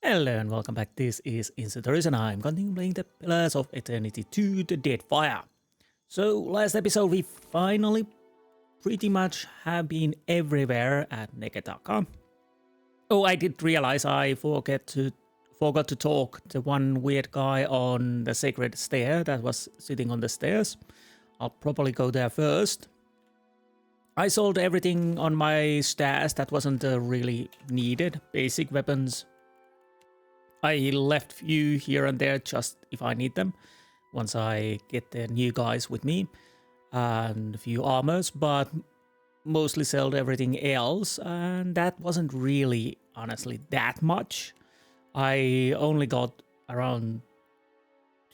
Hello and welcome back. This is Insti and I'm continuing playing the Pillars of Eternity 2 The Deadfire. So last episode we finally pretty much have been everywhere at Neketaka. Oh, I did realize I forgot to talk to one weird guy on the sacred stair that was sitting on the stairs. I'll probably go there first. I sold everything on my stash that wasn't really needed. Basic weapons. I left few here and there just if I need them once I get the new guys with me and a few armors, but mostly sold everything else, and that wasn't really honestly that much. I only got around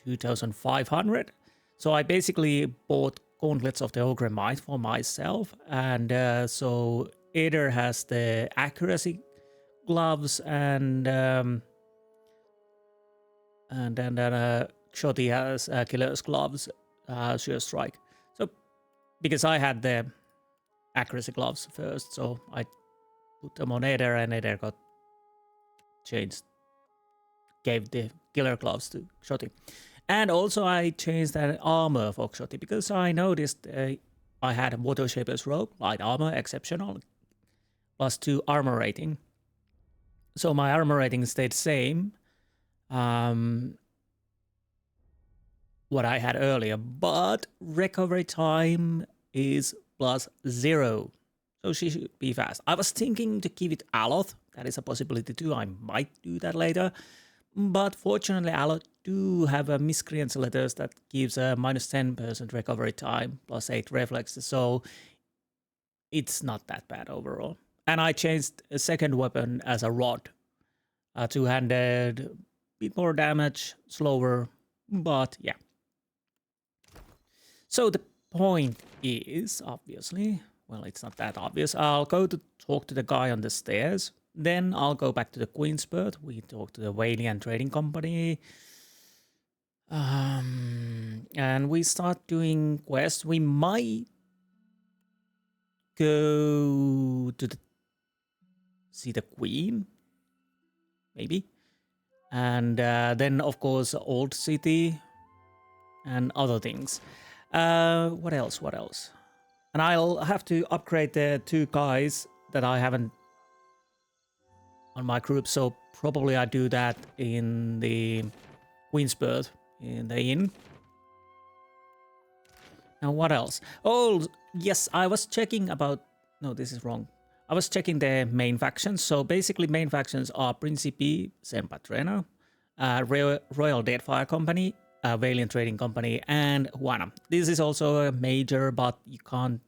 2,500, so I basically bought gauntlets of the Ogre Might for myself, and so Eder has the accuracy gloves and then Shotty has killer's gloves, sheer strike. So because I had the accuracy gloves first, so I put them on Eder and Eder got changed, gave the killer gloves to Shotty. And also I changed that armor for Shotty because I noticed I had a Water Shaper's robe, light armor, exceptional, +2 armor rating. So my armor rating stayed same. What I had earlier, but recovery time is +0, so she should be fast. I was thinking to give it Aloth. That is a possibility too. I might do that later, but fortunately Aloth do have a miscreant's letters that gives a -10% recovery time, +8 reflexes, so it's not that bad overall. And I changed a second weapon as a rod, two-handed, bit more damage, slower, but yeah. So the point is, obviously, well, it's not that obvious. I'll go to talk to the guy on the stairs. Then I'll go back to the Queensbird. We talk to the Walian Trading Company. And we start doing quests. We might go to see the Queen. Maybe. And then, of course, Old City and other things. What else? And I'll have to upgrade the 2 guys that I haven't on my group, so probably I do that in the Queensbird, in the inn. Now what else? Oh, yes, I was checking about... No, this is wrong. I was checking the main factions. So basically main factions are Principi, San Patreno, Royal Deadfire Company, Valiant Trading Company, and Juana. This is also a major, but you can't...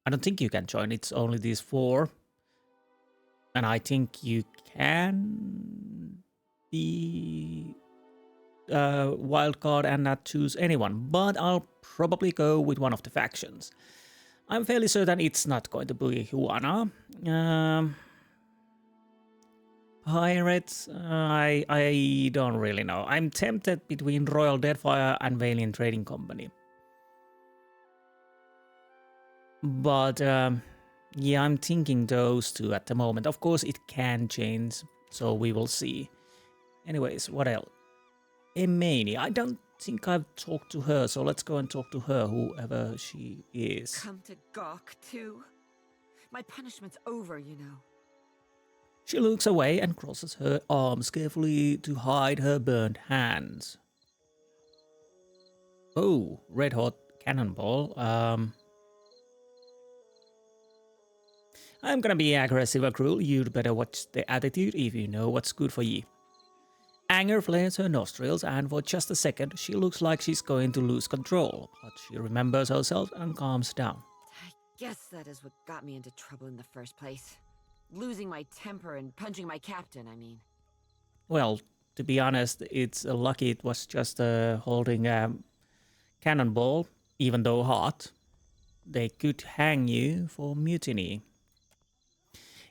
I don't think you can join. It's only these 4. And I think you can be wildcard and not choose anyone. But I'll probably go with one of the factions. I'm fairly certain it's not going to be Juana. Pirates, I don't really know. I'm tempted between Royal Deadfire and Valiant Trading Company. But yeah, I'm thinking those 2 at the moment. Of course, it can change, so we will see. Anyways, what else? Emani, I don't think I've talked to her, so let's go and talk to her, whoever she is. Come to gawk too? My punishment's over, you know. She looks away and crosses her arms carefully to hide her burnt hands. Oh, red hot cannonball. I'm gonna be aggressive or cruel. You'd better watch the attitude if you know what's good for you. Anger flares her nostrils, and for just a second, she looks like she's going to lose control, but she remembers herself and calms down. I guess that is what got me into trouble in the first place. Losing my temper and punching my captain, I mean. Well, to be honest, it's lucky it was just holding a cannonball, even though hot. They could hang you for mutiny.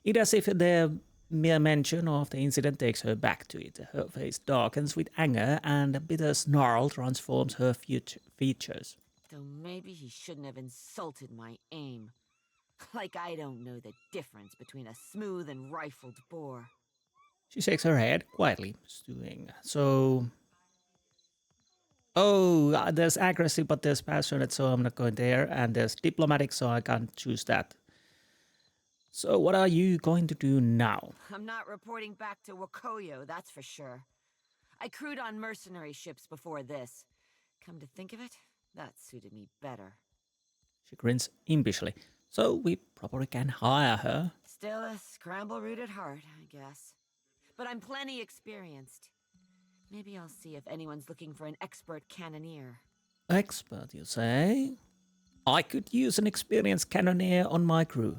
It as if the mere mention of the incident takes her back to it. Her face darkens with anger, and a bitter snarl transforms her features. Though maybe he shouldn't have insulted my aim. Like I don't know the difference between a smooth and rifled bore. She shakes her head quietly, stewing. So, oh, there's aggressive, but there's passionate, so I'm not going there. And there's diplomatic, so I can't choose that. So what are you going to do now? I'm not reporting back to Wakoyo, that's for sure. I crewed on mercenary ships before this. Come to think of it, that suited me better. She grins impishly. So we probably can hire her. Still a scramble-root at heart, I guess. But I'm plenty experienced. Maybe I'll see if anyone's looking for an expert cannoneer. Expert, you say? I could use an experienced cannoneer on my crew.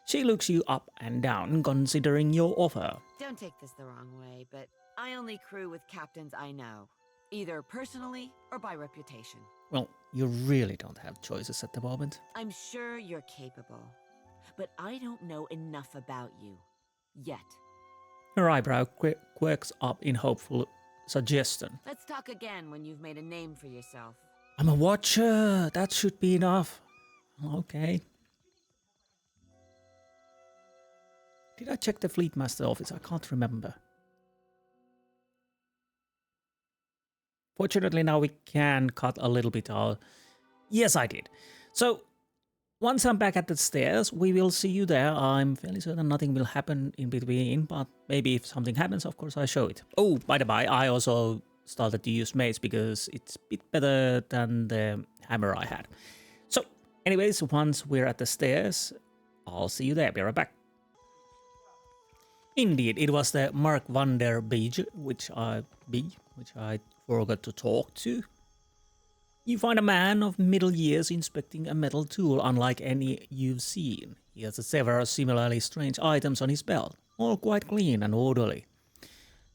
She looks you up and down, considering your offer. Don't take this the wrong way, but I only crew with captains I know. Either personally or by reputation. Well, you really don't have choices at the moment. I'm sure you're capable. But I don't know enough about you. Yet. Her eyebrow quirks up in hopeful suggestion. Let's talk again when you've made a name for yourself. I'm a watcher. That should be enough. Okay. Did I check the Fleetmaster office? I can't remember. Fortunately, now we can cut a little bit out. Yes, I did. So, once I'm back at the stairs, we will see you there. I'm fairly certain nothing will happen in between, but maybe if something happens, of course, I show it. Oh, by the by, I also started to use mace because it's a bit better than the hammer I had. So, anyways, once we're at the stairs, I'll see you there. Be right back. Indeed, it was the Mark van der Beek, which I forgot to talk to. You find a man of middle years inspecting a metal tool unlike any you've seen. He has several similarly strange items on his belt, all quite clean and orderly.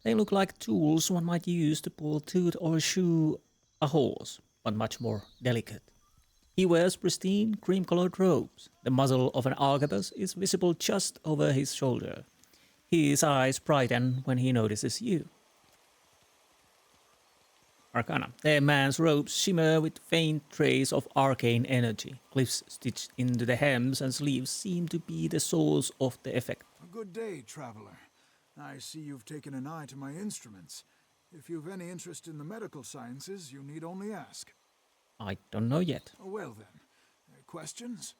They look like tools one might use to pull tooth or shoe a horse, but much more delicate. He wears pristine, cream-colored robes. The muzzle of an arquebus is visible just over his shoulder. His eyes brighten when he notices you. Arcana. The man's robes shimmer with faint trace of arcane energy. Glyphs stitched into the hems and sleeves seem to be the source of the effect. A good day, traveler. I see you've taken an eye to my instruments. If you've any interest in the medical sciences, you need only ask. I don't know yet. Well then, questions?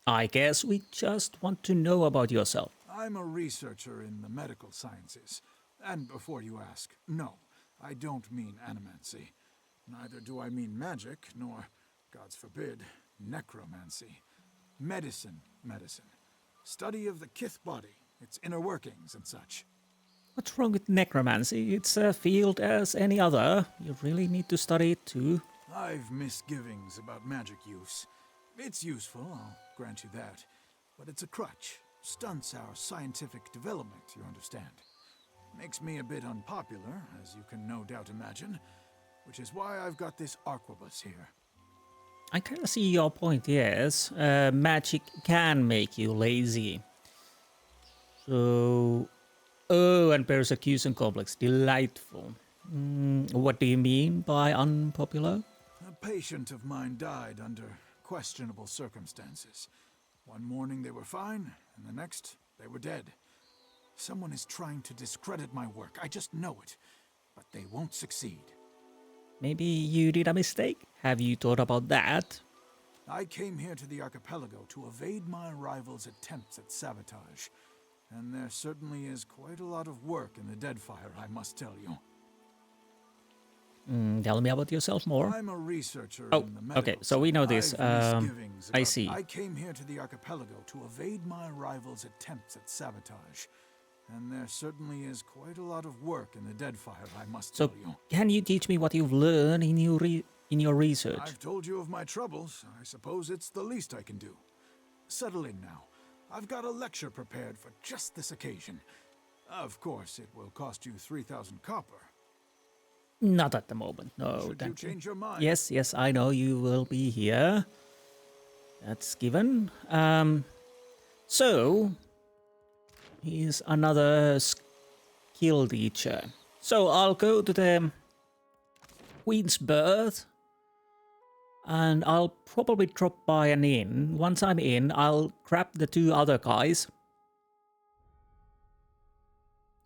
I guess we just want to know about yourself. I'm a researcher in the medical sciences. And before you ask, no, I don't mean animancy. Neither do I mean magic, nor, gods forbid, necromancy. Medicine. Study of the kith body, its inner workings and such. What's wrong with necromancy? It's a field as any other. You really need to study it too. I've misgivings about magic use. It's useful, I'll grant you that. But it's a crutch. Stunts our scientific development, you understand. Makes me a bit unpopular, as you can no doubt imagine. Which is why I've got this arquebus here. I kind of see your point, yes. Magic can make you lazy. So... Oh, and persecution complex. Delightful. What do you mean by unpopular? A patient of mine died under questionable circumstances. One morning they were fine, and the next they were dead. Someone is trying to discredit my work, I just know it. But they won't succeed. Maybe you did a mistake? Have you thought about that? I came here to the archipelago to evade my rival's attempts at sabotage. And there certainly is quite a lot of work in the Deadfire, I must tell you. Tell me about yourself more. I'm a researcher in the medical okay, so we know this. I see. I came here to the archipelago to evade my rival's attempts at sabotage. And there certainly is quite a lot of work in the Deadfire, I must tell you. Can you teach me what you've learned in your research? I've told you of my troubles. I suppose it's the least I can do. Settle in now. I've got a lecture prepared for just this occasion. Of course, it will cost you 3,000 copper. Not at the moment, no. Should you change your mind? Yes, I know you will be here. That's given. So, he's another skill teacher. So, I'll go to the Queen's Birth. And I'll probably drop by an inn. Once I'm in, I'll grab the two other guys.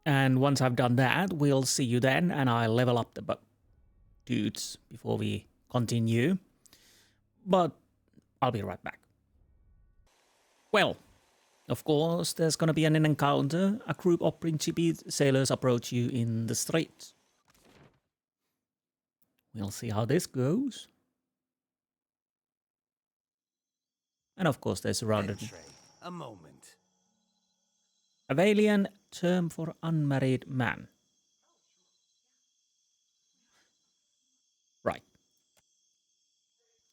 And once I've done that, we'll see you then, and I'll level up the dudes before we continue. But I'll be right back. Well, of course, there's gonna be an encounter. A group of Principe sailors approach you in the streets. We'll see how this goes. And of course, they're surrounded. A moment. Avalian term for unmarried man. Right.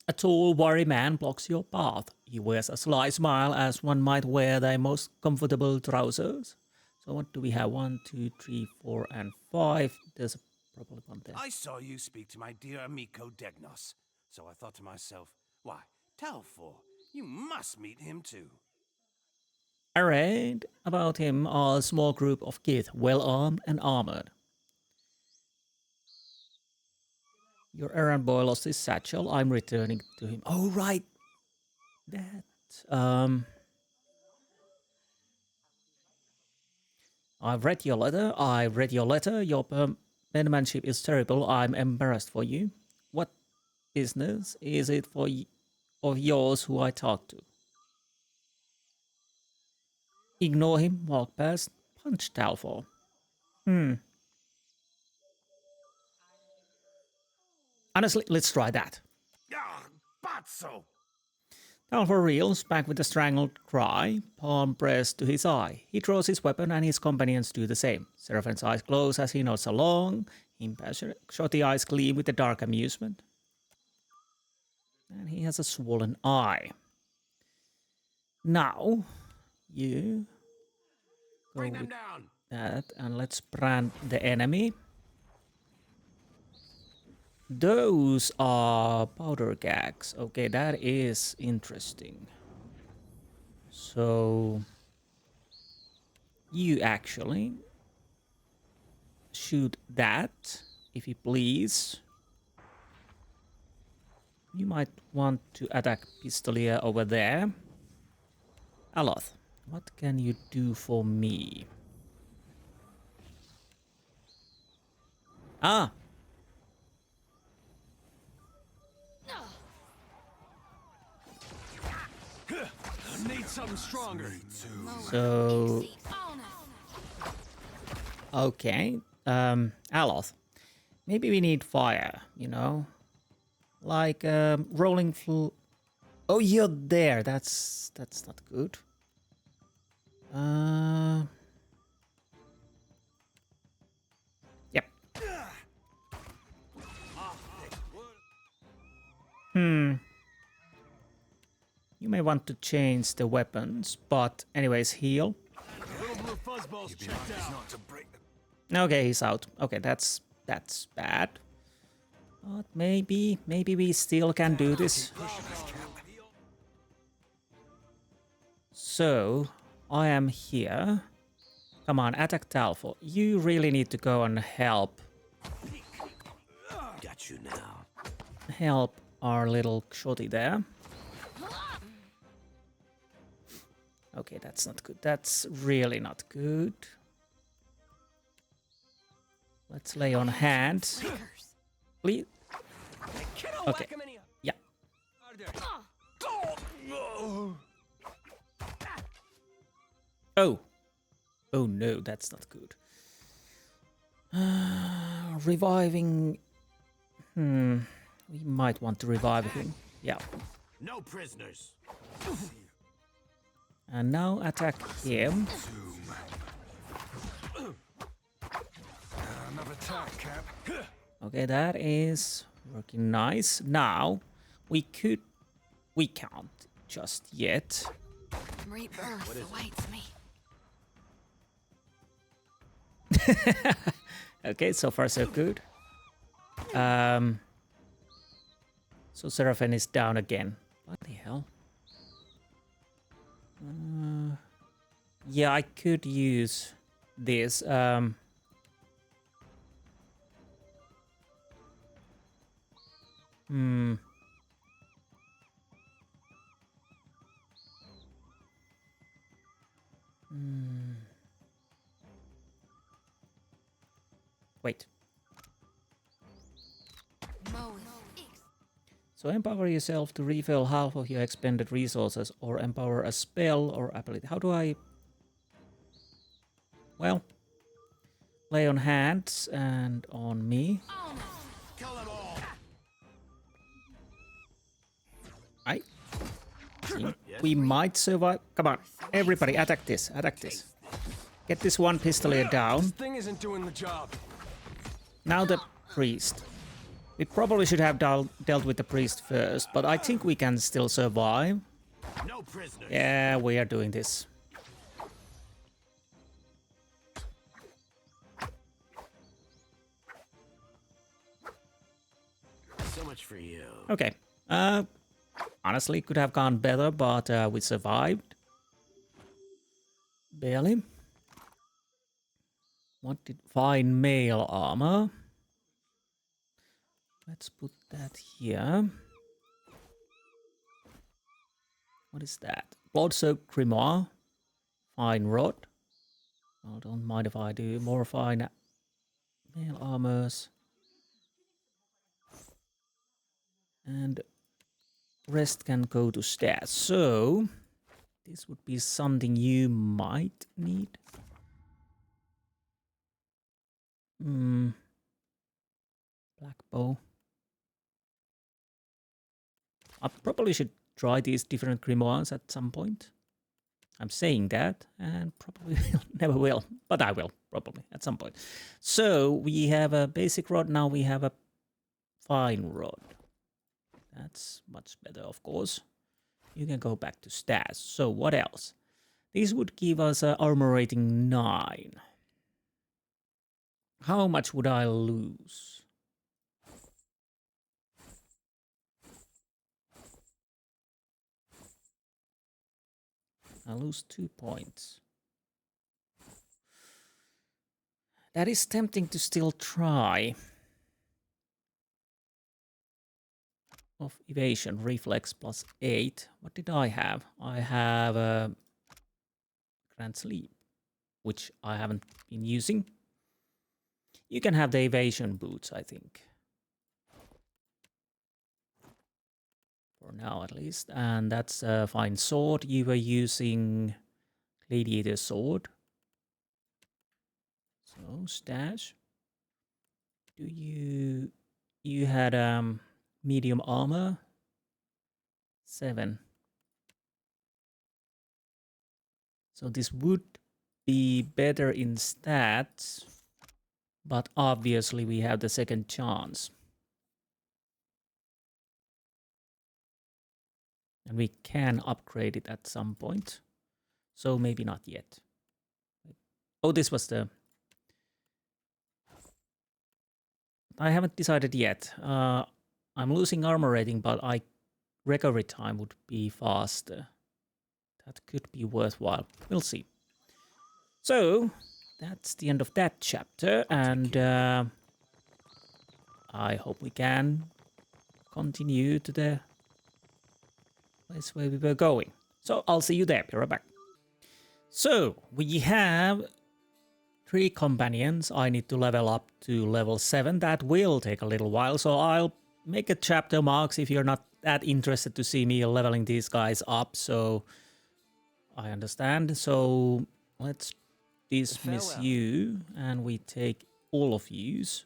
A tall, wiry man blocks your path. He wears a sly smile, as one might wear their most comfortable trousers. So what do we have? 1, 2, 3, 4, and 5. There's probably one there. I saw you speak to my dear amico Degnos, so I thought to myself, why, Talfor, you must meet him too. I read about him are a small group of kids, well armed and armored. Your errand boy lost his satchel. I'm returning to him. Oh, right. That, I've read your letter. Your penmanship is terrible. I'm embarrassed for you. What business is it of yours who I talk to? Ignore him, walk past, punch Talfor. Honestly, let's try that. Ah, Batso! Talfor reels back with a strangled cry, palm pressed to his eye. He draws his weapon and his companions do the same. Seraphine's eyes close as he nods along. Impassioned, shorty eyes gleam with a dark amusement. And he has a swollen eye. Now, you go Bring them with down! that and let's brand the enemy. Those are powder gags. Okay, that is interesting. So you actually shoot that, if you please. You might want to attack Pistolier over there. Eothas, what can you do for me? Ah! Need something stronger. So... Okay. Eothas. Maybe we need fire, you know? Like, rolling full... Oh, you're there. That's not good. Yep. You may want to change the weapons, but anyways, heal. Okay, he's out. Okay, that's bad. But maybe we still can do this. So, I am here. Come on, attack Talfor. You really need to go and help. Got you now. Help our little shorty there. Okay, that's not good. That's really not good. Let's lay on hands. Please. Okay. Yeah. Oh. Oh no, that's not good. Reviving. We might want to revive him. Yeah. No prisoners. And now attack him. Another attack, Cap. Okay, that is working nice. Now, we can't just yet. Rebirth awaits me. Okay, so far so good. So Seraphine is down again. What the hell? Yeah, I could use this. Wait. So empower yourself to refill half of your expended resources or empower a spell or ability. How do I... Well, lay on hands and on me. Kill them all. I think we might survive. Come on, everybody, attack this, attack this. Get this one pistolier down. This thing isn't doing the job. Now the priest. We probably should have dealt with the priest first, but I think we can still survive. No prisoners. Yeah, we are doing this. So much for you. Okay. Honestly, could have gone better, but we survived. Barely. What did... Fine mail armor. Let's put that here. What is that? Blood-soaked grimoire. Fine rod. I don't mind if I do more fine mail armors. And rest can go to stats. So this would be something you might need. Black bow. I probably should try these different grimoires at some point. I'm saying that, and probably never will, but I will, probably, at some point. So, we have a basic rod, now we have a fine rod. That's much better, of course. You can go back to stats. So, what else? This would give us an armor rating 9. How much would I lose? I lose 2 points. That is tempting to still try. Of evasion, reflex plus 8. What did I have? I have a grand sleep, which I haven't been using. You can have the evasion boots, I think. For now, at least. And that's a fine sword. You were using gladiator sword. So, stash. Do you... You had medium armor. 7. So this would be better in stats. But obviously we have the second chance. And we can upgrade it at some point. So maybe not yet. Oh, this was the... I haven't decided yet. I'm losing armor rating, but recovery time would be faster. That could be worthwhile. We'll see. So, that's the end of that chapter. And I hope we can continue to the place where we were going. So, I'll see you there. Be right back. So, we have 3 companions. I need to level up to level 7. That will take a little while, so I'll make a chapter marks if you're not that interested to see me leveling these guys up, so I understand. So let's dismiss you, and we take all of yous.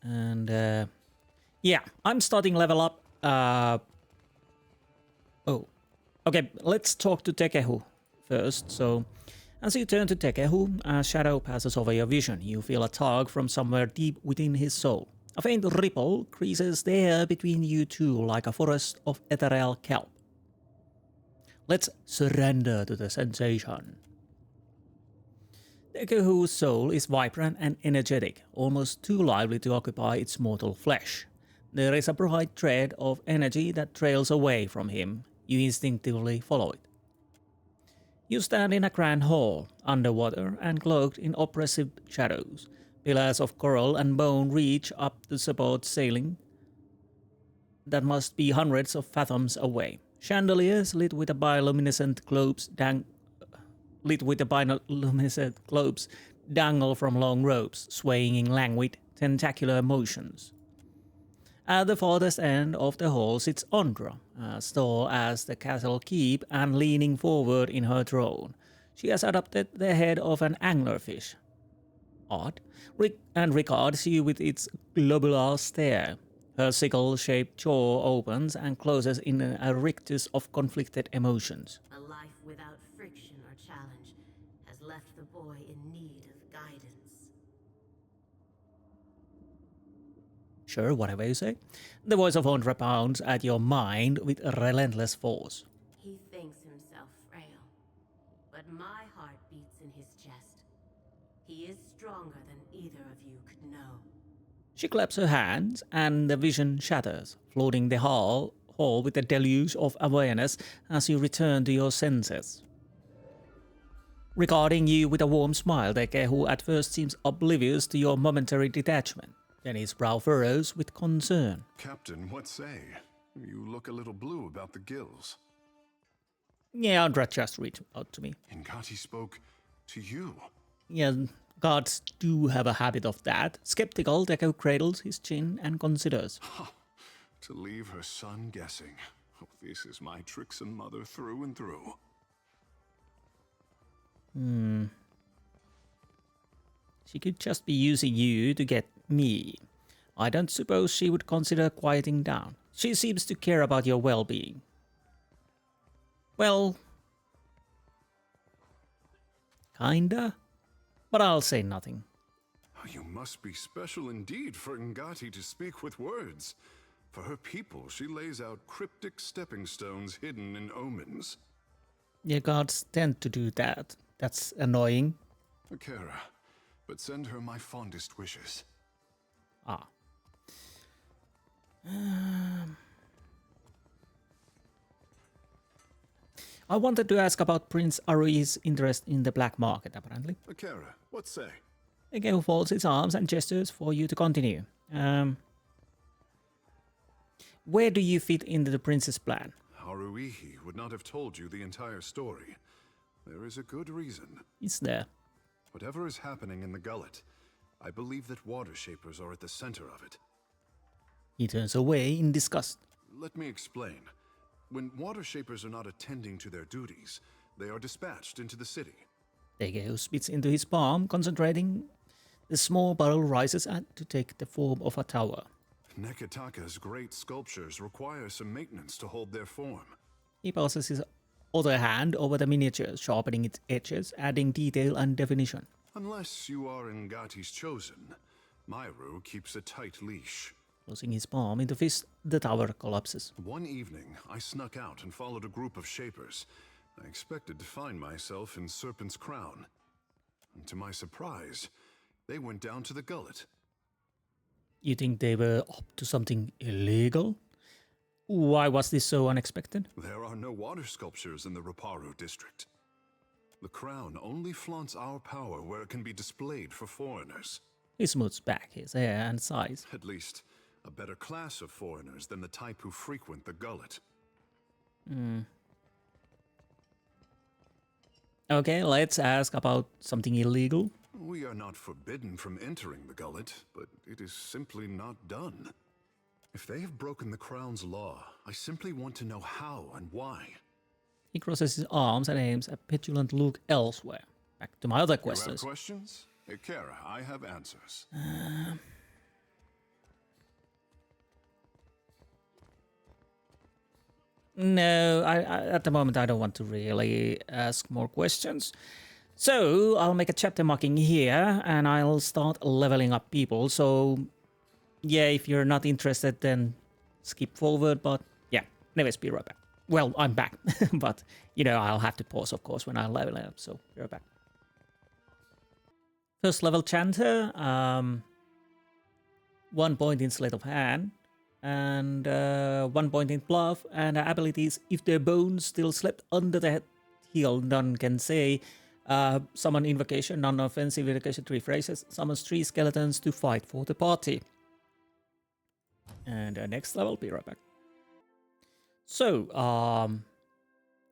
And yeah, I'm starting level up. Oh, okay, let's talk to Tekehu first. So as you turn to Tekehu, a shadow passes over your vision. You feel a tug from somewhere deep within his soul. A faint ripple creases the air between you two like a forest of ethereal kelp. Let's surrender to the sensation. Tekehu's soul is vibrant and energetic, almost too lively to occupy its mortal flesh. There is a bright thread of energy that trails away from him. You instinctively follow it. You stand in a grand hall, underwater and cloaked in oppressive shadows. Pillars of coral and bone reach up to support ceiling that must be hundreds of fathoms away. Chandeliers lit with bioluminescent globes dangle from long ropes, swaying in languid, tentacular motions. At the farthest end of the hall sits Ondra, as tall as the castle keep and leaning forward in her throne. She has adopted the head of an anglerfish. Odd, and regards you with its globular stare. Her sickle-shaped jaw opens and closes in a rictus of conflicted emotions. A life without friction or challenge has left the boy in need of guidance. Sure, whatever you say. The voice of Ondra pounds at your mind with relentless force. He thinks himself frail, but my heart beats in his chest. He is stronger than either of you could know. She claps her hands, and the vision shatters, flooding the hall with a deluge of awareness as you return to your senses. Regarding you with a warm smile, Deke, who at first seems oblivious to your momentary detachment. Then his brow furrows with concern. Captain, what say? You look a little blue about the gills. Yeah, Ondra just reached out to me. Ingati spoke to you. Yeah, gods do have a habit of that. Skeptical, Deke cradles his chin and considers. To leave her son guessing. Oh, this is my trickson mother through and through. She could just be using you to get me. I don't suppose she would consider quieting down. She seems to care about your well-being. Well, kinda, but I'll say nothing. You must be special indeed for Ingati to speak with words. For her people, she lays out cryptic stepping stones hidden in omens. Yeah, gods tend to do that. That's annoying. Akira, but send her my fondest wishes. Ah. I wanted to ask about Prince Arui's interest in the black market, apparently. Akira, what say? Again, folds his arms and gestures for you to continue. Where do you fit into the prince's plan? Haruihi would not have told you the entire story. There is a good reason. Is there? Whatever is happening in the gullet, I believe that water shapers are at the center of it. He turns away in disgust. Let me explain. When water shapers are not attending to their duties, they are dispatched into the city. Degeo spits into his palm, concentrating. The small bottle rises to take the form of a tower. Nekataka's great sculptures require some maintenance to hold their form. He passes his other hand over the miniatures, sharpening its edges, adding detail and definition. Unless you are Ngati's chosen, Myru keeps a tight leash. Closing his palm into fist, the tower collapses. One evening, I snuck out and followed a group of shapers. I expected to find myself in Serpent's Crown. And to my surprise, they went down to the gullet. You think they were up to something illegal? Why was this so unexpected? There are no water sculptures in the Raparu district. The crown only flaunts our power where it can be displayed for foreigners. He smooths back his hair and sighs. At least, a better class of foreigners than the type who frequent the gullet. Okay, let's ask about something illegal. We are not forbidden from entering the gullet, but it is simply not done. If they have broken the crown's law, I simply want to know how and why. He crosses his arms and aims a petulant look elsewhere. Back to my other You have questions. questions? Akira, I have answers. No, I at the moment I don't want to really ask more questions. So I'll make a chapter marking here and I'll start leveling up people. So yeah, if you're not interested, then skip forward. But yeah, anyways, be right back. Well, I'm back, but you know, I'll have to pause, of course, when I level up. So be right back. First level chanter, 1 point in sleight of hand, and 1 point in bluff, and abilities. If their bones still slept under the heel, none can say. Summon invocation, non-offensive invocation, 3 phrases. Summons 3 skeletons to fight for the party. And next level, be right back. So,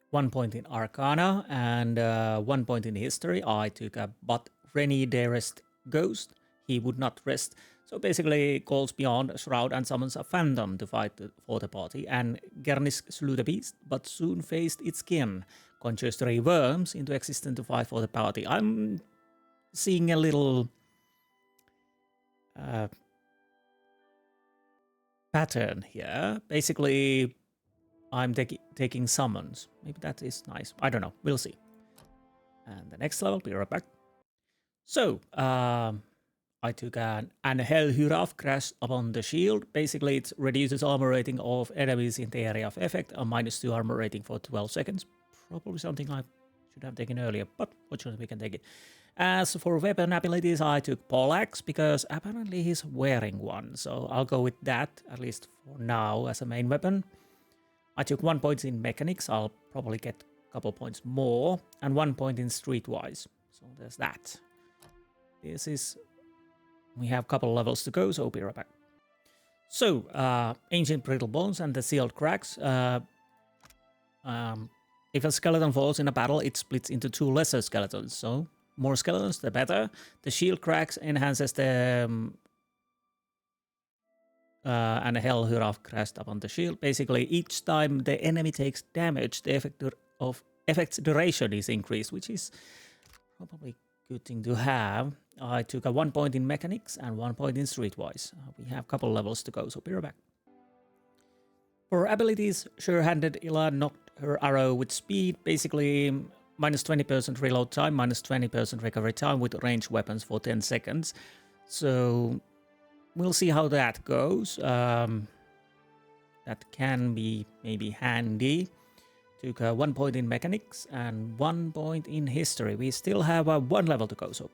1 point in Arcana and 1 point in History. I took a butt Reni Derest Ghost, he would not rest. So basically calls beyond Shroud and summons a phantom to fight for the party, and Gernis slew the beast, but soon faced its kin, conjures 3 worms into existence to fight for the party. I'm seeing a little pattern here. Basically, I'm taking summons. Maybe that is nice. I don't know. We'll see. And the next level, be right back. So, I took an Hellhuraf crash upon the shield. Basically, it reduces armor rating of enemies in the area of effect, a -2 armor rating for 12 seconds. Probably something I should have taken earlier, but fortunately we can take it. As for weapon abilities, I took Poleaxe because apparently he's wearing one, so I'll go with that, at least for now, as a main weapon. I took 1 point in mechanics, I'll probably get a couple points more, and 1 point in streetwise. So there's that. This is... We have a couple levels to go, so be right back. So, Ancient Brittle Bones and the Sealed Cracks. If a skeleton falls in a battle, it splits into 2 lesser skeletons, so more skeletons, the better. The Shield Cracks enhances the... and a Hellhuraf crashed upon the shield. Basically, each time the enemy takes damage, the effect's duration is increased, which is probably good thing to have. I took a 1 point in mechanics and 1 point in streetwise. We have a couple levels to go, so be right back. For abilities, Sure-Handed Illa knocked her arrow with speed, basically -20% reload time, -20% recovery time with ranged weapons for 10 seconds. So we'll see how that goes. That can be maybe handy. Took 1 point in mechanics and 1 point in history. We still have 1 level to go, so...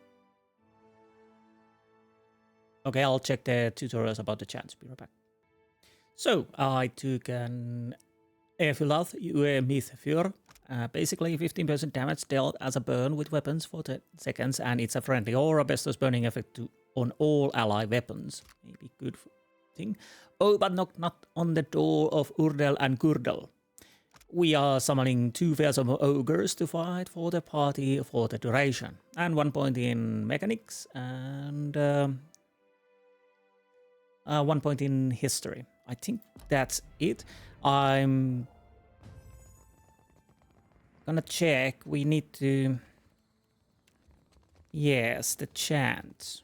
Okay, I'll check the tutorials about the chants. Be right back. So, I took an Eothas Mythfur. Basically, 15% damage dealt as a burn with weapons for 10 seconds, and it's a friendly aura Bestos burning effect on all ally weapons. Maybe good thing. Oh, but not on the door of Urdel and Gurdel. We are summoning 2 fearsome ogres to fight for the party for the duration. And 1 point in mechanics and 1 point in history. I think that's it. I'm gonna check. We need to... Yes, the chants.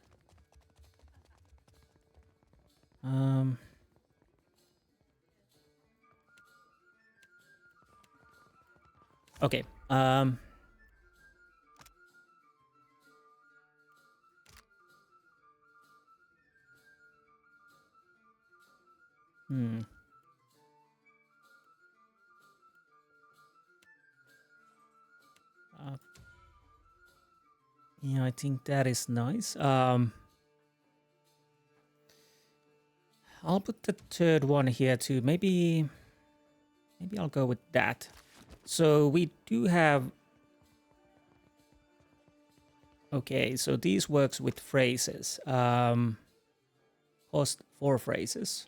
Okay. Yeah, I think that is nice. I'll put the third one here too. Maybe I'll go with that. So we do have... Okay, so these works with phrases. Cost 4 phrases.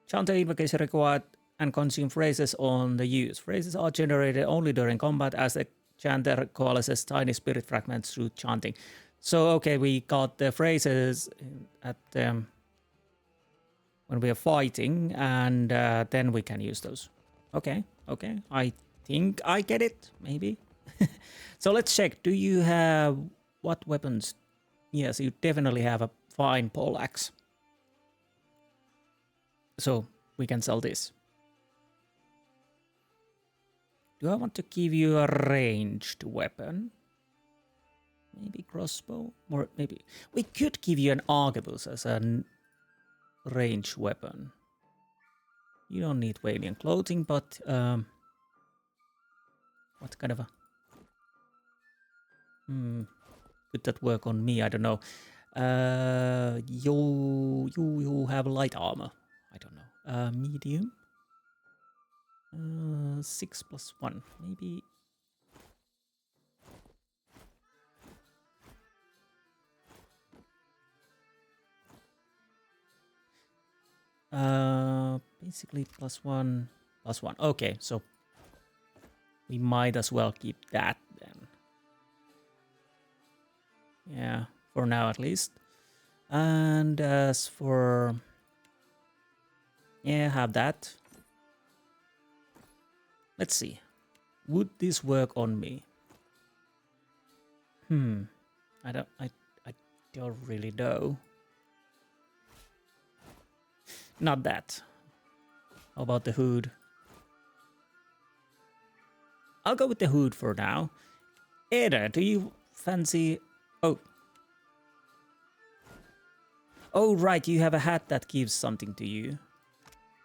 Chanter invocation required and consume phrases on the use. Phrases are generated only during combat as the chanter coalesces tiny spirit fragments through chanting. So, okay, we got the phrases at when we are fighting, and then we can use those. Okay, I think I get it, maybe. So let's check. Do you have what weapons? Yes, you definitely have a fine poleaxe. So we can sell this. Do I want to give you a ranged weapon? Maybe crossbow? Or maybe... We could give you an arquebus as a ranged weapon. You don't need Walian clothing, but... what kind of a... Could that work on me? I don't know. You have light armor. I don't know. Medium. 6 + 1. Maybe. Basically +1 + 1. Okay, so we might as well keep that then. Yeah, for now at least. And as for... yeah, have that. Let's see. Would this work on me? I don't really know. Not that. How about the hood? I'll go with the hood for now. Ada, do you fancy... oh. Oh, right, you have a hat that gives something to you.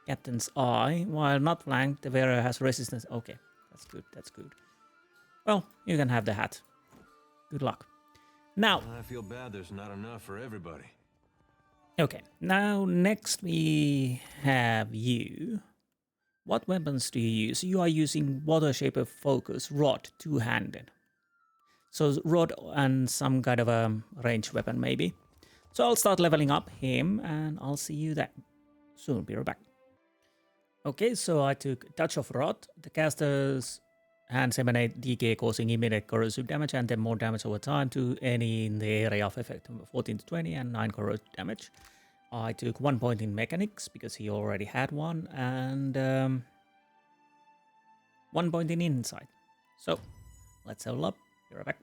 Captain's Eye. While not flanked, the wearer has resistance. Okay, that's good, that's good. Well, you can have the hat. Good luck. Now... I feel bad there's not enough for everybody. okay, now next we have you. What weapons do you use? You are using Water Shaper Focus, Rod, two-handed. So Rod and some kind of a ranged weapon maybe. So I'll start leveling up him and I'll see you there soon. Be right back. Okay, so I took Touch of Rod. The caster's hands emanate decay, causing immediate corrosive damage and then more damage over time to any in the area of effect. 14 to 20 and 9 corrosive damage. I took 1 point in mechanics because he already had one, and 1 point in insight. So let's level up. Be right back.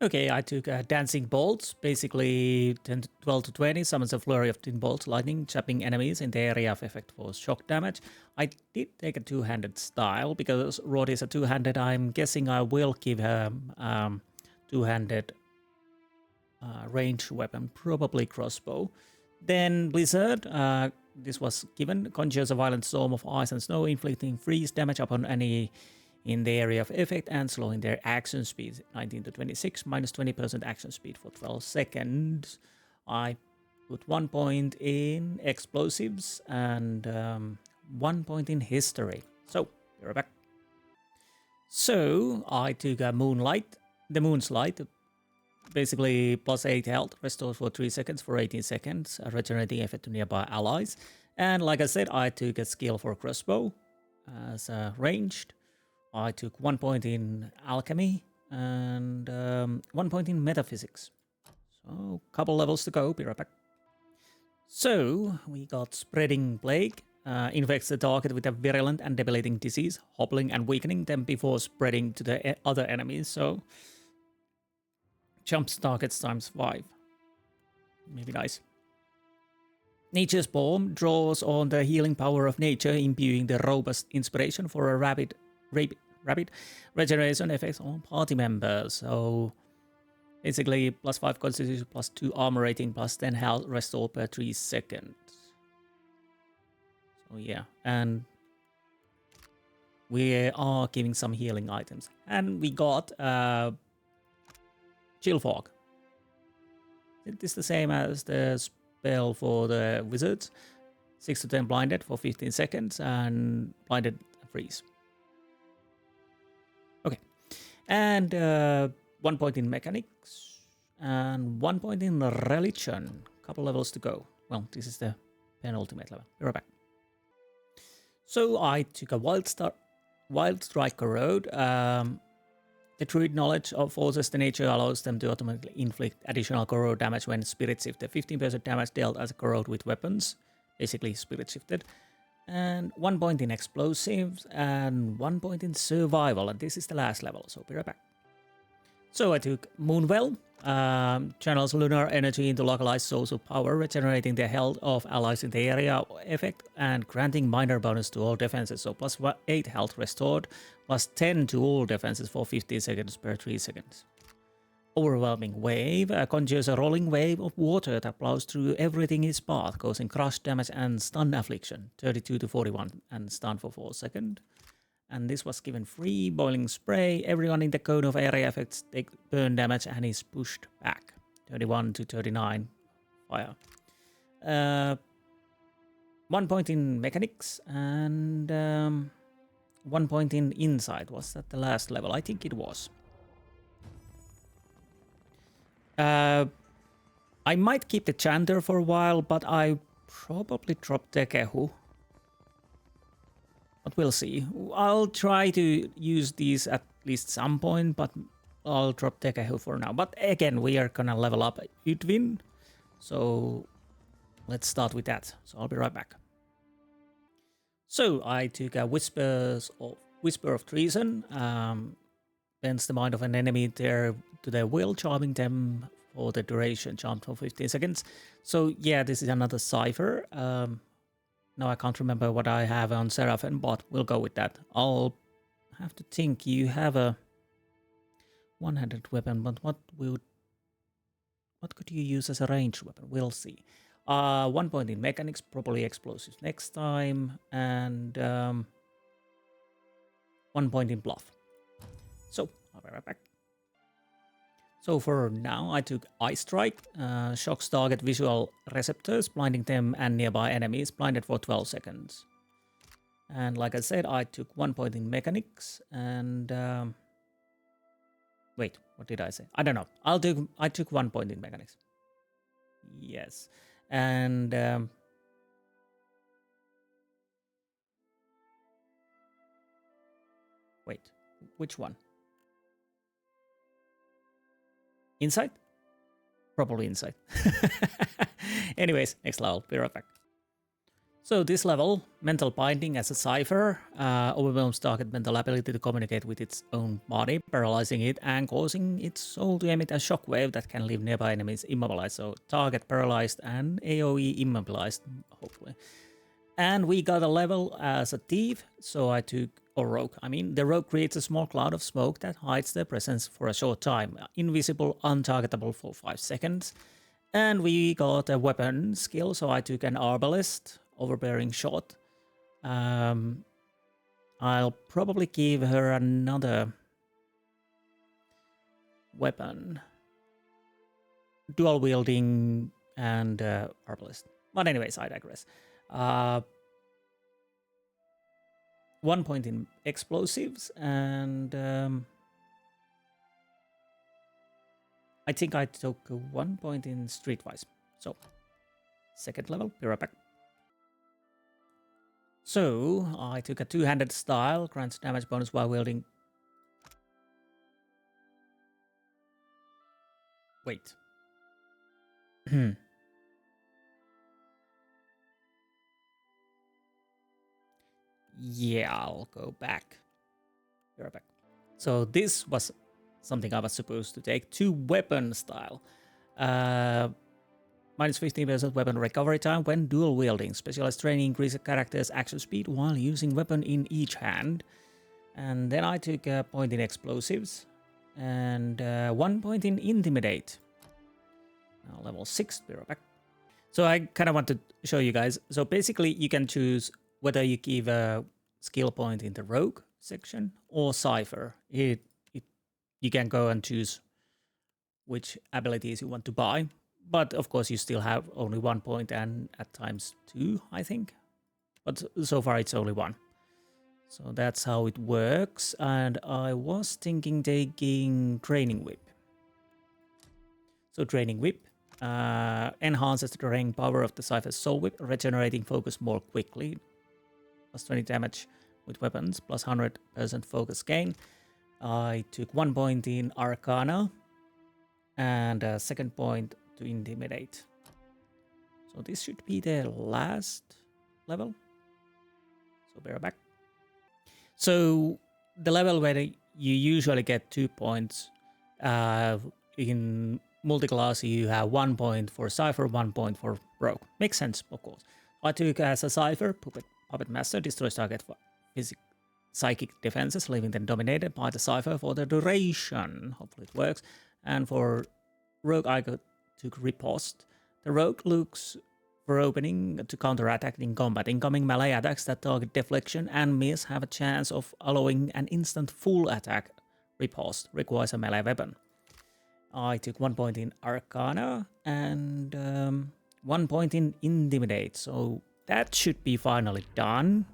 Okay, I took dancing bolts, basically 10 to 12 to 20, summons a flurry of twin bolts, lightning, trapping enemies in the area of effect for shock damage. I did take a two-handed style because Rod is a two-handed. I'm guessing I will give him two-handed range weapon, probably crossbow. Then Blizzard, this was given, conjures a violent storm of ice and snow, inflicting freeze damage upon any in the area of effect and slowing their action speed 19 to 26, minus 20% action speed for 12 seconds. I put 1 point in explosives and 1 point in history. So, we're back. So, I took a Moonlight, the Moon's Light, basically plus 8 health, restores for 3 seconds for 18 seconds, regenerating effect to nearby allies. And like I said, I took a skill for crossbow as ranged. I took 1 point in alchemy and 1 point in metaphysics. So, couple levels to go, be right back. So, we got Spreading Plague. Infects the target with a virulent and debilitating disease, hobbling and weakening them before spreading to the other enemies. So, jumps targets times 5. Maybe nice. Nature's Bomb draws on the healing power of nature, imbuing the robust inspiration for a rapid regeneration effects on party members. So basically plus 5 constitution, plus 2 armor rating, plus 10 health restore per 3 seconds. So yeah, and we are giving some healing items. And we got Chill Fog. It is the same as the spell for the wizards. 6 to 10 blinded for 15 seconds and blinded freeze. Okay. And 1 point in mechanics and 1 point in religion. Couple levels to go. Well, this is the penultimate level. We're back. So I took a Wild Strike Corrode. The druid knowledge of forces the nature allows them to automatically inflict additional corrode damage when spirit shifted. 15% damage dealt as a corrode with weapons, basically spirit shifted. And 1 point in explosives and 1 point in survival. And this is the last level, so be right back. So I took Moonwell, channels lunar energy into localized source of power, regenerating the health of allies in the area effect and granting minor bonus to all defenses. So plus 8 health restored, plus 10 to all defenses for 15 seconds per 3 seconds. Overwhelming Wave conjures a rolling wave of water that plows through everything in its path, causing crush damage and stun affliction, 32 to 41, and stun for 4 seconds. And this was given free. Boiling Spray. Everyone in the cone of area effects take burn damage and is pushed back. 31 to 39 fire. 1 point in mechanics and 1 point in insight. Was that the last level? I think it was. I might keep the Chanter for a while, but I probably drop the Kehu. But we'll see. I'll try to use these at least some point, but I'll drop Tekehu for now. But again, we are gonna level up Udvin. So let's start with that. So I'll be right back. So I took a Whisper of Treason. Bends the mind of an enemy there to their will, charming them for the duration, charmed for 15 seconds. So yeah, this is another cipher. Now I can't remember what I have on Seraphim, but we'll go with that. I'll have to think. You have a one-handed weapon, but what could you use as a ranged weapon? We'll see. 1 point in mechanics, probably explosives next time, and 1 point in bluff. So I'll be right back. So for now, I took Ice Strike, shocks target visual receptors, blinding them and nearby enemies, blinded for 12 seconds. And like I said, I took 1 point in mechanics, and wait, what did I say? I don't know. I took 1 point in mechanics. Yes, and wait, which one? Insight? Probably insight. Anyways, next level. Be right back. So this level, mental binding as a cipher, overwhelms target mental ability to communicate with its own body, paralyzing it and causing its soul to emit a shockwave that can leave nearby enemies immobilized. So target paralyzed and AoE immobilized, hopefully. And we got a level as a thief, so I took, or rogue, I mean, the rogue creates a small cloud of smoke that hides their presence for a short time, invisible, untargetable for 5 seconds. And we got a weapon skill, so I took an arbalist, overbearing shot. I'll probably give her another weapon, dual wielding and arbalist. But anyways, I digress. 1 point in explosives, and I think I took 1 point in streetwise. So, second level, be right back. So, I took a two-handed style, grants damage bonus while wielding. Wait. Yeah, I'll go back. Be right back. So this was something I was supposed to take. Two weapon style. Minus 15% weapon recovery time when dual wielding. Specialized training increases character's action speed while using weapon in each hand. And then I took a point in explosives. And 1 point in intimidate. Now level 6, be right back. So I kind of want to show you guys. So basically you can choose whether you give a skill point in the rogue section or cipher. You can go and choose which abilities you want to buy. But of course you still have only 1 point and at times 2, I think. But so far it's only 1. So that's how it works. And I was thinking taking Training Whip. So Training Whip enhances the draining power of the Cypher's Soul Whip, regenerating focus more quickly. Plus 20 damage with weapons, plus 100% focus gain. I took 1 point in Arcana and a second point to Intimidate. So this should be the last level. So bear back. So the level where you usually get 2 points, in multi-class you have 1 point for Cypher, 1 point for Rogue. Makes sense, of course. I took as a Cypher, Puppet Master, destroys target for psychic defenses, leaving them dominated by the Cypher for the duration. Hopefully it works. And for Rogue, I took Riposte. The Rogue looks for opening to counterattack in combat. Incoming melee attacks that target deflection and miss have a chance of allowing an instant full attack. Riposte requires a melee weapon. I took 1 point in Arcana and 1 point in Intimidate. So that should be finally done.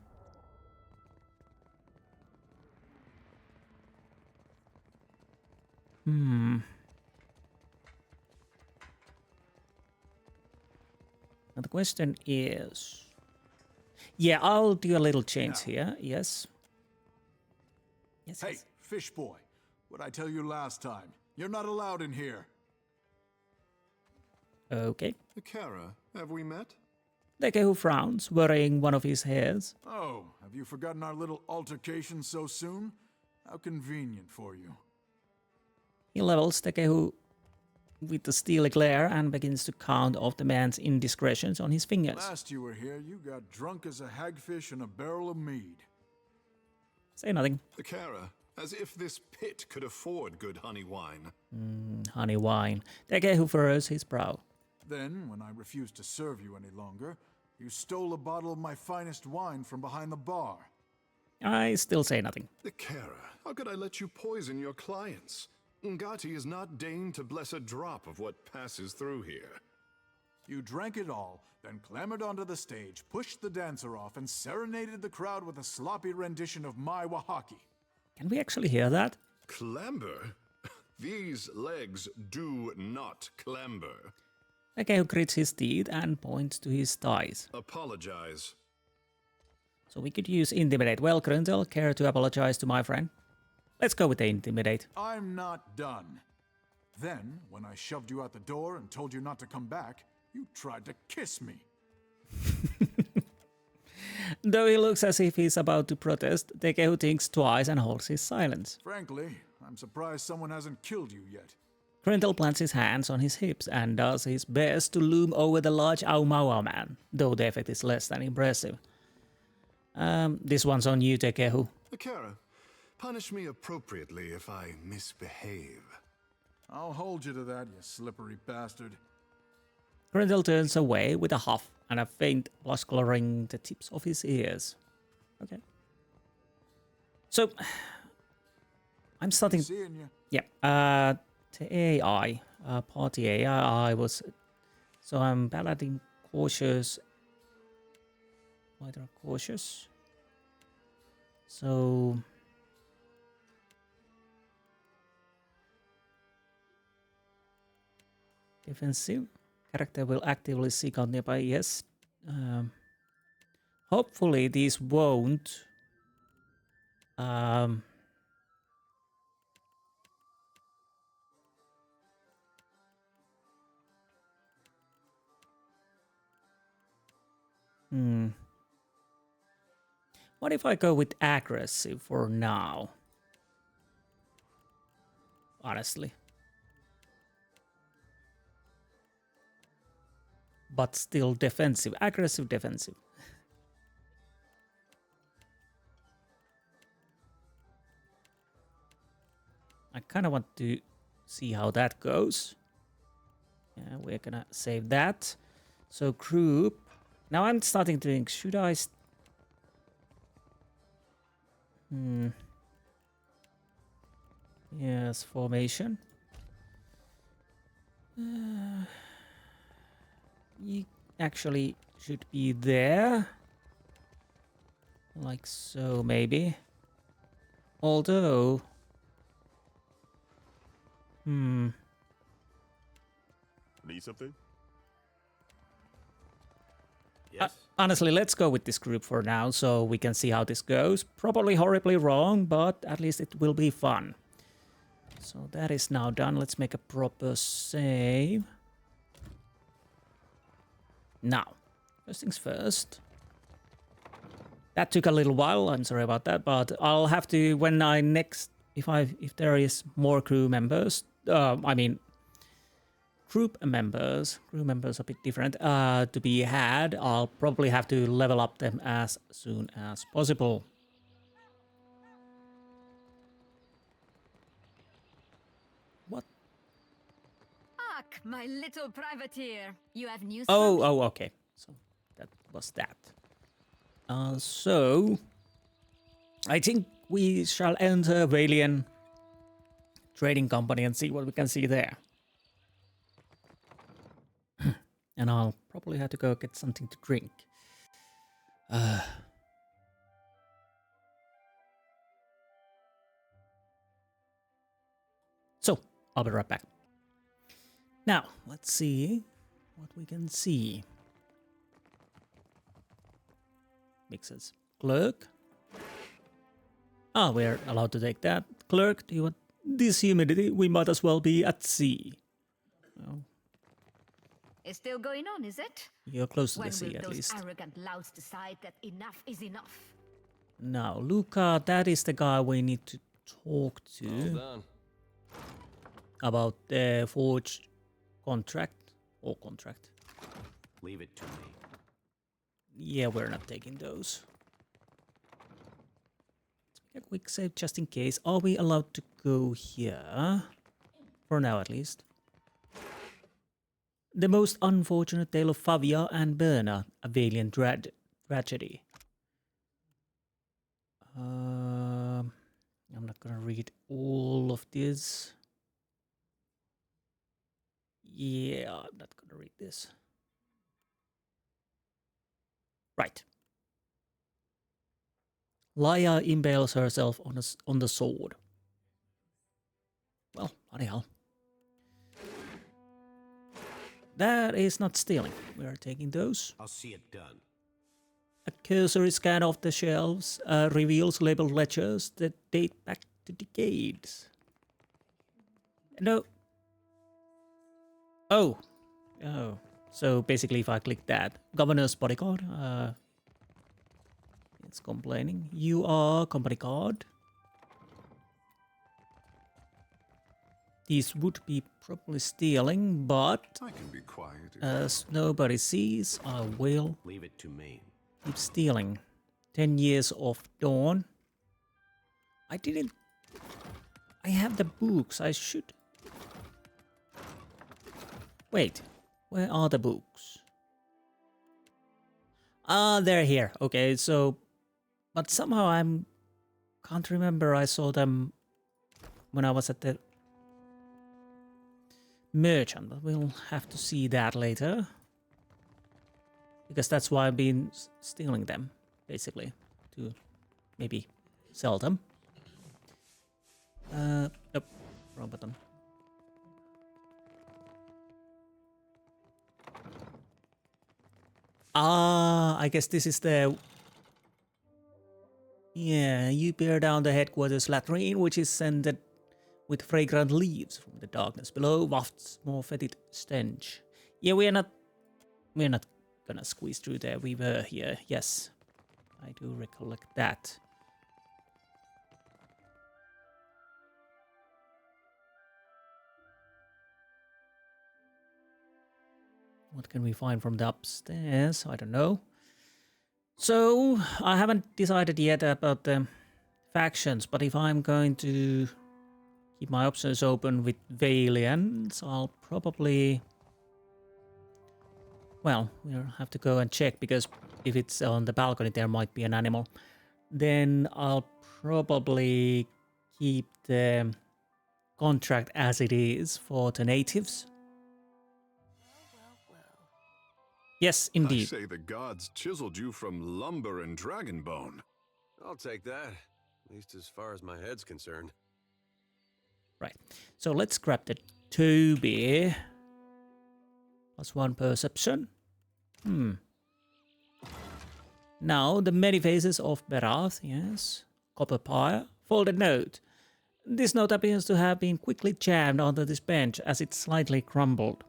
Now the question is... Yeah, I'll do a little change here. Yes. Hey, fish boy. What I tell you last time? You're not allowed in here. Okay. Kara, have we met? Tekehu frowns, worrying one of his hairs. Oh, have you forgotten our little altercation so soon? How convenient for you. He levels Tekehu with a steely glare and begins to count off the man's indiscretions on his fingers. Last you were here, you got drunk as a hagfish in a barrel of mead. Say nothing. Kara, as if this pit could afford good honey wine. Honey wine. Tekehu furrows his brow. Then, when I refused to serve you any longer, you stole a bottle of my finest wine from behind the bar. I still say nothing. Kara, how could I let you poison your clients? Ngati has not deigned to bless a drop of what passes through here. You drank it all, then clambered onto the stage, pushed the dancer off, and serenaded the crowd with a sloppy rendition of my Wahaki. Can we actually hear that? Clamber? These legs do not clamber. Tekehu grits his teeth and points to his thighs. Apologize. So we could use Intimidate. Well, Gruntel, care to apologize to my friend? Let's go with the Intimidate. I'm not done. Then, when I shoved you out the door and told you not to come back, you tried to kiss me. Though he looks as if he's about to protest, Tekehu thinks twice and holds his silence. Frankly, I'm surprised someone hasn't killed you yet. Gruntel plants his hands on his hips and does his best to loom over the large Aumaua man, though the effect is less than impressive. This one's on you, Tekehu. Kara, punish me appropriately if I misbehave. I'll hold you to that, you slippery bastard. Gruntel turns away with a huff and a faint blush coloring the tips of his ears. Okay. So, I'm starting... Seeing you. Yeah, the AI, party AI was... So I'm paladin cautious... Fighter cautious. So... Defensive. Character will actively seek out nearby. Yes. Hopefully these won't. What if I go with aggressive for now? Honestly. But still defensive. Aggressive defensive. I kind of want to see how that goes. Yeah, we're gonna save that. So group. Now I'm starting to think, should I... Yes, formation. You actually should be there. Like so, maybe. Although... Need something? Yes. Honestly, let's go with this group for now, so we can see how this goes. Probably horribly wrong, but at least it will be fun. So that is now done. Let's make a proper save. Now, first things first. That took a little while. I'm sorry about that, but I'll have to when I next, if there is more crew members. Group members a bit different, to be had, I'll probably have to level up them as soon as possible. What? Ak, my little privateer. You have news Oh, okay. So that was that. So I think we shall enter Valian Trading Company and see what we can see there. And I'll probably have to go get something to drink. So, I'll be right back. Now, let's see what we can see. Mixes. Clerk. Oh, we're allowed to take that. Clerk, do you want This humidity, we might as well be at sea. Well, It's still going on, is it? you're close to When the sea will at those least. arrogant louts decide that enough is enough? Now, Luca, that is the guy we need to talk to Well done. about the forge contract. Or contract. Leave it to me. Yeah, we're not taking those. Let's make a quick save just in case. Are we allowed to go here? For now, at least. The most unfortunate tale of Favia and Berna, a valiant tragedy. I'm not gonna read all of this. Yeah, I'm not gonna read this. Right. Laia impales herself on the sword. Well, bloody hell. That is not stealing. We are taking those. I'll see it done. A cursory scan of the shelves reveals labeled ledgers that date back to decades. No. Oh. Oh. So basically if I click that, Governor's Bodyguard, it's complaining. You are company card. These would be probably stealing, but I can be quiet. as nobody sees, I will Leave it to me. keep stealing. 10 years of dawn. I have the books. I should. Wait, where are the books? Ah, they're here. Okay, so, but somehow can't remember I saw them when I was at the merchant, but we'll have to see that later. Because that's why I've been stealing them, basically, to maybe sell them. Nope, wrong button. Ah, I guess this is the... Yeah, you peer down the headquarters latrine, which is scented with fragrant leaves. From the darkness below wafts more fetid stench. Yeah, we're not gonna squeeze through there. We were here, yes. I do recollect that. What can we find from the upstairs? I don't know. So, I haven't decided yet about the factions, but if I'm going to keep my options open with Valiants, I'll probably... Well, we'll have to go and check, because if it's on the balcony there might be an animal. Then I'll probably keep the contract as it is for the natives. Yes, indeed. I say the gods chiseled you from lumber and dragon bone. I'll take that. At least as far as my head's concerned. Right. So let's grab the Toby. +1 perception. Now the many faces of Berath, yes. Copper pyre. Folded note. This note appears to have been quickly jammed onto this bench as it slightly crumbled.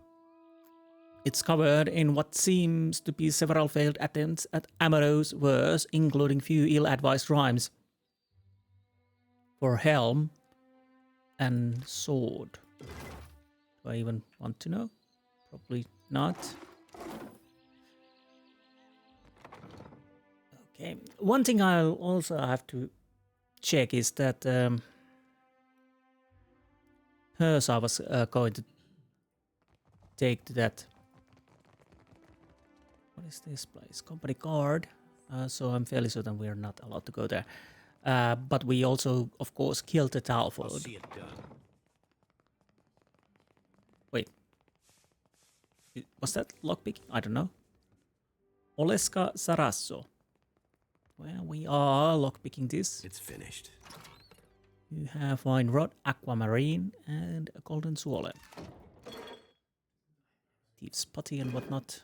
It's covered in what seems to be several failed attempts at amorous verse, including few ill-advised rhymes. For helm and sword. Do I even want to know? Probably not. Okay. One thing I'll also have to check is that hers I was going to take to that. What is this place? Company card. So I'm fairly certain we're not allowed to go there. But we also, of course, killed the I'll Talford. see it done. Wait. Was that lockpicking? I don't know. Oleska Sarasso. Well, we are lockpicking this. It's finished. You have Wine Rod, Aquamarine, and a Golden Swallow. Thieves' Putty and whatnot.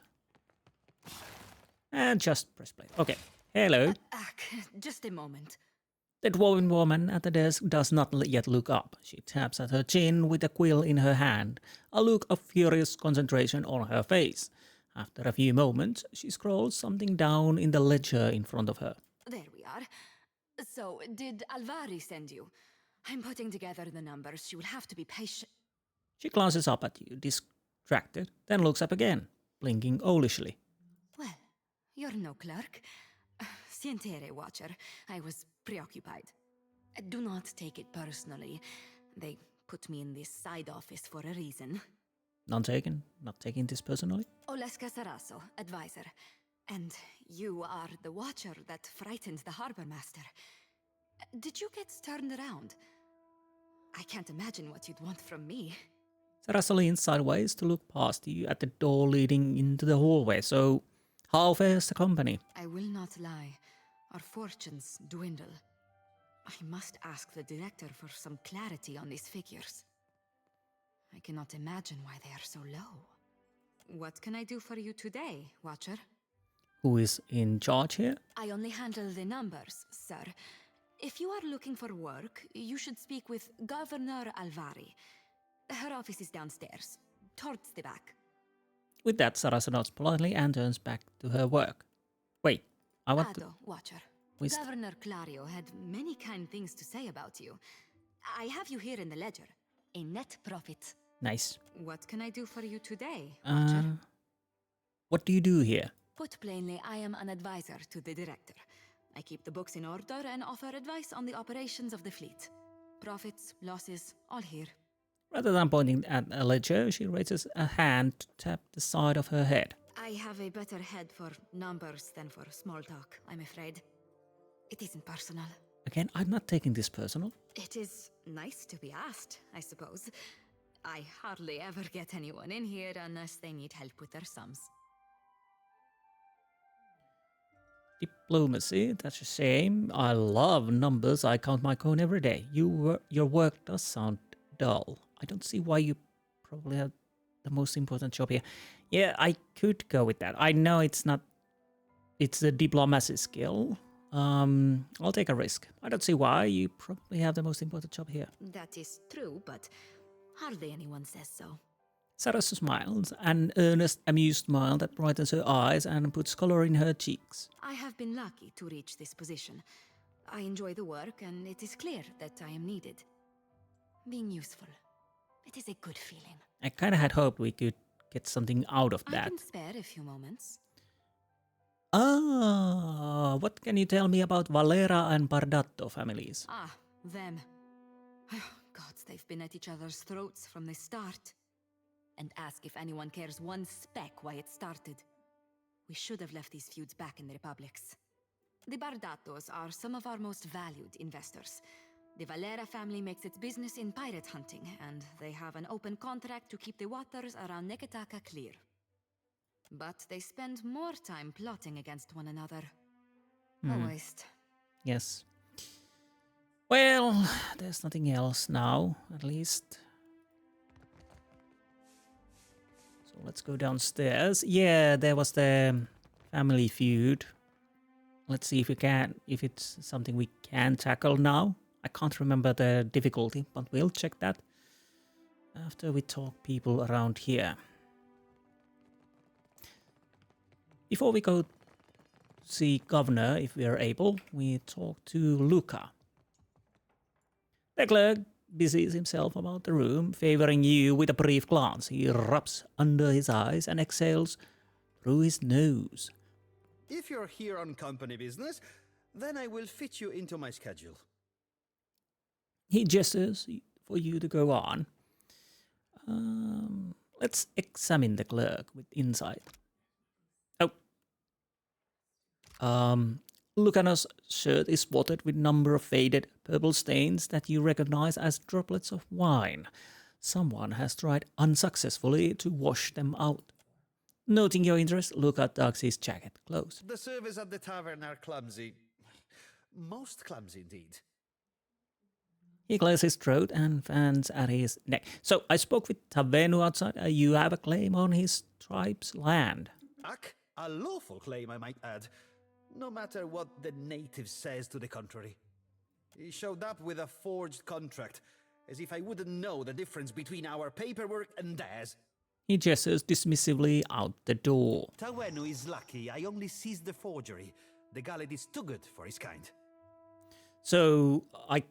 And just press play. Okay. Hello. Just a moment. The dwarven woman at the desk does not yet look up. She taps at her chin with a quill in her hand, a look of furious concentration on her face. After a few moments, she scrolls something down in the ledger in front of her. There we are. So, did Alvari send you? I'm putting together the numbers. You will have to be patient. She glances up at you, distracted, then looks up again, blinking owlishly. Well, you're no clerk. Sientere, Watcher. I was preoccupied. Do not take it personally. They put me in this side office for a reason. Not taking this personally. Oleska Saraso, advisor. And you are the Watcher that frightened the harbor master. Did you get turned around? I can't imagine what you'd want from me. Sarasa leans sideways to look past you at the door leading into the hallway. So, how fares the company? I will not lie. Our fortunes dwindle. I must ask the director for some clarity on these figures. I cannot imagine why they are so low. What can I do for you today, Watcher? Who is in charge here? I only handle the numbers, sir. If you are looking for work, you should speak with Governor Alvari. Her office is downstairs, towards the back. With that, Sarasa nods politely and turns back to her work. Wait, I want to... Ado, Watcher. Wist- Governor Clario had many kind things to say about you. I have you here in the ledger. A net profit. Nice. What can I do for you today, Watcher? What do you do here? Put plainly, I am an advisor to the director. I keep the books in order and offer advice on the operations of the fleet. Profits, losses, all here. Rather than pointing at a ledger, she raises a hand to tap the side of her head. I have a better head for numbers than for small talk, I'm afraid. It isn't personal. Again, I'm not taking this personal. It is nice to be asked, I suppose. I hardly ever get anyone in here unless they need help with their sums. Diplomacy, that's a shame. I love numbers. I count my coin every day. Your work does sound dull. I don't see why you probably have the most important job here. Yeah, I could go with that. I know it's not... It's a diplomacy skill. I'll take a risk. I don't see why. You probably have the most important job here. That is true, but hardly anyone says so. Sarasa smiles, an earnest, amused smile that brightens her eyes and puts color in her cheeks. I have been lucky to reach this position. I enjoy the work, and it is clear that I am needed. Being useful. It is a good feeling. I kind of had hoped we could get something out of that. I can spare a few moments. What can you tell me about Valera and Bardatto families? Them. Gods, they've been at each other's throats from the start. And ask if anyone cares one speck why it started. We should have left these feuds back in the Republics. The Bardattos are some of our most valued investors. The Valera family makes its business in pirate hunting, and they have an open contract to keep the waters around Neketaka clear. But they spend more time plotting against one another. A waste. Yes. Well, there's nothing else now, at least. So let's go downstairs. Yeah, there was the family feud. Let's see if it's something we can tackle now. I can't remember the difficulty, but we'll check that after we talk people around here. Before we go see Governor, if we are able, we talk to Luca. The clerk busies himself about the room, favoring you with a brief glance. He rubs under his eyes and exhales through his nose. If you're here on company business, then I will fit you into my schedule. He gestures for you to go on. Let's examine the clerk with insight. Lucano's shirt is spotted with number of faded purple stains that you recognize as droplets of wine. Someone has tried unsuccessfully to wash them out. Noting your interest, Luca tucks his jacket close. The service at the tavern are clumsy. Most clumsy indeed. He clears his throat and fans at his neck. So, I spoke with Tavenu outside. You have a claim on his tribe's land. A lawful claim, I might add. No matter what the native says to the contrary. He showed up with a forged contract, as if I wouldn't know the difference between our paperwork and theirs. He gestures dismissively out the door. Tawenu is lucky I only seized the forgery. The galley is too good for his kind. So, I...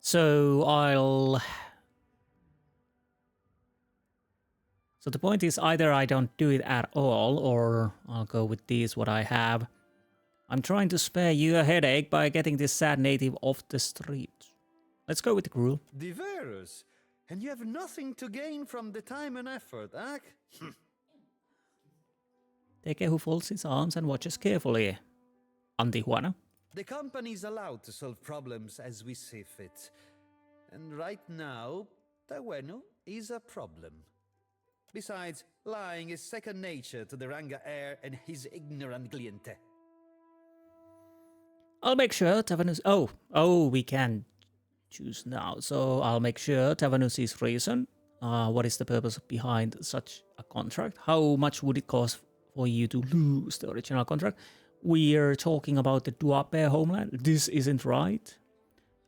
So, So the point is either I don't do it at all, or I'll go with these, what I have. I'm trying to spare you a headache by getting this sad native off the street. Let's go with the gruel. Diverus? And you have nothing to gain from the time and effort, eh? Take who folds his arms and watches carefully. Antijuana. The company is allowed to solve problems as we see fit. And right now, Tawenu is a problem. Besides, lying is second nature to the Ranga heir and his ignorant cliente. I'll make sure Tavanus... Oh, we can choose now. So I'll make sure Tavanus sees reason. What is the purpose behind such a contract? How much would it cost for you to lose the original contract? We're talking about the Duape homeland. This isn't right.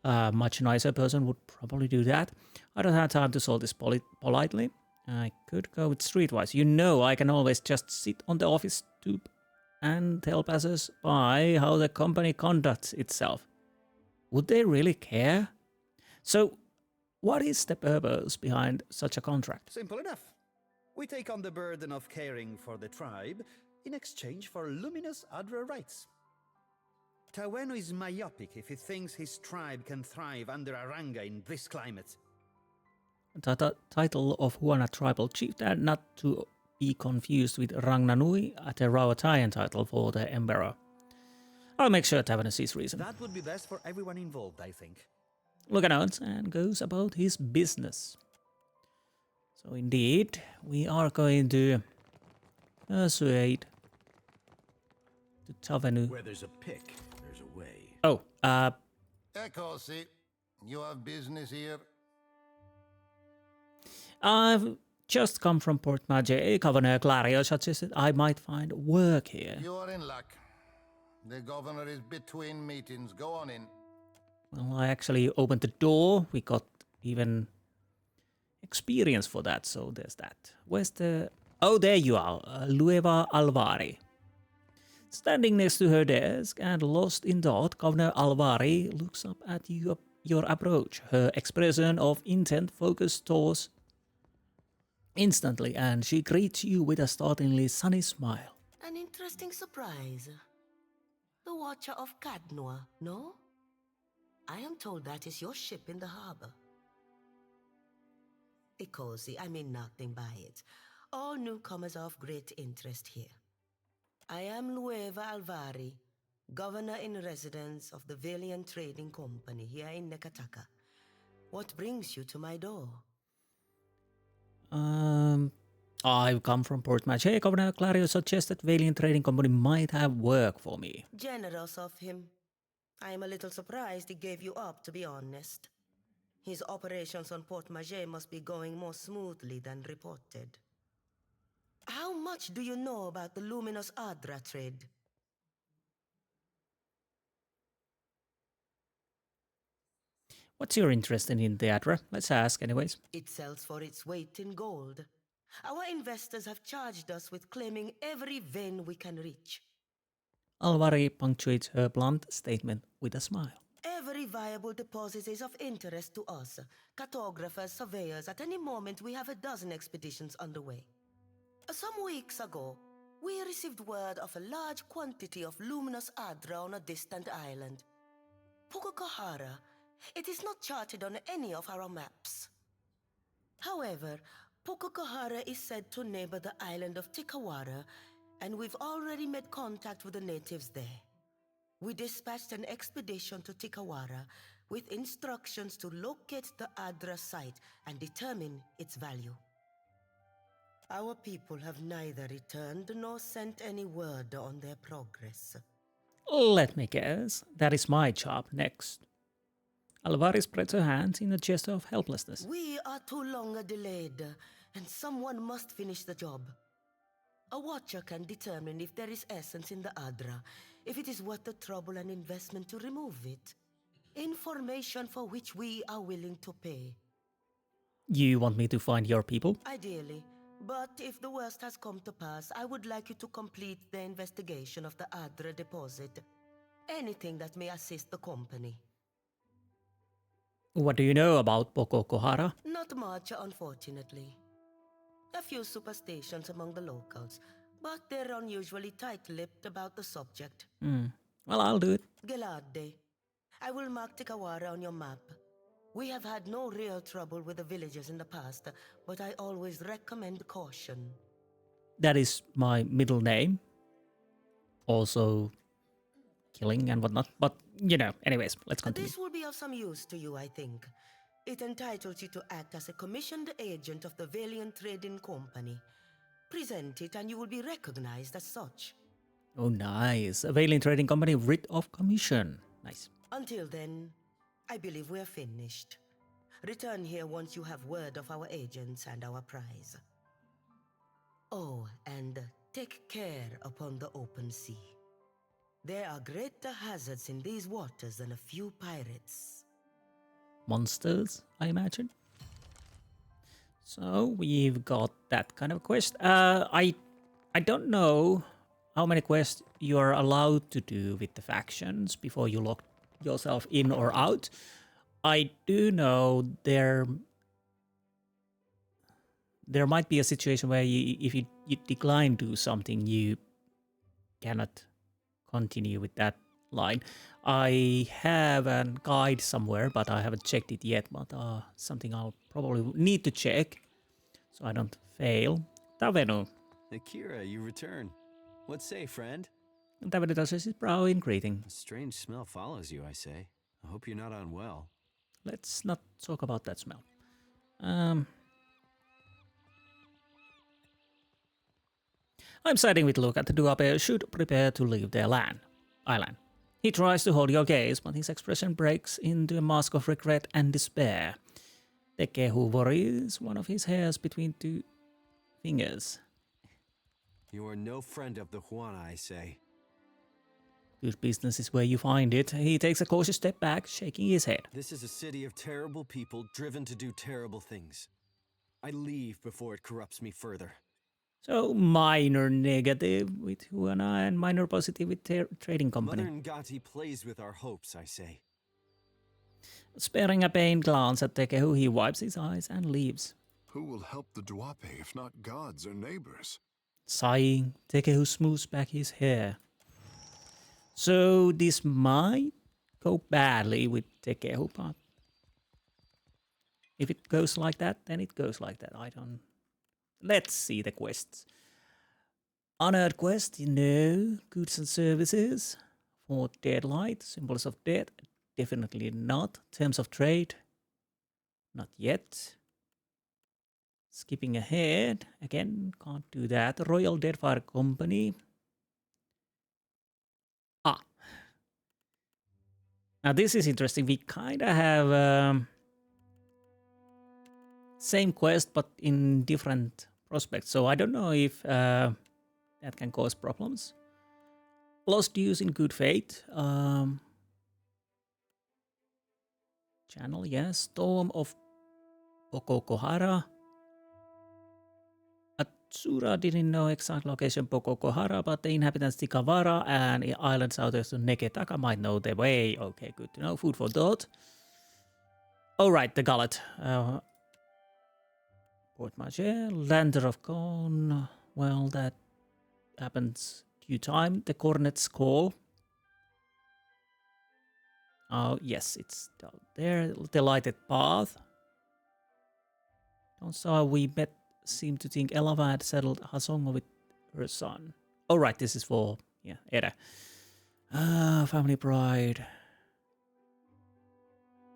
A much nicer person would probably do that. I don't have time to solve this politely. I could go with streetwise. You know I can always just sit on the office stoop and tell passers-by how the company conducts itself. Would they really care? So, what is the purpose behind such a contract? Simple enough. We take on the burden of caring for the tribe in exchange for luminous Adra rights. Tawenu is myopic if he thinks his tribe can thrive under Aranga in this climate. The title of Huana tribal chieftain, not to be confused with Rangnanui, a Terawatian title for the Emperor. I'll make sure Tavanus sees reason. That would be best for everyone involved, I think. Look out and goes about his business. So indeed, we are going to persuade the Tavanus. Where there's a pick, there's a way. Oh, Eothas, you have business here? I've just come from Port Maje. Governor Clario suggested I might find work here. You are in luck. The governor is between meetings. Go on in. Well, I actually opened the door. We got even experience for that, so there's that. Where's the... Oh, there you are. Lueva Alvari. Standing next to her desk and lost in thought, Governor Alvari looks up at your approach. Her expression of intent focused towards instantly, and she greets you with a startlingly sunny smile. An interesting surprise. The Watcher of Caed Nua, no? I am told that is your ship in the harbor. Ikosi, I mean nothing by it. All newcomers are of great interest here. I am Lueva Alvari, Governor in Residence of the Valiant Trading Company here in Nekataka. What brings you to my door? I've come from Port Mache. Governor Clario suggested Valiant Trading Company might have work for me. Generous of him. I am a little surprised he gave you up, to be honest. His operations on Port Mache must be going more smoothly than reported. How much do you know about the luminous Adra trade? What's your interest in the Adra? Let's ask anyways. It sells for its weight in gold. Our investors have charged us with claiming every vein we can reach. Alvari punctuates her blunt statement with a smile. Every viable deposit is of interest to us. Cartographers, surveyors, at any moment we have a dozen expeditions underway. Some weeks ago, we received word of a large quantity of luminous Adra on a distant island. Pukokahara. It is not charted on any of our maps. However, Pukokahara is said to neighbor the island of Tikawara, and we've already made contact with the natives there. We dispatched an expedition to Tikawara with instructions to locate the Adra site and determine its value. Our people have neither returned nor sent any word on their progress. Let me guess. That is my job next. Alvari spreads her hands in a gesture of helplessness. We are too long delayed, and someone must finish the job. A watcher can determine if there is essence in the Adra, if it is worth the trouble and investment to remove it. Information for which we are willing to pay. You want me to find your people? Ideally, but if the worst has come to pass, I would like you to complete the investigation of the Adra deposit. Anything that may assist the company. What do you know about Pococohara? Not much, unfortunately. A few superstitions among the locals, but they're unusually tight-lipped about the subject. Well, I'll do it. Gelade, I will mark Tikawara on your map. We have had no real trouble with the villagers in the past, but I always recommend caution. That is my middle name. Also killing and whatnot. But, you know, anyways, let's continue. This will be of some use to you, I think. It entitles you to act as a commissioned agent of the Valiant Trading Company. Present it and you will be recognized as such. Oh, nice. A Valiant Trading Company rid of commission. Nice. Until then, I believe we're finished. Return here once you have word of our agents and our prize. Oh, and take care upon the open sea. There are greater hazards in these waters than a few pirates. Monsters, I imagine. So we've got that kind of quest. I don't know how many quests you are allowed to do with the factions before you lock yourself in or out. I do know there might be a situation where if you decline to do something, you cannot continue with that line. I have a guide somewhere, but I haven't checked it yet. But something I'll probably need to check so I don't fail. Tavenu. Akira, you return. What say, friend? Tavenu touches his brow in greeting. A strange smell follows you, I say. I hope you're not unwell. Let's not talk about that smell. I'm siding with Luke at the Duape should prepare to leave their island. He tries to hold your gaze, but his expression breaks into a mask of regret and despair. Tekehu worries one of his hairs between two fingers. You are no friend of the Juana, I say. Good business is where you find it. He takes a cautious step back, shaking his head. This is a city of terrible people driven to do terrible things. I leave before it corrupts me further. So minor negative with Juana and minor positive with trading company. Mother Ngati plays with our hopes, I say. Sparing a pained glance at Tekehu, he wipes his eyes and leaves. Who will help the Duape if not gods or neighbors? Sighing, Tekehu smooths back his hair. So this might go badly with Tekehu, but if it goes like that, then it goes like that. I don't... Let's see the quests. Honored quest, no. Goods and services. For Deadlight, symbols of death, definitely not. Terms of trade, not yet. Skipping ahead, again, can't do that. Royal Deadfire Company. Now this is interesting. We kind of have same quest, but in different prospects. So I don't know if that can cause problems. Lost use in good faith. Channel, yes. Storm of Pococohara. Atsura didn't know exact location Pococohara, but the inhabitants Tikavara and islands out of Neketaka might know the way. Okay, good to know. Food for thought. Alright, the gullet. Port Majer, Lander of Corn. Well, that happens due time. The Cornet's Call. Oh, yes, it's down there. The Lighted Path. Don't saw we met. Seem to think Elava had settled Hasongo with her son. Oh, right, this is for, yeah, Eda. Family Pride.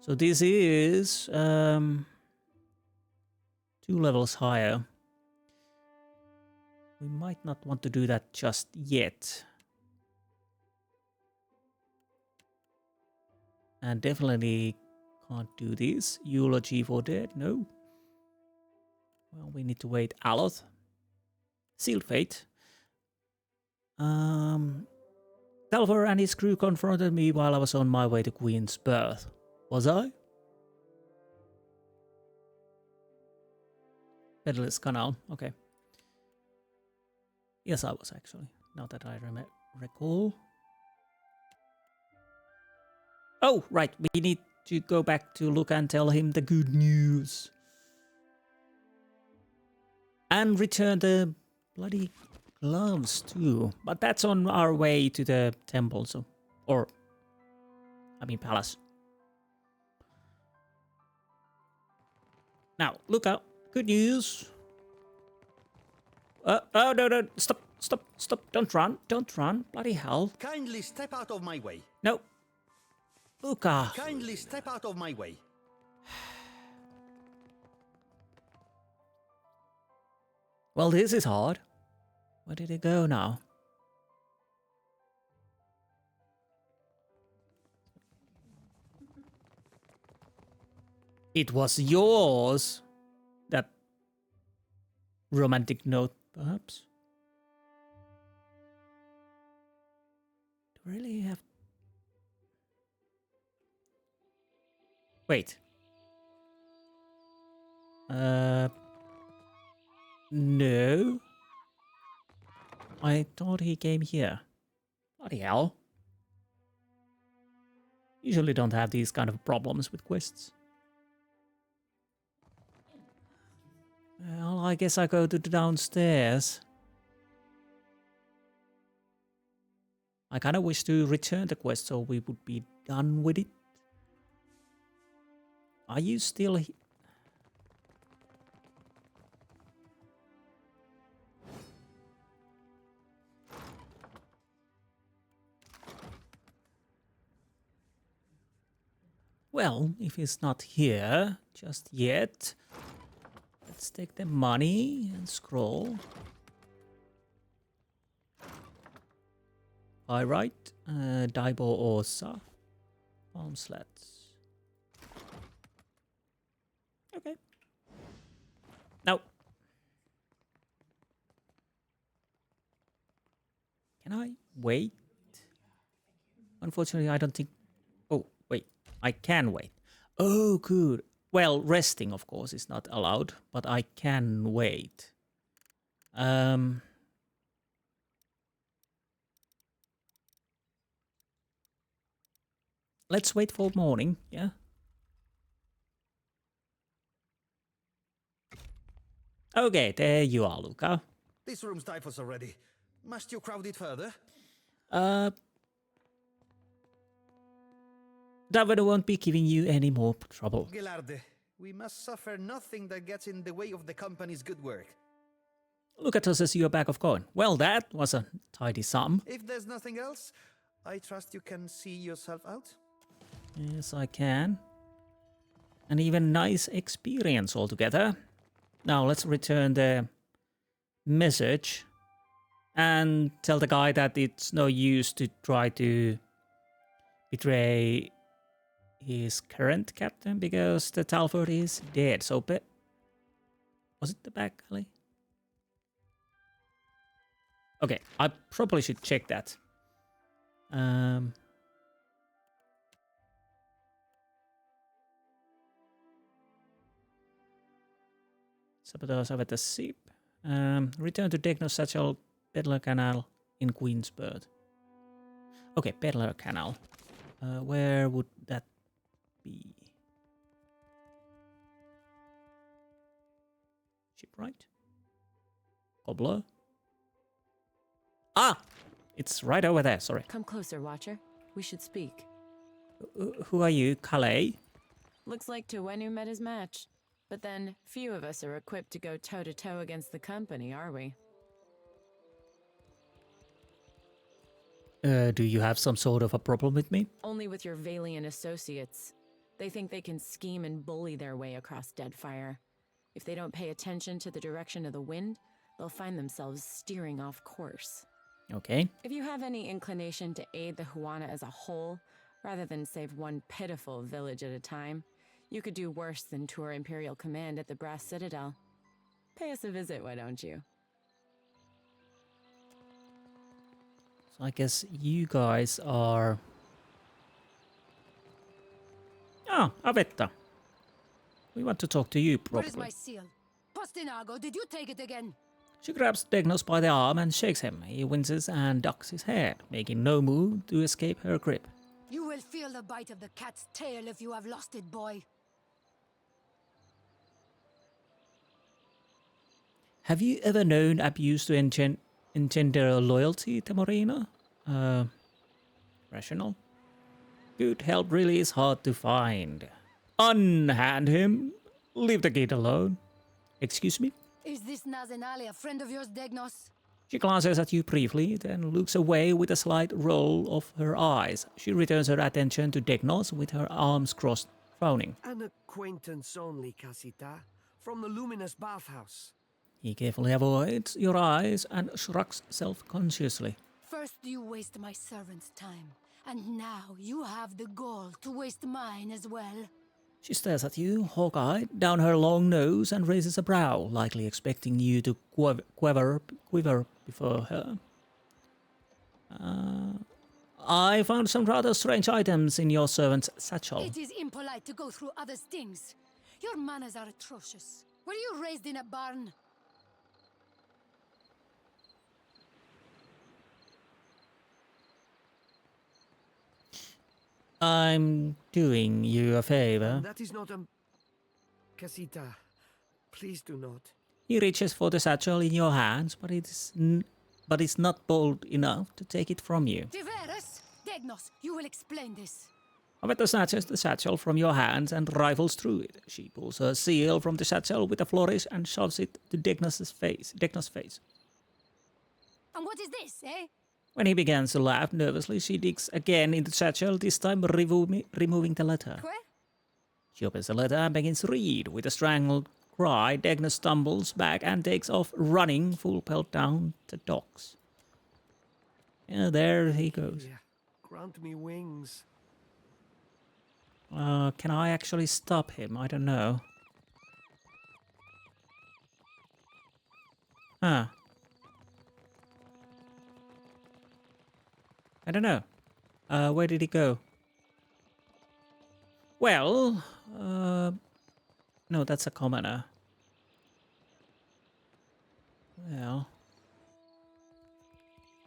So this is 2 levels higher. We might not want to do that just yet. And definitely Can't do this. Eulogy for dead, no. Well, we need to wait. Aloth. Sealed fate. Telfer and his crew confronted me while I was on my way to Queen's Birth. Was I? Peddler's Canal, okay. Yes, I was actually. Now that I recall. Oh, right. We need to go back to Luca and tell him the good news. And return the bloody gloves too. But that's on our way to the temple, so... Or... I mean palace. Now, Luca, good news. Oh, no, stop, don't run, bloody hell. Kindly step out of my way. No. Luca. Kindly step out of my way. Well, this is hard. Where did it go now? It was yours. That romantic note, perhaps? Do I really have... Wait. No. I thought he came here. Bloody hell. Usually don't have these kind of problems with quests. Well, I guess I go to the downstairs. I kind of wish to return the quest so we would be done with it. Are you still here? Well, if he's not here just yet, let's take the money and scroll. Pyrite, Daibo Osa, palm slats. Okay. Now, can I wait? Unfortunately, I don't think... Oh, wait. I can wait. Oh, good. Well, resting, of course, is not allowed, but I can wait. Let's wait for morning, yeah? Okay, there you are, Luca. This room's typhus already. Must you crowd it further? Davide won't be giving you any more trouble. Gilarde, we must suffer nothing that gets in the way of the company's good work. Look at us as your bag of coin. Well, that was a tidy sum. If there's nothing else, I trust you can see yourself out? Yes, I can. An even nice experience altogether. Now, let's return the message and tell the guy that it's no use to try to betray his current captain because the Talford is dead. So, was it the back alley? Okay, I probably should check that. Sabotage Avetta ship. Return to Degno Satchel Peddler Canal in Queensburg. Okay, Peddler Canal. Where would that be? Shipwright? Cobbler? Ah! It's right over there, sorry. Come closer, Watcher. We should speak. Who are you, Calais? Looks like Tawenu met his match. But then, few of us are equipped to go toe-to-toe against the company, are we? Do you have some sort of a problem with me? Only with your Valiant associates. They think they can scheme and bully their way across Deadfire. If they don't pay attention to the direction of the wind, they'll find themselves steering off course. Okay. If you have any inclination to aid the Huana as a whole, rather than save one pitiful village at a time, You could do worse than tour Imperial Command at the Brass Citadel. Pay us a visit, why don't you? So I guess you guys are... Ah, Avetta. We want to talk to you Where is properly. my seal? Postinago, did you take it again? She grabs Degnos by the arm and shakes him. He winces and ducks his head, making no move to escape her grip. You will feel the bite of the cat's tail if you have lost it, boy. Have you ever known abuse to engender loyalty, Temorina? Rational? Good help really is hard to find. Unhand him. Leave the kid alone. Excuse me? Is this Nazenali a friend of yours, Degnos? She glances at you briefly, then looks away with a slight roll of her eyes. She returns her attention to Degnos with her arms crossed, frowning. An acquaintance only, Casita, from the luminous bathhouse. He carefully avoids your eyes and shrugs self-consciously. First you waste my servant's time, and now you have the gall to waste mine as well. She stares at you, hawk-eyed, down her long nose and raises a brow, likely expecting you to quiver before her. I found some rather strange items in your servant's satchel. It is impolite to go through others' things. Your manners are atrocious. Were you raised in a barn? I'm doing you a favor. That is not a... Casita, please do not. He reaches for the satchel in your hands, but it's not bold enough to take it from you. Tiveras, Degnos, you will explain this. Avetta snatches the satchel from your hands and rifles through it. She pulls her seal from the satchel with a flourish and shoves it to Degnos' face. And what is this, eh? When he begins to laugh nervously, she digs again in the satchel, this time removing the letter. Que? She opens the letter and begins to read. With a strangled cry, Degnos stumbles back and takes off running full pelt down the docks. Yeah, there he goes. Yeah. Grant me wings. Can I actually stop him? I don't know. Huh. I don't know. Where did he go? Well, no, that's a commoner. Well,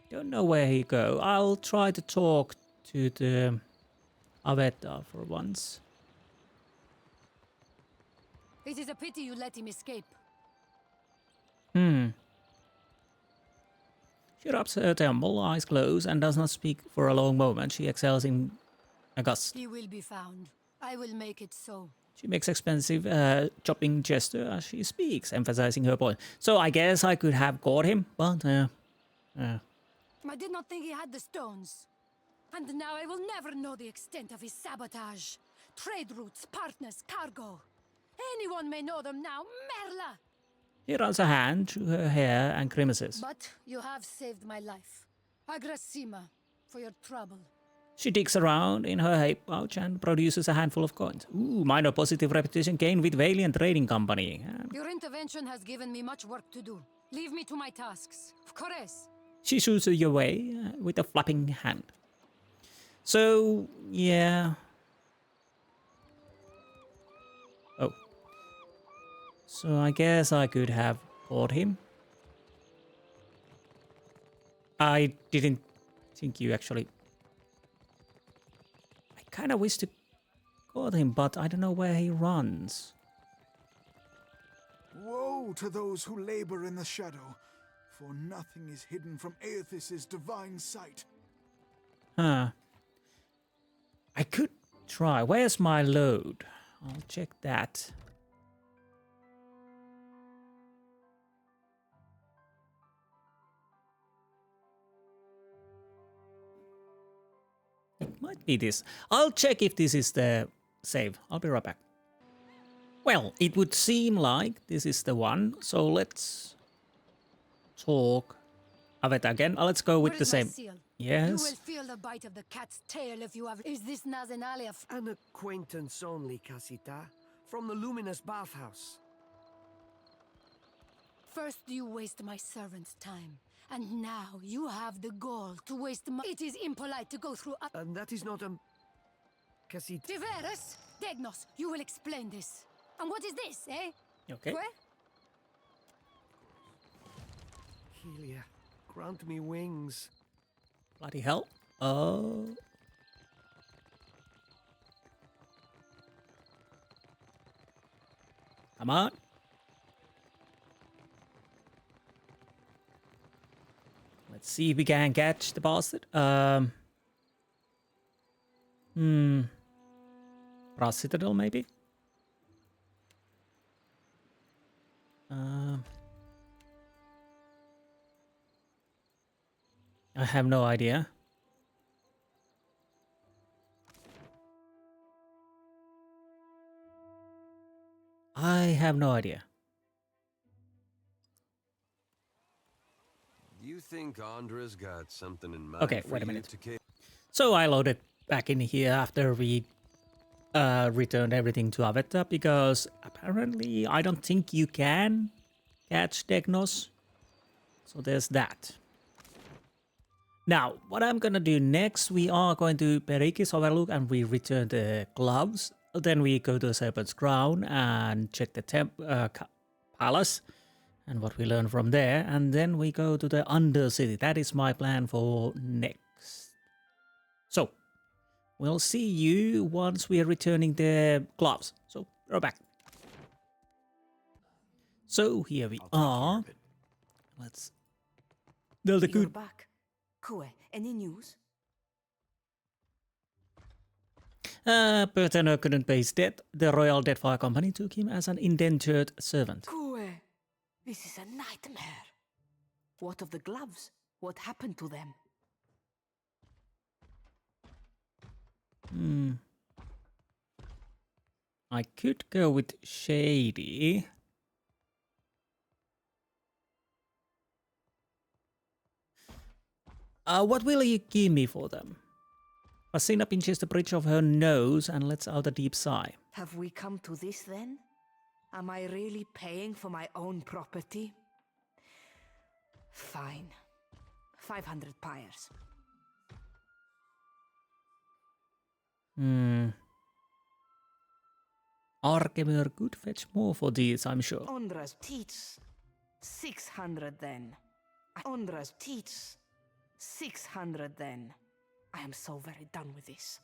don't know where he go. I'll try to talk to the Avetta for once. It is a pity you let him escape. She rubs her temple, eyes closed, and does not speak for a long moment. She exhales in a gust. He will be found. I will make it so. She makes expensive chopping gesture as she speaks, emphasizing her point. So I guess I could have caught him, but I did not think he had the stones. And now I will never know the extent of his sabotage. Trade routes, partners, cargo. Anyone may know them now. Merla! She runs a hand through her hair and grimaces. But you have saved my life. Agrasima, for your trouble. She digs around in her hip pouch and produces a handful of coins. Ooh, minor positive reputation gained with Valiant Trading Company. Your intervention has given me much work to do. Leave me to my tasks. Of course. She shoots you away with a flapping hand. So, yeah. Oh. So I guess I could have caught him. I didn't think you actually... I kind of wish to caught him, but I don't know where he runs. Woe to those who labor in the shadow, for nothing is hidden from Eothas' divine sight. Huh. I could try. Where's my load? I'll check that. It might be this. I'll check if this is the save. I'll be right back. Well, it would seem like this is the one. So let's talk Avetta again. Let's go with the same. You will Yes. feel the bite of the cat's tail if you have. Is this Nazenali of. An acquaintance only, Casita. From the luminous bathhouse. First you waste my servant's time, and now you have the gall to waste my. It is impolite to go through. And that is not a... Casita... Tiveris, Degnos, you will explain this. And what is this, eh? Okay. Where? Helia, grant me wings. Bloody hell. Oh. Come on. Let's see if we can catch the bastard. Brass Citadel, maybe? I have no idea. I have no idea. You think Andra's got something in mind? Okay, for wait a you minute. to Caed? So I loaded back in here after we returned everything to Avetta, because apparently I don't think you can catch Degnos. So there's that. Now, what I'm gonna do next, we are going to City Overlook and we return the gloves. Then we go to the Serpent's Crown and check the palace and what we learn from there. And then we go to the Undercity. That is my plan for next. So, we'll see you once we are returning the gloves. So, we're back. So, here we are. Let's build a You're good... back. Kue, any news? Bertano couldn't pay his debt. The Royal Deadfire Company took him as an indentured servant. Kue, this is a nightmare. What of the gloves? What happened to them? I could go with Shady. What will you give me for them? Asina pinches the bridge of her nose and lets out a deep sigh. Have we come to this then? Am I really paying for my own property? Fine. 500 pyres. Arkemir could fetch more for these, I'm sure. Ondra's teach. 600 then. Ondra's teach. 600 then. I am so very done with this.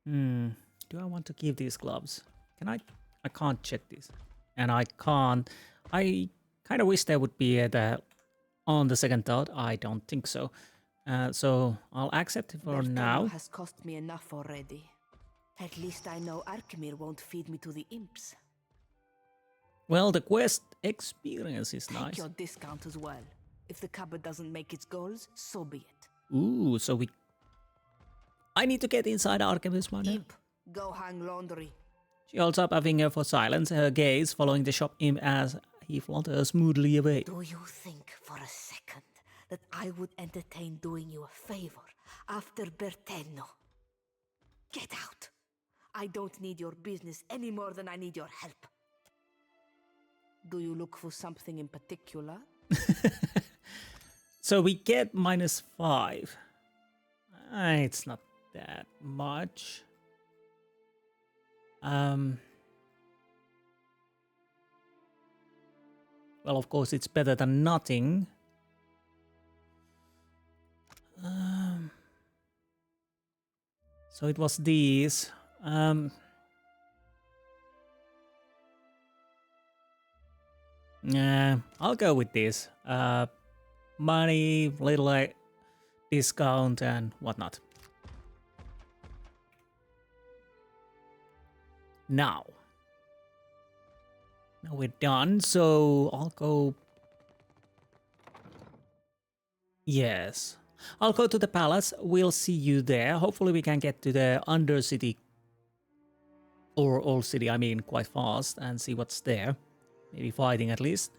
Do I want to give these gloves? Can I? I can't check this. And I can't. I kind of wish there would be on the second thought. I don't think so. So I'll accept it for now. Has cost me enough already. At least I know Arkemir won't feed me to the imps. Well, the quest experience is Take nice. your discount as well. If the cupboard doesn't make its goals, so be it. Ooh, so I need to get inside Arkemir's mind now. Imp, go hang laundry. She holds up a finger for silence, her gaze following the shop imp as he flutters smoothly away. Do you think for a second that I would entertain doing you a favor after Berteno? Get out. I don't need your business any more than I need your help. Do you look for something in particular? So we get -5. It's not that much. Well, of course, it's better than nothing. So it was these. Yeah, I'll go with this. Money, little discount and whatnot. Now we're done, so I'll go... Yes. I'll go to the palace. We'll see you there. Hopefully we can get to the Undercity, or Old City, I mean, quite fast and see what's there. Maybe fighting at least.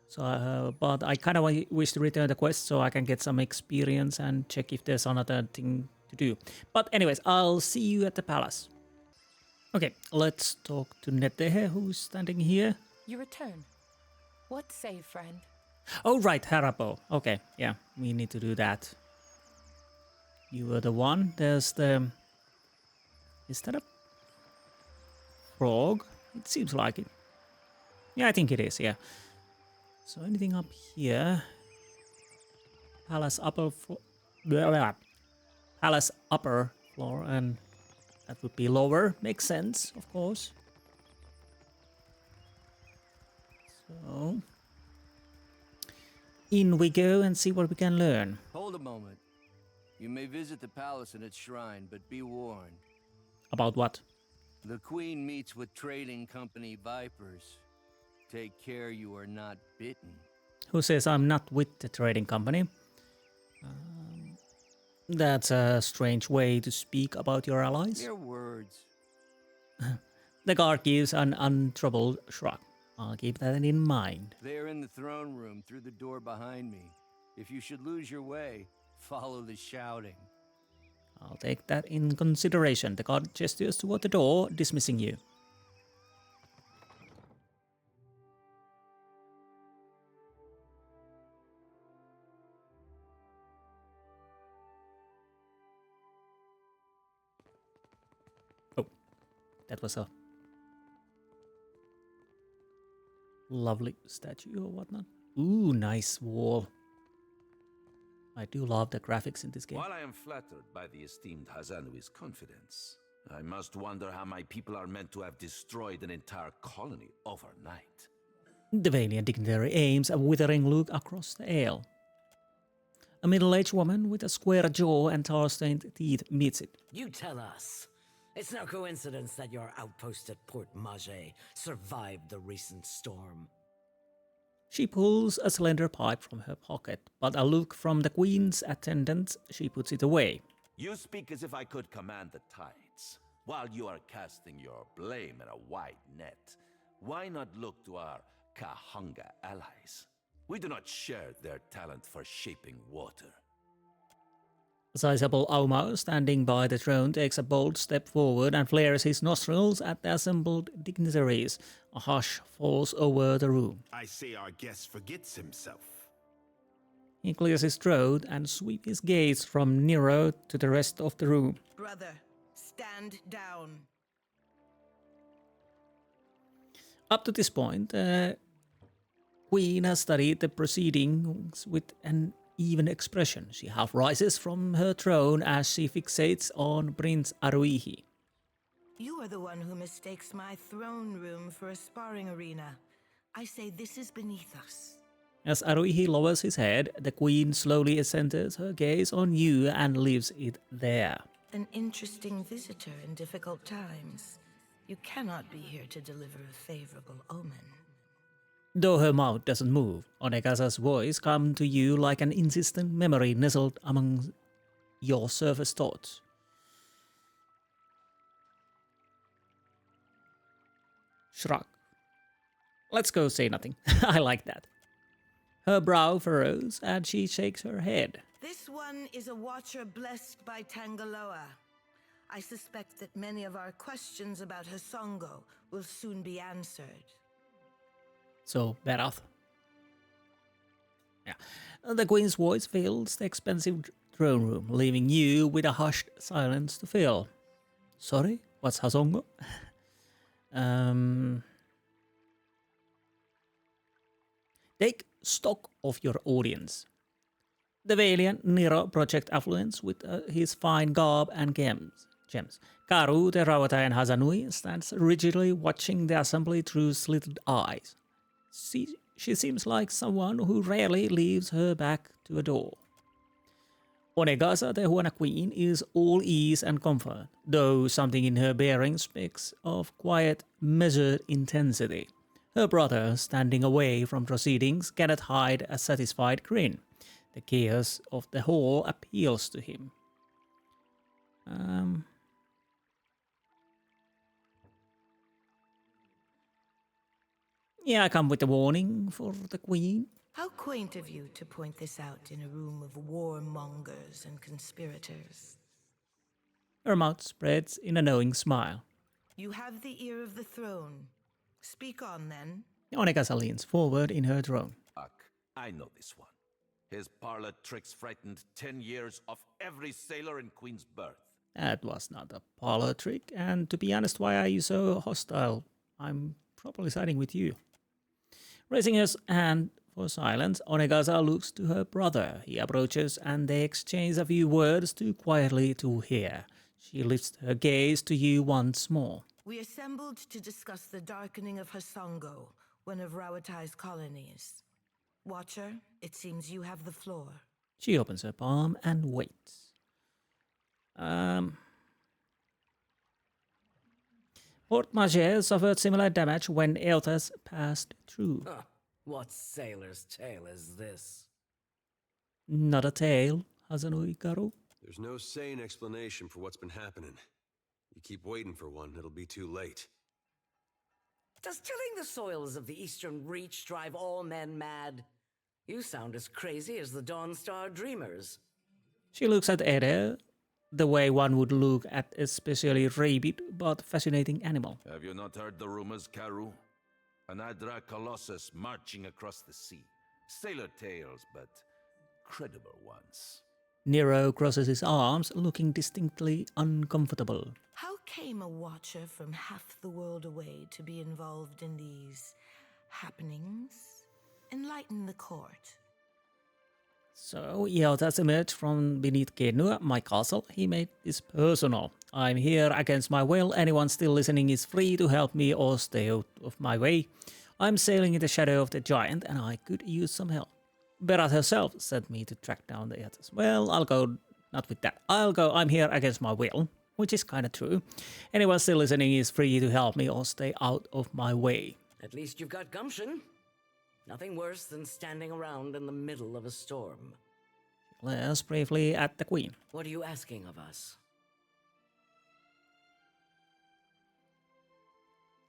So, but I kind of wish to return the quest so I can get some experience and check if there's another thing to do. But anyways, I'll see you at the palace. Okay, let's talk to Netehe, who's standing here. You return. What say, friend? Oh, right, Harapo. Okay, yeah, we need to do that. You were the one. There's the... Is that a frog? It seems like it. Yeah, I think it is, yeah. So anything up here? Palace upper floor. Palace upper floor, and that would be lower. Makes sense, of course. So in we go and see what we can learn. Hold a moment. You may visit the palace and its shrine, but be warned. About what? The Queen meets with trading company vipers. Take care you are not bitten. Who says I'm not with the trading company? That's a strange way to speak about your allies. Mere words. The guard gives an untroubled shrug. I'll keep that in mind. They are in the throne room through the door behind me. If you should lose your way, follow the shouting. I'll take that in consideration. The guard gestures toward the door, dismissing you. Oh, that was a lovely statue or whatnot. Ooh, nice wall. I do love the graphics in this game. While I am flattered by the esteemed Hazanui's confidence, I must wonder how my people are meant to have destroyed an entire colony overnight. The Valiant dignitary aims a withering look across the ale. A middle-aged woman with a square jaw and tar-stained teeth meets it. You tell us. It's no coincidence that your outpost at Port Mage survived the recent storm. She pulls a slender pipe from her pocket, but a look from the Queen's attendant, she puts it away. You speak as if I could command the tides. While you are casting your blame in a wide net, why not look to our Kahanga allies? We do not share their talent for shaping water. A sizable Auma standing by the throne takes a bold step forward and flares his nostrils at the assembled dignitaries. A hush falls over the room. I say our guest forgets himself. He clears his throat and sweeps his gaze from Nero to the rest of the room. Brother, stand down. Up to this point, Queen has studied the proceedings with an even expression. She half rises from her throne as she fixates on Prince Aruihi. You are the one who mistakes my throne room for a sparring arena. I say this is beneath us. As Aruihi lowers his head, the Queen slowly centers her gaze on you and leaves it there. An interesting visitor in difficult times. You cannot be here to deliver a favorable omen. Though her mouth doesn't move, Onekaza's voice comes to you like an insistent memory nestled among your surface thoughts. Shrug. Let's go say nothing. I like that. Her brow furrows and she shakes her head. This one is a watcher blessed by Tangaloa. I suspect that many of our questions about Hasongo will soon be answered. So, Berath. Yeah. The Queen's voice fills the expensive throne room, leaving you with a hushed silence to fill. Sorry, what's Hasongo? Take stock of your audience. The valiant Nero project affluence with his fine garb and gems. Karu, the Rawatayan Hazanui, stands rigidly watching the assembly through slitted eyes. She seems like someone who rarely leaves her back to a door. Onekaza, the Huana Queen, is all ease and comfort, though something in her bearing speaks of quiet, measured intensity. Her brother, standing away from proceedings, cannot hide a satisfied grin. The chaos of the hall appeals to him. Yeah, I come with a warning for the Queen. How quaint of you to point this out in a room of warmongers and conspirators. Her mouth spreads in a knowing smile. You have the ear of the throne. Speak on, then. Onekaza leans forward in her throne. I know this one. His parlor tricks frightened 10 years of every sailor in Queen's Birth. That was not a parlor trick, and to be honest, why are you so hostile? I'm probably siding with you. Raising his hand for silence, Onekaza looks to her brother. He approaches and they exchange a few words too quietly to hear. She lifts her gaze to you once more. We assembled to discuss the darkening of Hasongo, one of Rawatai's colonies. Watcher, it seems you have the floor. She opens her palm and waits. Port Majer suffered similar damage when Eothas passed through. What sailor's tale is this? Not a tale, Hazanui Garu. There's no sane explanation for what's been happening. You keep waiting for one, it'll be too late. Does tilling the soils of the Eastern Reach drive all men mad? You sound as crazy as the Dawnstar Dreamers. She looks at Eder the way one would look at a especially rabid but fascinating animal. Have you not heard the rumors, Karu? An Adra Colossus marching across the sea. Sailor tales, but credible ones. Nero crosses his arms, looking distinctly uncomfortable. How came a watcher from half the world away to be involved in these happenings? Enlighten the court. So, Eothas emerged from beneath Caed Nua, my castle. He made this personal. I'm here against my will. Anyone still listening is free to help me or stay out of my way. I'm sailing in the shadow of the giant and I could use some help. Berath herself sent me to track down the Eothas. Well, I'll go, not with that. I'll go, I'm here against my will, which is kind of true. Anyone still listening is free to help me or stay out of my way. At least you've got gumption. Nothing worse than standing around in the middle of a storm. She glares briefly at the Queen. What are you asking of us?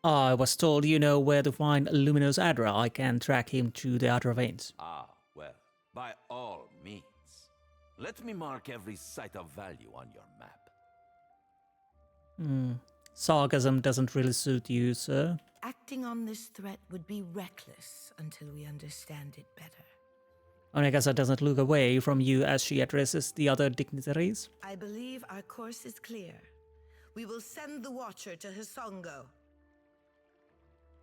I was told you know where to find Luminous Adra. I can track him through the Adra veins. Ah, well, by all means. Let me mark every site of value on your map. Sarcasm doesn't really suit you, sir. Acting on this threat would be reckless until we understand it better. Onekaza doesn't look away from you as she addresses the other dignitaries. I believe our course is clear. We will send the Watcher to Hasongo.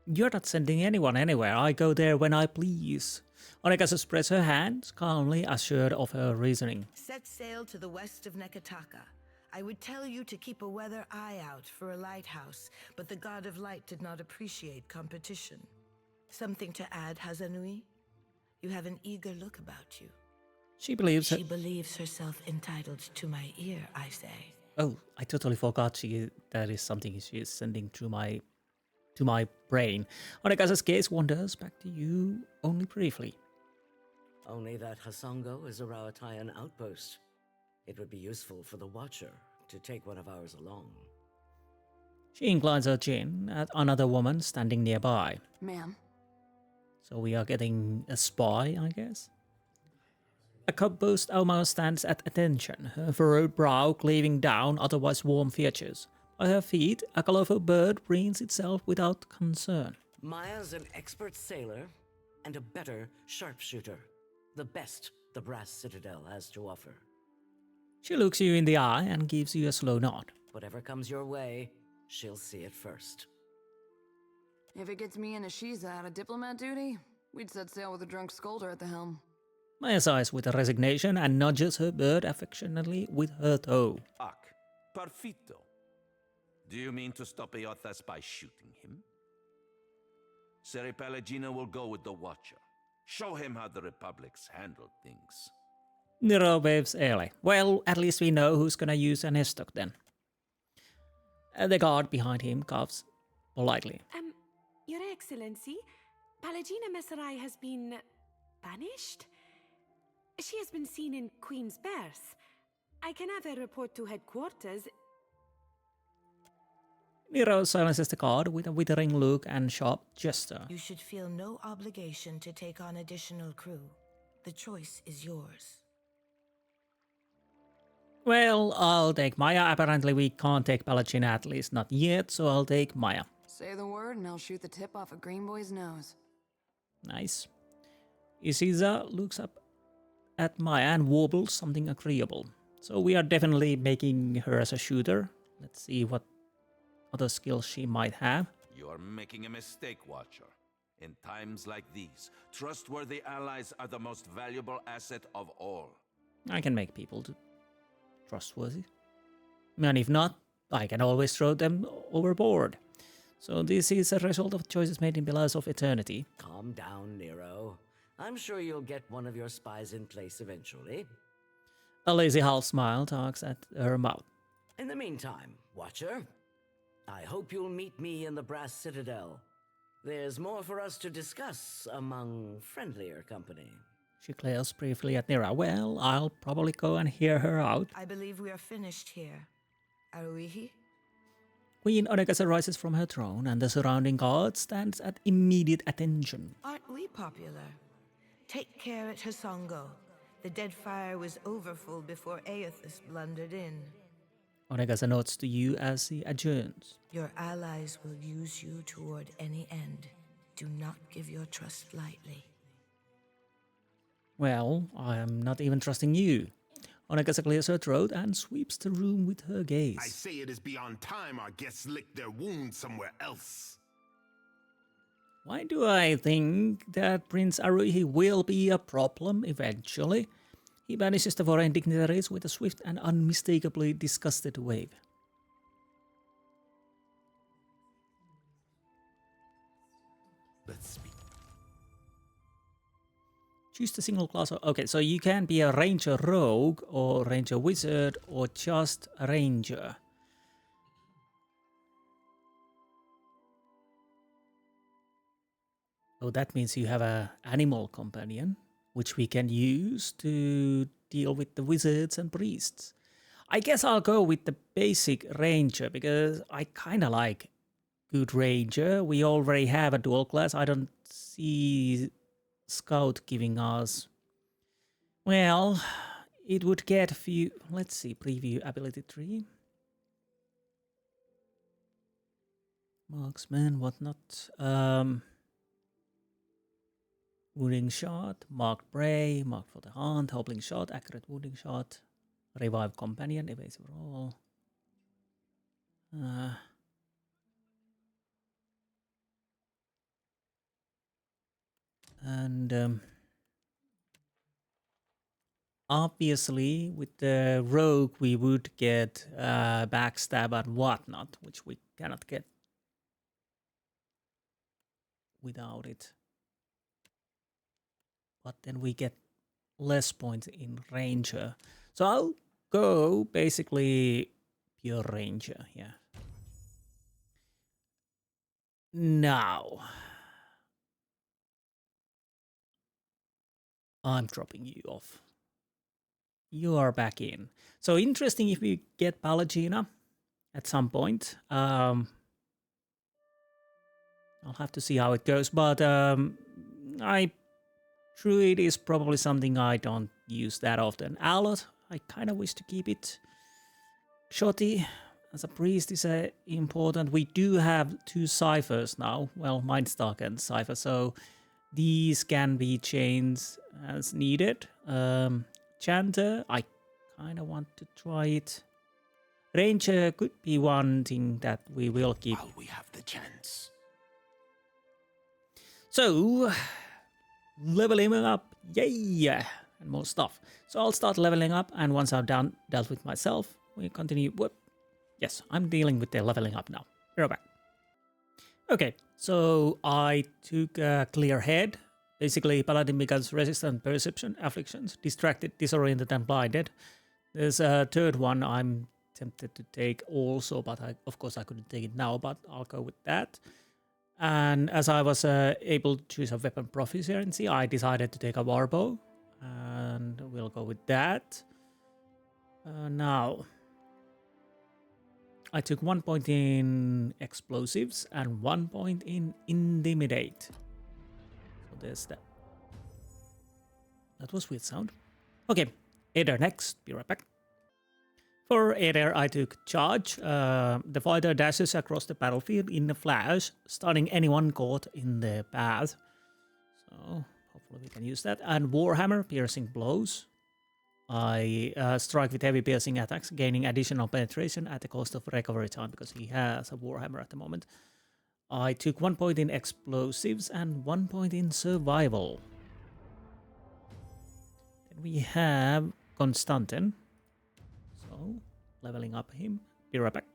You're not sending anyone anywhere. I go there when I please. Onekaza spreads her hands, calmly assured of her reasoning. Set sail to the west of Nekataka. I would tell you to keep a weather eye out for a lighthouse, but the God of Light did not appreciate competition. Something to add, Hazanui? You have an eager look about you. She believes herself entitled to my ear, I say. Oh, I totally forgot that is something she is sending to my brain. Onekaza's gaze wanders back to you only briefly. Only that Hasongo is a Rawataian outpost. It would be useful for the Watcher to take one of ours along. She inclines her chin at another woman standing nearby. Ma'am. So we are getting a spy, I guess? A composed Oma stands at attention, her furrowed brow cleaving down otherwise warm features. By her feet, a colorful bird preens itself without concern. Maya's an expert sailor and a better sharpshooter. The best the Brass Citadel has to offer. She looks you in the eye and gives you a slow nod. Whatever comes your way, she'll see it first. If it gets me and Ashiza out of diplomat duty, we'd set sail with a drunk scolder at the helm. Maya sighs with resignation and nudges her bird affectionately with her toe. Perfito. Do you mean to stop Eothas by shooting him? Seri Pelagina will go with the Watcher. Show him how the Republic's handled things. Nero waves airly. Well, at least we know who's gonna use an Estoc then. The guard behind him coughs politely. Your Excellency, Palagina Messerai has been banished? She has been seen in Queen's Berth. I can have her report to headquarters. Nero silences the guard with a withering look and sharp gesture. You should feel no obligation to take on additional crew. The choice is yours. Well, I'll take Maya. Apparently we can't take Palagina, at least not yet, so I'll take Maya. Say the word and I'll shoot the tip off a green boy's nose. Nice. Isiza looks up at Maya and warbles something agreeable. So we are definitely making her as a shooter. Let's see what other skills she might have. You're making a mistake, Watcher. In times like these, trustworthy allies are the most valuable asset of all. I can make people trustworthy. And if not, I can always throw them overboard. So this is a result of choices made in Pillars of Eternity. Calm down, Nero. I'm sure you'll get one of your spies in place eventually. A lazy half smile tugs at her mouth. In the meantime, Watcher, I hope you'll meet me in the Brass Citadel. There's more for us to discuss among friendlier company. She glares briefly at Nira. Well, I'll probably go and hear her out. I believe we are finished here. Aruihi? Queen Onekaza rises from her throne, and the surrounding guard stands at immediate attention. Aren't we popular? Take care at Hasongo. The Deadfire was overfull before Eothas blundered in. Onekaza nods to you as he adjourns. Your allies will use you toward any end. Do not give your trust lightly. Well, I am not even trusting you. Onekaza clears her throat and sweeps the room with her gaze. I say it is beyond time our guests lick their wounds somewhere else. Why do I think that Prince Aruhi will be a problem eventually? He banishes the foreign dignitaries with a swift and unmistakably disgusted wave. Let's speak. Choose the single class. Okay, so you can be a ranger rogue or ranger wizard or just a ranger. So that means you have an animal companion, which we can use to deal with the wizards and priests. I guess I'll go with the basic ranger because I kind of like good ranger. We already have a dual class. I don't see Scout giving us... Well, it would get a few... Let's see, preview ability tree. Marksman, whatnot. Wounding shot, marked prey, marked for the hunt, hobbling shot, accurate wounding shot, revive companion, evasive roll. And obviously with the rogue we would get backstab and whatnot, which we cannot get without it. But then we get less points in ranger. So I'll go basically pure ranger, yeah. Now, I'm dropping you off. You are back in. So interesting if we get Palagina at some point. I'll have to see how it goes, but Druid is probably something I don't use that often. Alot, I kind of wish to keep it. Shoti, as a priest, is important. We do have 2 ciphers now. Well, Mindstalk and Cipher, so these can be changed as needed. Chanter, I kind of want to try it. Ranger could be one thing that we will keep. While we have the chance. So... leveling up, yay, and more stuff. So I'll start leveling up, and once I've dealt with myself, we continue. Whoop. Yes, I'm dealing with the leveling up now. We're back. Okay, so I took a clear head. Basically, Paladin becomes resistant perception, afflictions, distracted, disoriented, and blinded. There's a third one I'm tempted to take also, but of course I couldn't take it now, but I'll go with that. And as I was able to choose a weapon proficiency, I decided to take a warbow, and we'll go with that. Now, I took 1 point in explosives and 1 point in intimidate. So there's that. That was weird sound. Okay, Aether next. Be right back. For Aether, I took charge. The fighter dashes across the battlefield in a flash, stunning anyone caught in the path. So hopefully we can use that. And Warhammer, piercing blows. I strike with heavy piercing attacks, gaining additional penetration at the cost of recovery time because he has a Warhammer at the moment. I took 1 point in explosives and 1 point in survival. Then we have Constantin. So, leveling up him. Be right back.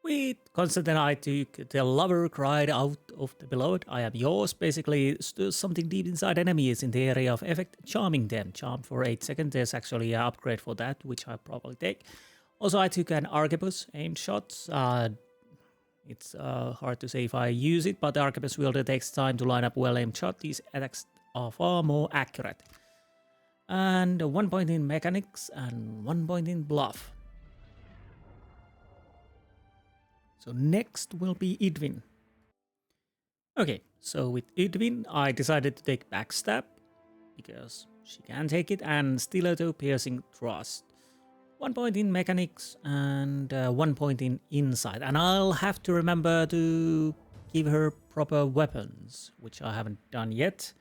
With Constantin, I took the lover cried out of the beloved. I am yours. Basically, stirs something deep inside enemies in the area of effect, charming them. Charm for 8 seconds. There's actually an upgrade for that, which I'll probably take. Also, I took an arquebus aimed shots. It's hard to say if I use it, but the arquebus wielder takes time to line up well-aimed shot. These attacks are far more accurate. And 1 point in mechanics and 1 point in bluff. So next will be Idwin. Okay, so with Idwin, I decided to take backstab because she can take it, and stiletto piercing thrust. 1 point in mechanics and 1 point in insight. And I'll have to remember to give her proper weapons, which I haven't done yet.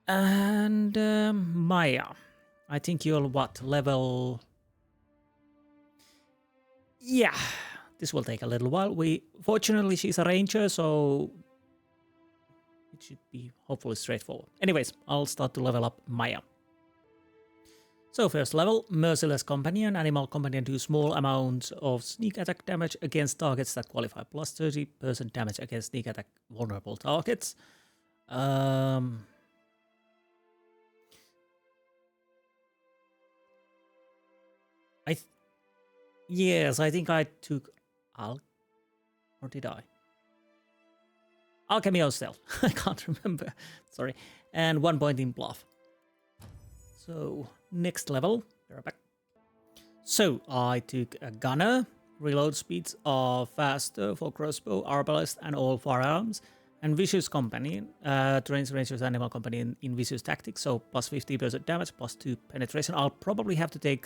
And Maya, I think you'll what, level... Yeah, this will take a little while. Fortunately, she's a ranger, so it should be hopefully straightforward. Anyways, I'll start to level up Maya. So first level, Merciless Companion. Animal Companion do small amounts of sneak attack damage against targets that qualify, plus 30% damage against sneak attack vulnerable targets. Yes, I think I took or did I? Alchemy or Stealth. I can't remember. Sorry. And 1 point in bluff. So next level. We're back. So I took a gunner. Reload speeds are faster for crossbow, arbalest, and all firearms. And Vicious Companion. Trains Rangers Animal Companion in Vicious Tactics. So plus 50% damage, plus 2 penetration. I'll probably have to take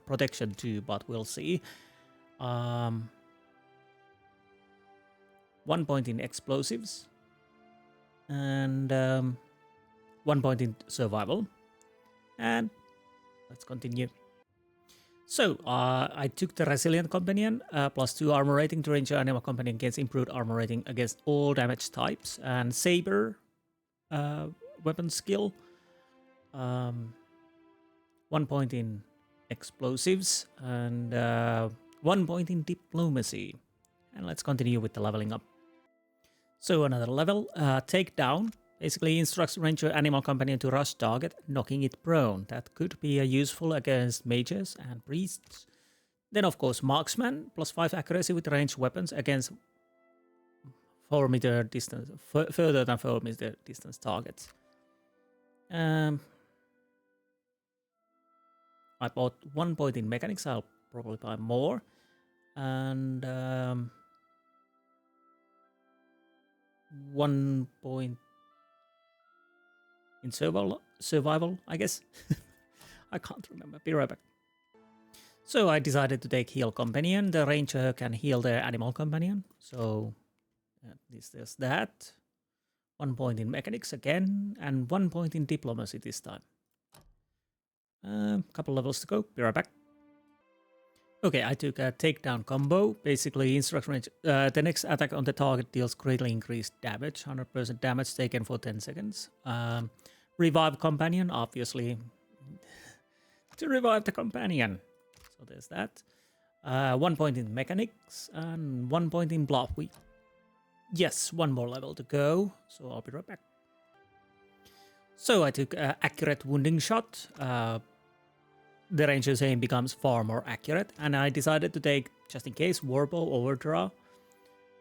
protection too, but we'll see. 1 point in explosives. And 1 point in survival. And let's continue. So, I took the Resilient Companion, plus 2 armor rating to Ranger Animal Companion gets improved armor rating against all damage types, and Saber weapon skill, 1 point in explosives, and 1 point in diplomacy. And let's continue with the leveling up. So another level, Takedown. Basically instructs Ranger Animal Companion to rush target, knocking it prone. That could be useful against mages and priests. Then of course Marksman, plus 5 accuracy with ranged weapons against 4 meter distance, further than 4 meter distance targets. I bought 1 point in mechanics, I'll probably buy more. And 1 point in survival, I guess. I can't remember. Be right back. So I decided to take Heal Companion. The Ranger can heal their Animal Companion. So at least there's that. 1 point in Mechanics again. And 1 point in Diplomacy this time. Couple levels to go. Be right back. Okay, I took a Takedown combo. Basically, instruct range. The next attack on the target deals greatly increased damage. 100% damage taken for 10 seconds. Revive Companion, obviously. To revive the Companion. So there's that. 1 point in Mechanics and 1 point in Bluff. Yes, 1 more level to go. So I'll be right back. So I took Accurate Wounding Shot. The Ranger's aim becomes far more accurate. And I decided to take, just in case, Warbow Overdraw.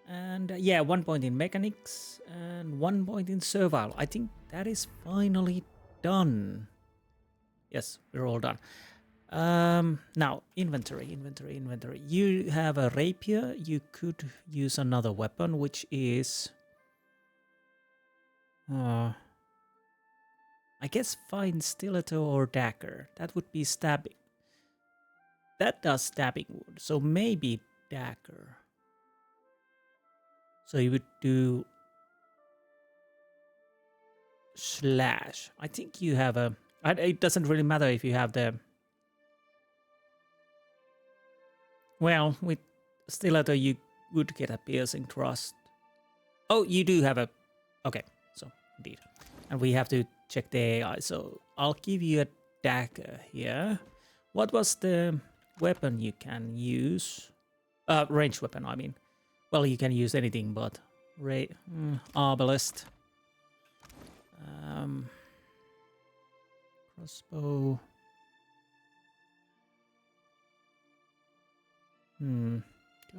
And yeah, 1 point in Mechanics and 1 point in Survival. I think that is finally done. Yes, we're all done. Now, inventory. You have a rapier. You could use another weapon, which is... I guess fine stiletto or dagger. That would be stabbing. That does stabbing wound, so maybe dagger. So you would do... slash. I think you have a... It doesn't really matter if you have the... Well, with stiletto you would get a piercing thrust. Oh, you do have a... Okay, so indeed. And we have to check the AI, so I'll give you a dagger here. What was the weapon you can use? Ranged weapon, I mean. Well, you can use anything, but... arbalest. Crossbow... Do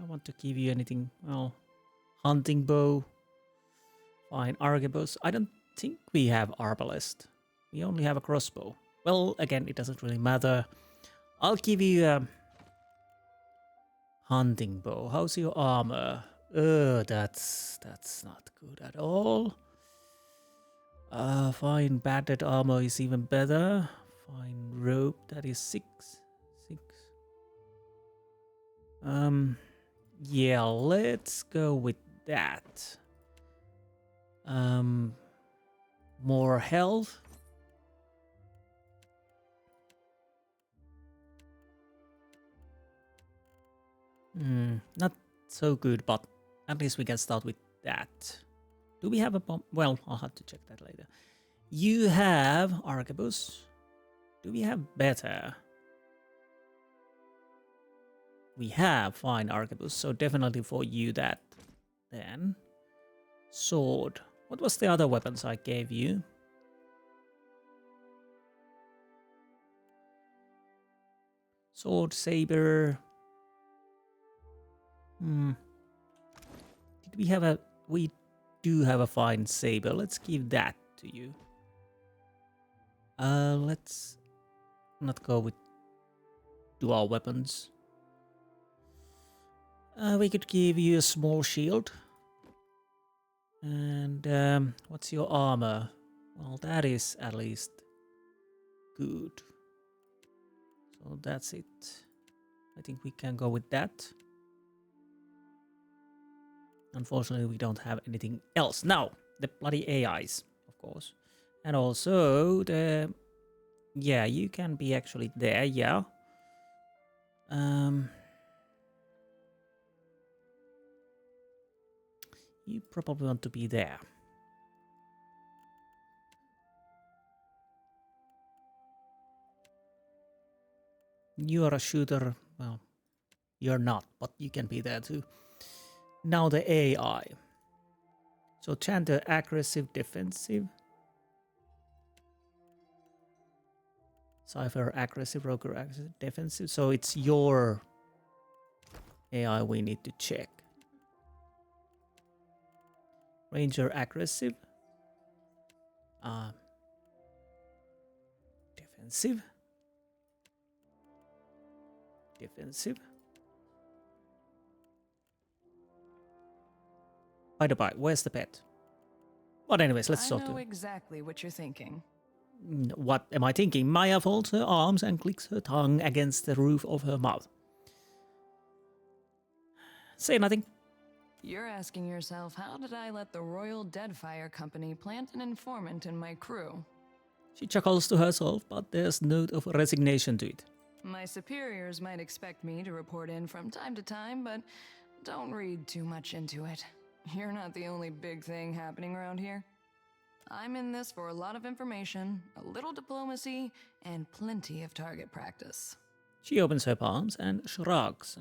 I want to give you anything? Well, hunting bow. Fine, arquebus. I don't think we have arbalest. We only have a crossbow. Well, again, it doesn't really matter. I'll give you a hunting bow. How's your armor? That's not good at all. Fine, battered armor is even better. Fine, rope, that is 6. Yeah, let's go with that. More health. Not so good, but at least we can start with that. Do we have a bomb? Well, I'll have to check that later. You have arquebus. Do we have better? We have fine arquebus, so definitely for you that. Then sword. What was the other weapons I gave you? Sword, saber. Did we have a... We do have a fine saber. Let's give that to you. Let's not go with dual weapons. We could give you a small shield. And what's your armor? Well, that is at least good. So that's it. I think we can go with that. Unfortunately, we don't have anything else. Now, the bloody AIs, of course. And also the... Yeah, you can be actually there, yeah. You probably want to be there. You are a shooter. Well, you're not, but you can be there too. Now the AI. So Chanter, aggressive, defensive. Cypher, aggressive, Roger, aggressive, defensive. So it's your AI we need to check. Ranger, aggressive. Defensive. Defensive. By the by, where's the pet? But anyways, let's sort I know of... exactly what you're thinking. What am I thinking? Maya folds her arms and clicks her tongue against the roof of her mouth. Say nothing. You're asking yourself, how did I let the Royal Deadfire Company plant an informant in my crew? She chuckles to herself, but there's note of resignation to it. My superiors might expect me to report in from time to time, but don't read too much into it. You're not the only big thing happening around here. I'm in this for a lot of information, a little diplomacy, and plenty of target practice. She opens her palms and shrugs.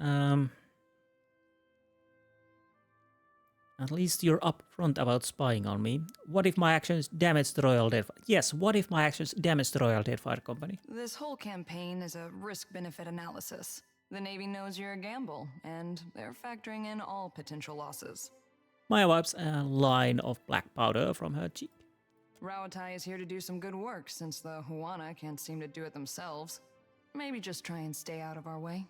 At least you're upfront about spying on me. What if my actions damage the Royal Deadfire? Yes, what if my actions damage the Royal Deadfire Company? This whole campaign is a risk-benefit analysis. The Navy knows you're a gamble, and they're factoring in all potential losses. Maya wipes a line of black powder from her cheek. Rawatai is here to do some good work, since the Huana can't seem to do it themselves. Maybe just try and stay out of our way.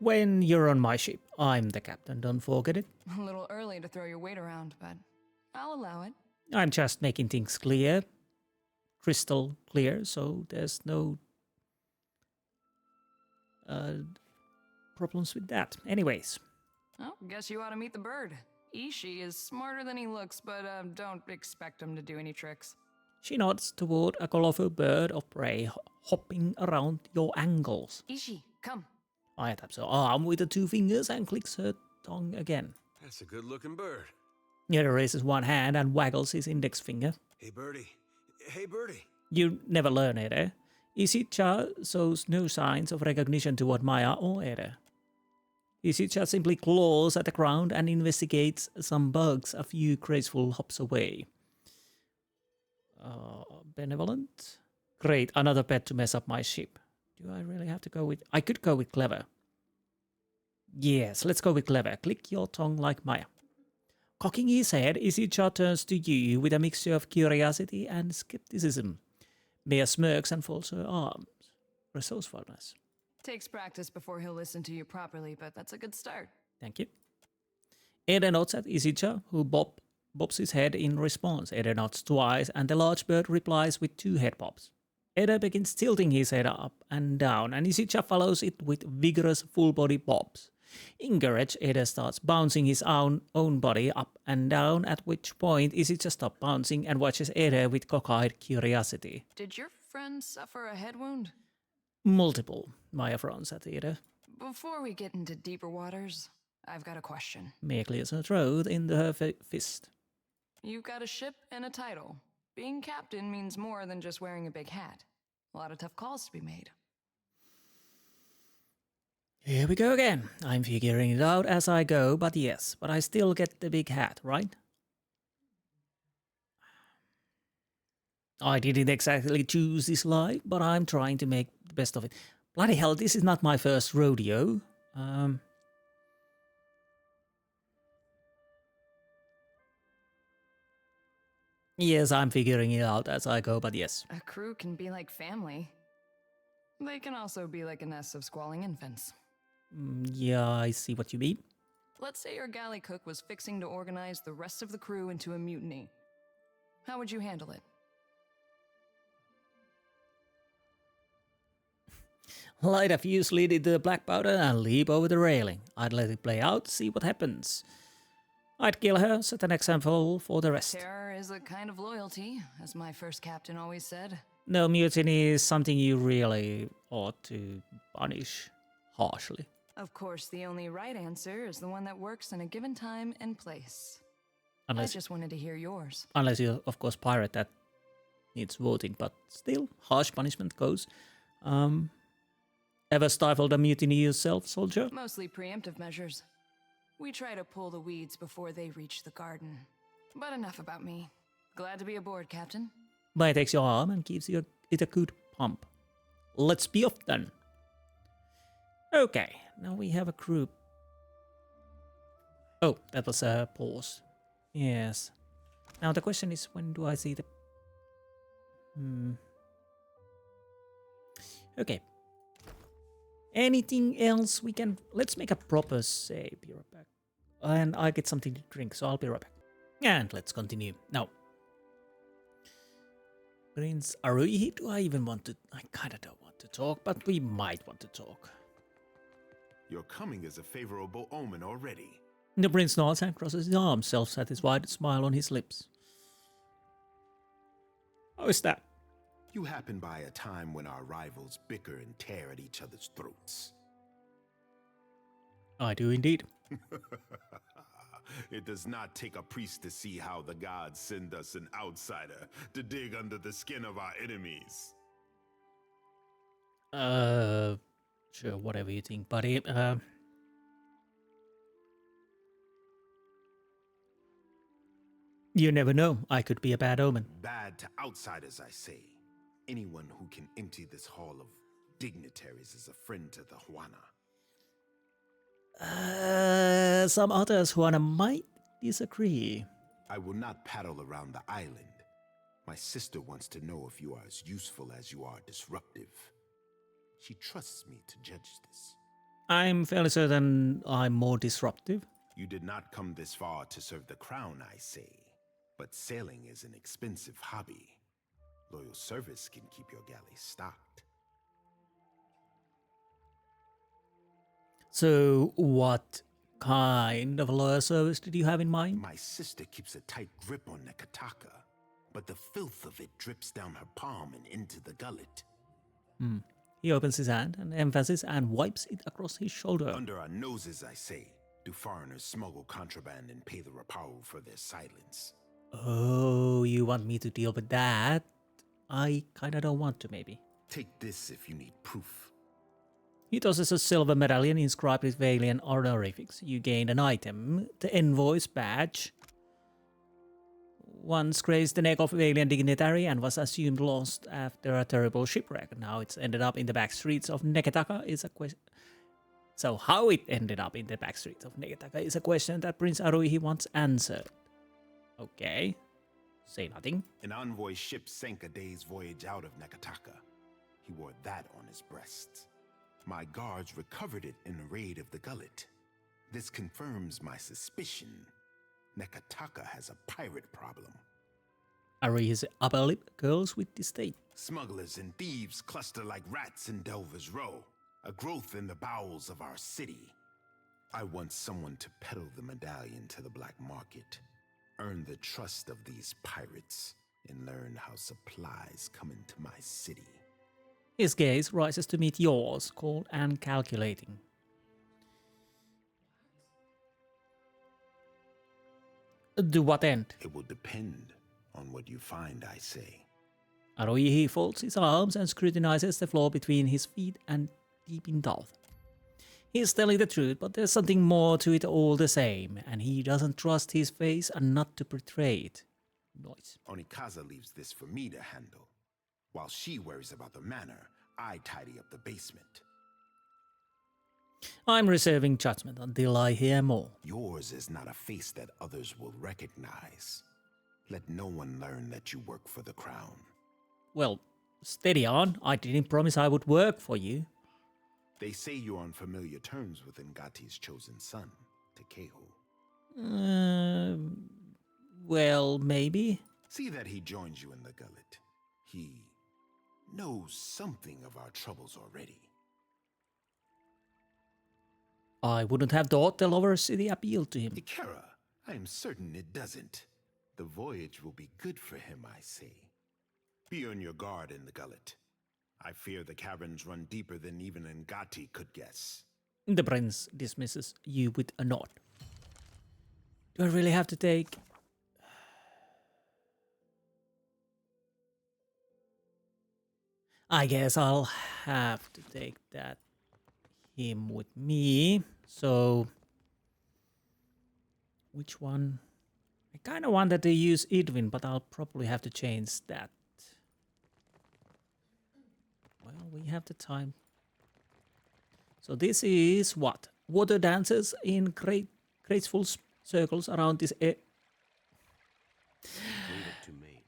When you're on my ship, I'm the captain, don't forget it. A little early to throw your weight around, but I'll allow it. I'm just making things clear. Crystal clear, so there's no problems with that. Anyways. Oh, guess you ought to meet the bird. Ishi is smarter than he looks, but don't expect him to do any tricks. She nods toward a colorful bird of prey hopping around your ankles. Ishi, come. I taps her arm with the 2 fingers and clicks her tongue again. That's a good-looking bird. Yeda raises one hand and waggles his index finger. Hey, birdie. Hey, birdie. You never learn, Eda. Isicha shows no signs of recognition toward Maya or Eda. Isicha simply claws at the ground and investigates some bugs a few graceful hops away. Benevolent? Great, another pet to mess up my ship. Do I really have to go with... I could go with clever. Yes, let's go with clever. Click your tongue like Maya. Cocking his head, Isicha turns to you with a mixture of curiosity and skepticism. Mia smirks and folds her arms. Resourcefulness. Takes practice before he'll listen to you properly, but that's a good start. Thank you. Eda nods at Isicha, who bobs his head in response. Eda nods twice, and the large bird replies with 2 head bobs. Eda begins tilting his head up and down, and Isicha follows it with vigorous full-body bobs. Encouraged, Eda starts bouncing his own body up and down, at which point Isicha stops bouncing and watches Eda with cockeyed curiosity. Did your friend suffer a head wound? Multiple, Maya frowns at Eda. Before we get into deeper waters, I've got a question. Mia clears her throat into her fist. You've got a ship and a title. Being captain means more than just wearing a big hat. A lot of tough calls to be made. Here we go again. I'm figuring it out as I go, but yes, but I still get the big hat, right? I didn't exactly choose this life, but I'm trying to make the best of it. Bloody hell, this is not my first rodeo. Yes, I'm figuring it out as I go, but yes. A crew can be like family. They can also be like a nest of squalling infants. Yeah, I see what you mean. Let's say your galley cook was fixing to organize the rest of the crew into a mutiny. How would you handle it? Light a fuse, lead into the black powder and leap over the railing. I'd let it play out, see what happens. I'd kill her, set an example for the rest. Terror is a kind of loyalty, as my first captain always said. No, mutiny is something you really ought to punish harshly. Of course, the only right answer is the one that works in a given time and place. Unless, I just wanted to hear yours. Unless you, of course, pirate that needs voting, but still, harsh punishment goes. Ever stifled a mutiny yourself, soldier? Mostly preemptive measures. We try to pull the weeds before they reach the garden. But enough about me. Glad to be aboard, Captain. Maya takes your arm and gives it a good pump. Let's be off then. Okay, now we have a group. Oh, that was a pause. Yes. Now the question is, when do I see the... Okay. Anything else we can... Let's make a proper save. Be right back. And I get something to drink, so I'll be right back. And let's continue. Now. Prince Aruihi, do I even want to... I kinda don't want to talk, but we might want to talk. Your coming is a favorable omen already. The prince nods and crosses his arms, self-satisfied smile on his lips. How is that? You happen by a time when our rivals bicker and tear at each other's throats. I do indeed. It does not take a priest to see how the gods send us an outsider to dig under the skin of our enemies. Sure, whatever you think, buddy. You never know. I could be a bad omen. Bad to outsiders, I say. Anyone who can empty this hall of dignitaries is a friend to the Huana. Some others, Juana, might disagree. I will not paddle around the island. My sister wants to know if you are as useful as you are disruptive. She trusts me to judge this. I'm fairly certain I'm more disruptive. You did not come this far to serve the crown, I say. But sailing is an expensive hobby. Loyal service can keep your galley stocked. So, what kind of loyal service did you have in mind? My sister keeps a tight grip on Nekataka, but the filth of it drips down her palm and into the gullet. He opens his hand and emphasis and wipes it across his shoulder. Under our noses, I say, do foreigners smuggle contraband and pay the Rapau for their silence? Oh, you want me to deal with that? I kinda don't want to, maybe. Take this if you need proof. He tosses a silver medallion inscribed with Valian honorifics. You gained an item, the Envoy's badge. Once grazed the neck of a Valian dignitary and was assumed lost after a terrible shipwreck. Now it's ended up in the back streets of Nekataka is a question. So how it ended up in the back streets of Nekataka is a question that Prince Aruihi wants answered. Okay. Say nothing. An envoy ship sank a day's voyage out of Nekataka. He wore that on his breast. My guards recovered it in a raid of the gullet. This confirms my suspicion. Nekataka has a pirate problem. Aruihi's upper lip curls with disdain. Smugglers and thieves cluster like rats in Delver's Row, a growth in the bowels of our city. I want someone to peddle the medallion to the black market, earn the trust of these pirates, and learn how supplies come into my city. His gaze rises to meet yours, cold and calculating. To what end? It will depend on what you find, I say. Aruihi folds his arms and scrutinizes the floor between his feet and deep in thought. He's telling the truth, but there's something more to it all the same, and he doesn't trust his face and not to betray it. Noise. Onekaza leaves this for me to handle. While she worries about the manor, I tidy up the basement. I'm reserving judgment until I hear more. Yours is not a face that others will recognize. Let no one learn that you work for the crown. Well, steady on. I didn't promise I would work for you. They say you're on familiar terms with Ngati's chosen son, Tekehu. Well, maybe. See that he joins you in the gullet. He knows something of our troubles already. I wouldn't have thought the lower city appealed to him. Ikera, I am certain it doesn't. The voyage will be good for him, I say. Be on your guard in the gullet. I fear the caverns run deeper than even Ngati could guess. The prince dismisses you with a nod. Do I really have to take... I guess I'll have to take him with me. So, which one? I kind of wanted to use Edwin, but I'll probably have to change that. Well, we have the time. So this is what? Water dances in graceful circles around this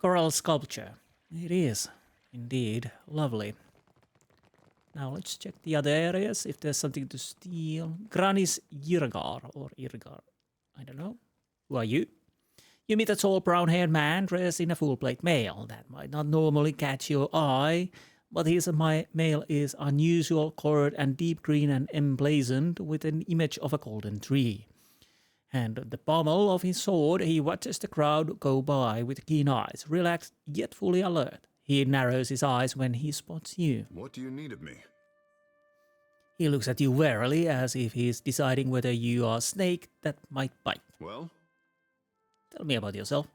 coral sculpture. It is. Indeed, lovely. Now let's check the other areas if there's something to steal. Granis Yirgar or Irgar. I don't know. Who are you? You meet a tall brown-haired man dressed in a full-plate mail. That might not normally catch your eye, but his mail is unusual, colored and deep green and emblazoned with an image of a golden tree. And at the pommel of his sword, he watches the crowd go by with keen eyes, relaxed yet fully alert. He narrows his eyes when he spots you. What do you need of me? He looks at you warily, as if he's deciding whether you are a snake that might bite. Well? Tell me about yourself.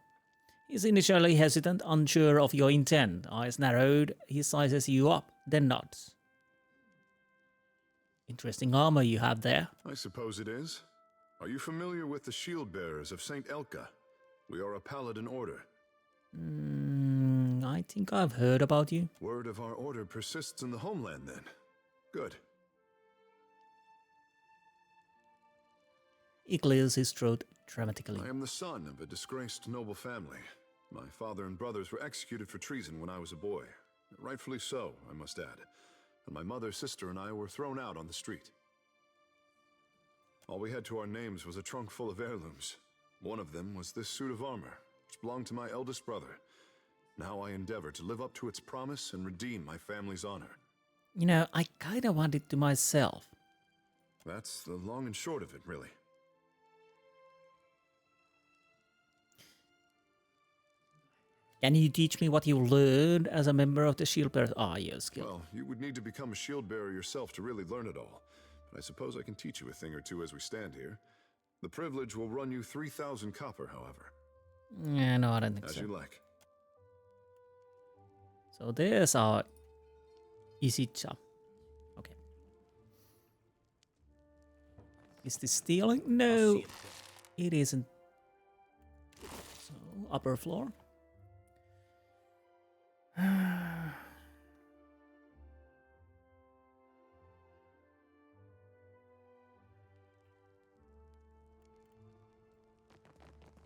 He's initially hesitant, unsure of your intent. Eyes narrowed, he sizes you up, then nods. Interesting armor you have there. I suppose it is. Are you familiar with the shield bearers of St. Elka? We are a paladin order. I think I've heard about you. Word of our order persists in the homeland, then. Good. He clears his throat dramatically. I am the son of a disgraced noble family. My father and brothers were executed for treason when I was a boy. Rightfully so, I must add. And my mother, sister, and I were thrown out on the street. All we had to our names was a trunk full of heirlooms. One of them was this suit of armor, which belonged to my eldest brother. Now I endeavor to live up to its promise and redeem my family's honor. You know, I kinda want it to myself. That's the long and short of it, really. Can you teach me what you learned as a member of the Shieldbearer? Yes, Gil. Well, you would need to become a shield bearer yourself to really learn it all. But I suppose I can teach you a thing or two as we stand here. The privilege will run you 3,000 copper, however. Yeah, no, I don't think as so. You like. So there's our Isicha. Okay. Is this stealing? No, it isn't. So, upper floor.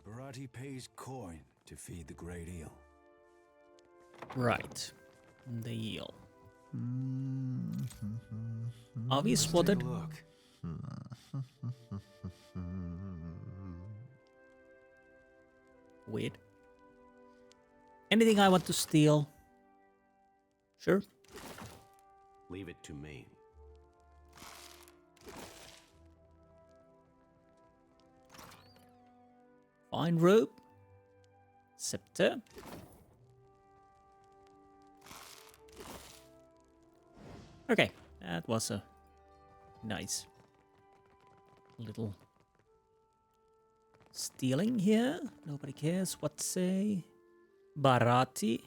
Berath pays coin to feed the great eel. Right. The eel. Are we spotted? Look. Weird. Anything I want to steal? Sure. Leave it to me. Fine rope. Scepter. Okay, that was a nice little stealing here. Nobody cares what to say. Bharati.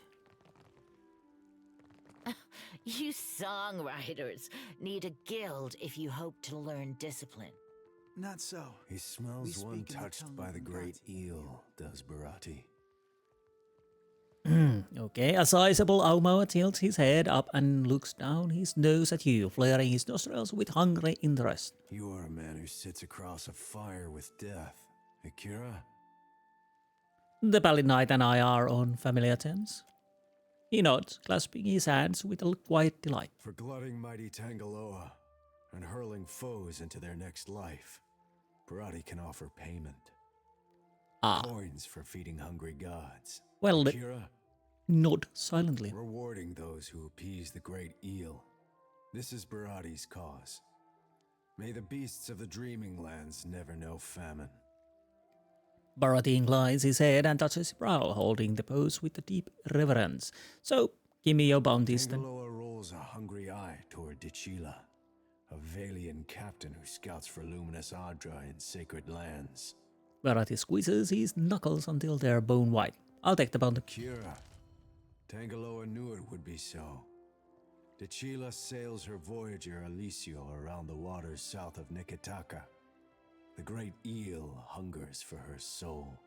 You songwriters need a guild if you hope to learn discipline. Not so. He smells one touched by the great eel, does Berath. Okay, a sizable Aumoa tilts his head up and looks down his nose at you, flaring his nostrils with hungry interest. You are a man who sits across a fire with death, Akira? The Pallid Knight and I are on familiar terms. He nods, clasping his hands with a quiet delight. For glutting mighty Tangaloa and hurling foes into their next life, Berath can offer payment. Coins for feeding hungry gods. Well, Akira, nod silently. Rewarding those who appease the great eel. This is Berath's cause. May the beasts of the dreaming lands never know famine. Berath inclines his head and touches his brow, holding the pose with a deep reverence. So, give me your bounties then. Tangaloa rolls a hungry eye toward Dichila, a Valian captain who scouts for luminous Adra in sacred lands. Berath squeezes his knuckles until they're bone white. I'll take the bounty. Kira, Tangaloa knew it would be so. Dichila sails her Voyager Alisio around the waters south of Nikitaka. The great eel hungers for her soul.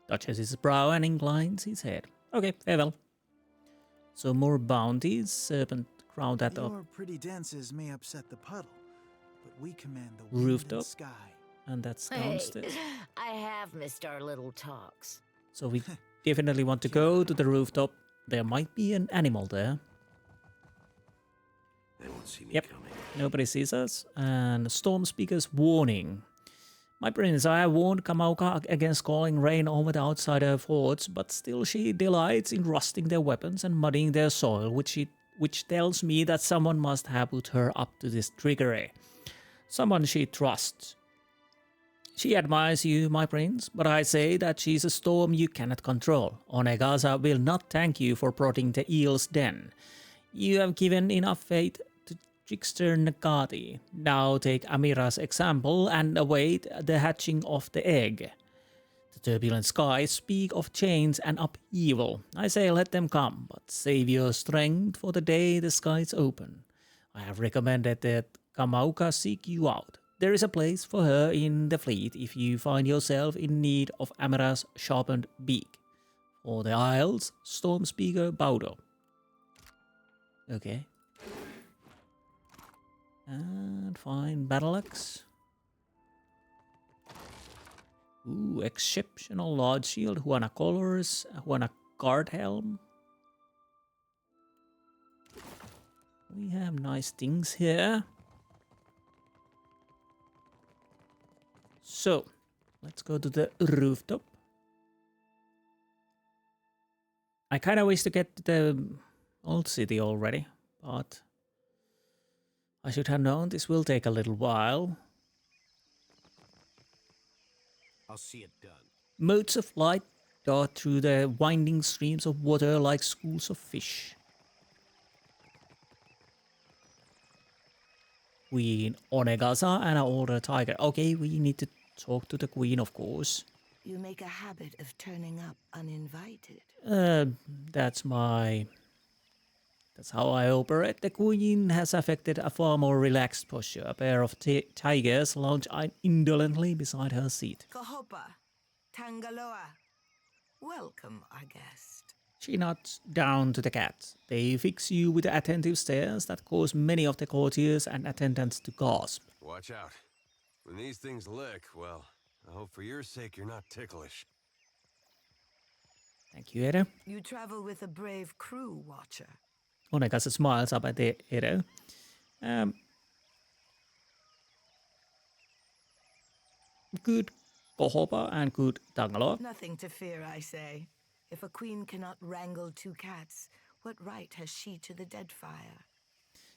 Touches his brow and inclines his head. Okay, farewell. So more bounties. Serpent crown that up. Your pretty dances may upset the puddle, but we command the wind Rooftop. and sky. And that's downstairs. I have missed our little talks. So we definitely want to go to the rooftop. There might be an animal there. They won't see me Yep. coming. Nobody sees us. And Storm Speaker's warning. My prince, I have warned Kamauka against calling rain over the outside of forts, but still she delights in rusting their weapons and muddying their soil, which tells me that someone must have put her up to this trickery. Someone she trusts. She admires you, my prince, but I say that she's a storm you cannot control. Onekaza will not thank you for prodding the eel's den. You have given enough faith to trickster Nakati. Now take Amira's example and await the hatching of the egg. The turbulent skies speak of change and upheaval. I say let them come, but save your strength for the day the skies open. I have recommended that Kamauka seek you out. There is a place for her in the fleet if you find yourself in need of Amira's sharpened beak. For the Isles, Storm Speaker Baldur. Okay. And fine battle axe. Ooh, exceptional large shield, Huana colors, Huana guard helm. We have nice things here. So, let's go to the rooftop. I kind of wish to get to the old city already, but I should have known this will take a little while. I'll see it done. Modes of light dart through the winding streams of water like schools of fish. Queen Onekaza and an older tiger. Okay, we need to talk to the queen, of course. You make a habit of turning up uninvited. That's how I operate. The queen has affected a far more relaxed posture. A pair of tigers lounge indolently beside her seat. Kahopa, Tangaloa. Welcome, our guest. She nods down to the cats. They fix you with attentive stares that cause many of the courtiers and attendants to gasp. Watch out. When these things lick, well, I hope for your sake you're not ticklish. Thank you, Edo. You travel with a brave crew, Watcher. Onekaza smiles up at the Edo. Good Kohopa and good Tangaloa. Nothing to fear, I say. If a queen cannot wrangle two cats, what right has she to the Deadfire?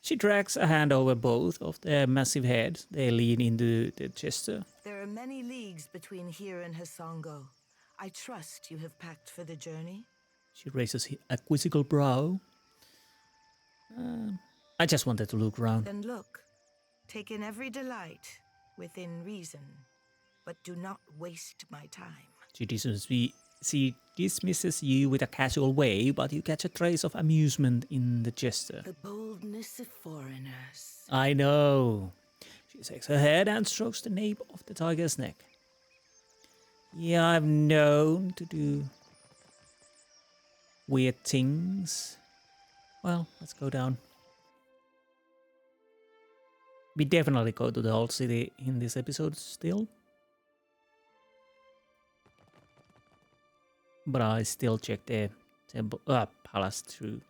She drags a hand over both of their massive heads. They lean into the chester. There are many leagues between here and Hasongo. I trust you have packed for the journey. She raises a quizzical brow. I just wanted to look around. Then look. Take in every delight, within reason. But do not waste my time. She dismisses you with a casual way, but you catch a trace of amusement in the gesture. The boldness of foreigners. I know. She shakes her head and strokes the nape of the tiger's neck. Yeah, I've known to do weird things. Well, let's go down. We definitely go to the old city in this episode still. But I still check the temple, palace through.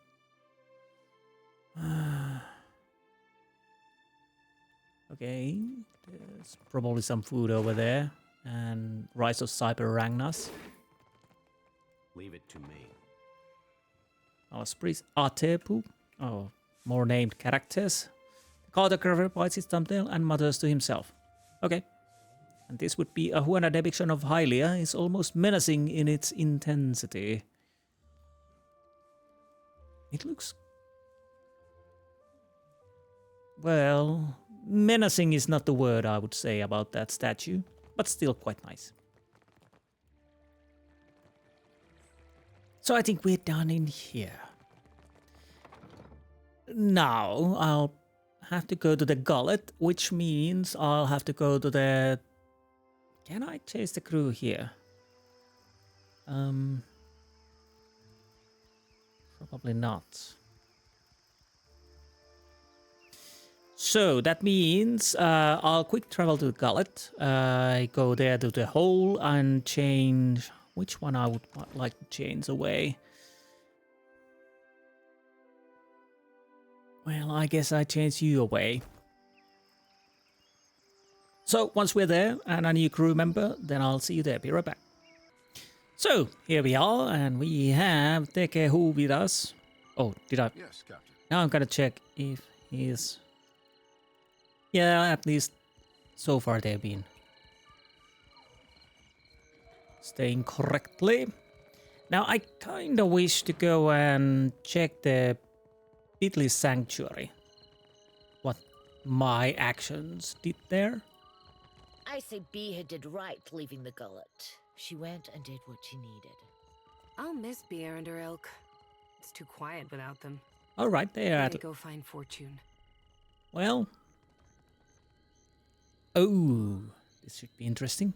Okay, there's probably some food over there. And Rise of Cyber Ragnas. Leave it to me. Palace Priest Atepu. Oh, more named characters. The cartographer bites his thumbnail and mutters to himself. Okay. And this would be a Huana depiction of Hylia. It's almost menacing in its intensity. It looks... Well, menacing is not the word I would say about that statue, but still quite nice. So I think we're done in here. Now I'll have to go to the gullet, which means I'll have to go to the... Can I chase the crew here? Probably not. So that means I'll quick travel to the gullet. I go there to the hole and change... Which one I would like to change away? Well, I guess I change you away. So once we're there and a new crew member, then I'll see you there. Be right back. So here we are, and we have Tekehu with us. Oh, did I? Yes, Captain. Now I'm gonna check if he's... Yeah, at least so far they've been staying correctly. Now I kinda wish to go and check the Pitley Sanctuary. What my actions did there. I say Beha did right leaving the gullet. She went and did what she needed. I'll miss Beer and her ilk. It's too quiet without them. All right, they are. Maybe go find fortune. Well. Oh, this should be interesting.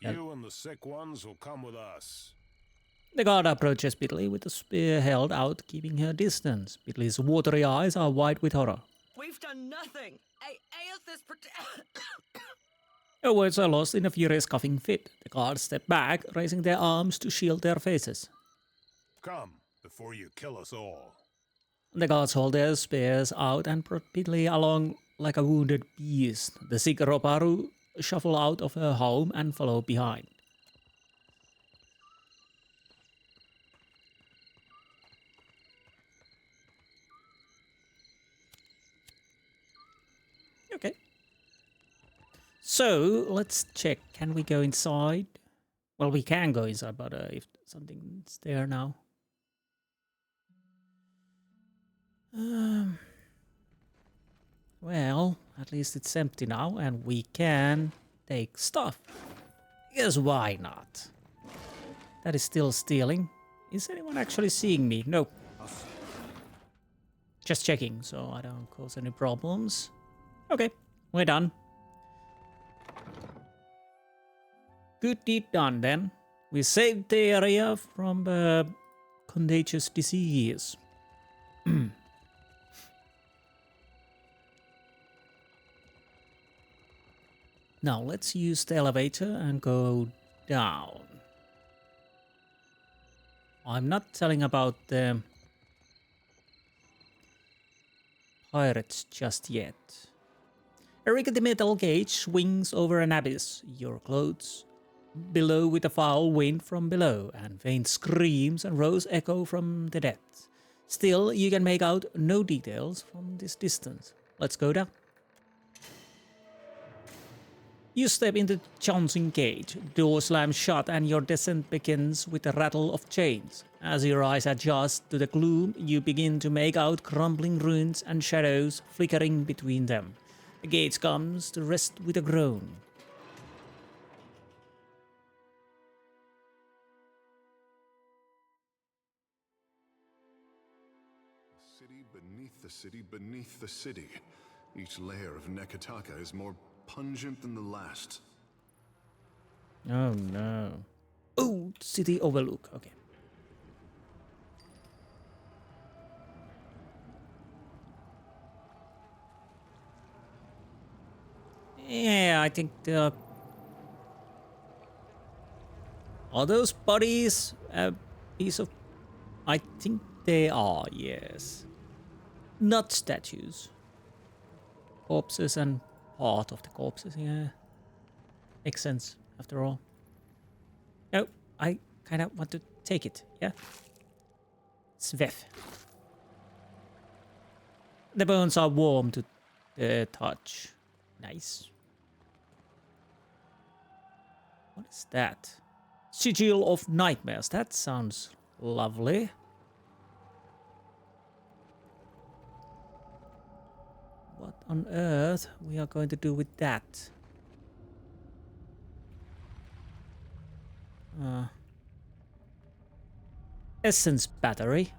You and the sick ones will come with us. The guard approaches Bidley with the spear held out, keeping her distance. Bidley's watery eyes are wide with horror. We've done nothing. Eothas Her words are lost in a furious coughing fit. The guards step back, raising their arms to shield their faces. Come, before you kill us all. The guards hold their spears out and prod Bidley along like a wounded beast. The Sigaroparu shuffle out of her home and follow behind. Okay. So, let's check. Can we go inside? Well, we can go inside, but if something's there now. Well, at least it's empty now, and we can take stuff. Because why not? That is still stealing. Is anyone actually seeing me? No. Just checking, so I don't cause any problems. Okay, we're done. Good deed done then. We saved the area from contagious disease. Now let's use the elevator and go down. I'm not telling about the pirates just yet. A rickety metal gauge swings over an abyss. Your clothes below with a foul wind from below, and faint screams and roars echo from the depths. Still, you can make out no details from this distance. Let's go down. You step into the jouncing cage, door slams shut, and your descent begins with a rattle of chains. As your eyes adjust to the gloom, you begin to make out crumbling ruins and shadows flickering between them. The gate comes to rest with a groan. City beneath the city beneath the city. Each layer of Nekataka is more pungent than the last. Oh no. Oh, City Overlook. Okay. Yeah, I think the... Are those bodies a piece of... I think they are, yes. Not statues. Corpses and part of the corpses, yeah. Makes sense, after all. No, I kind of want to take it, yeah? Svef. The bones are warm to the touch. Nice. What is that? Sigil of Nightmares. That sounds lovely. What on earth we are going to do with that? Essence battery.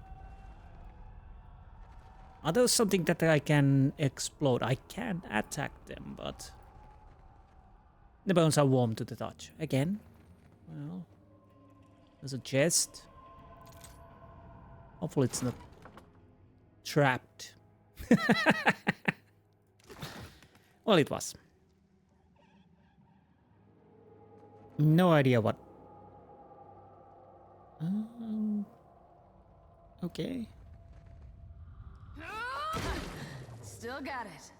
Are those something that I can explode? I can attack them, but... The bones are warm to the touch. Again. Well... There's a chest. Hopefully it's not... trapped. Well, it was. No idea what... Okay. Still got it.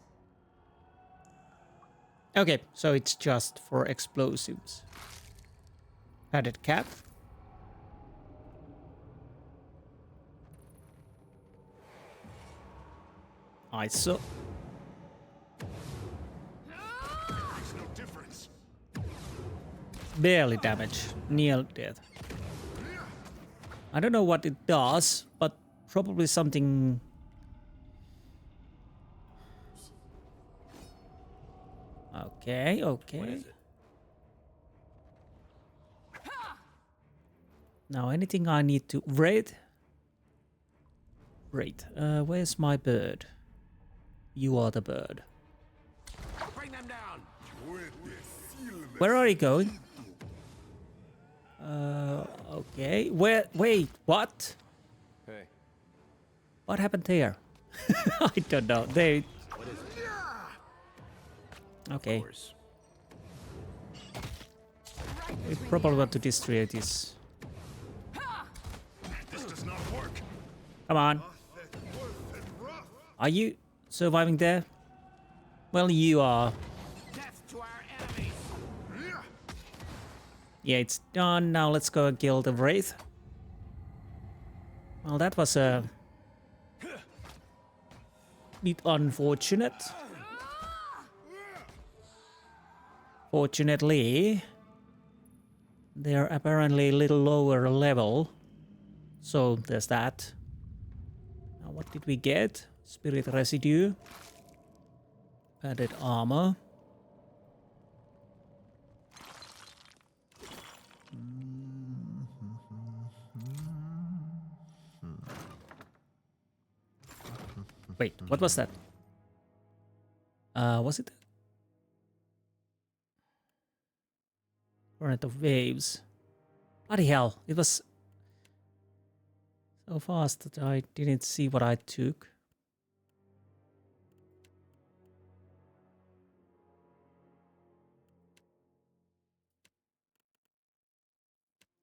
Okay, so it's just for explosives. Padded cap. ISO. Makes no difference. Barely damage. Near death. I don't know what it does, but probably something... Okay, okay. Now anything I need to raid? Raid. Where's my bird? You are the bird. Bring them down. Where are you going? Okay. Wait, what? Hey. What happened there? I don't know. They... What is it? Okay. We probably want to destroy this. This does not work. Come on. Are you surviving there? Well, you are. Yeah, it's done. Now let's go and kill the Wraith. Well, that was a bit unfortunate. Fortunately, they're apparently a little lower level. So there's that. Now what did we get? Spirit residue. Added armor. Wait, what was that? Was it? Current of waves. Bloody hell, it was so fast that I didn't see what I took.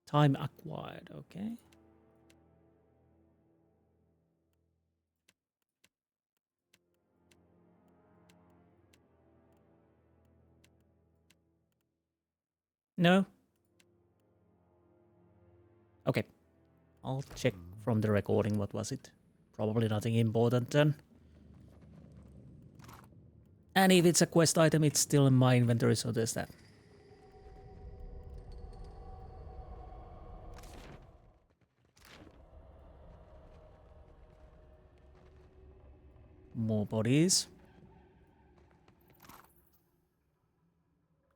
Time acquired, okay. No? Okay. I'll check from the recording what was it. Probably nothing important then. And if it's a quest item, it's still in my inventory, so there's that. More bodies.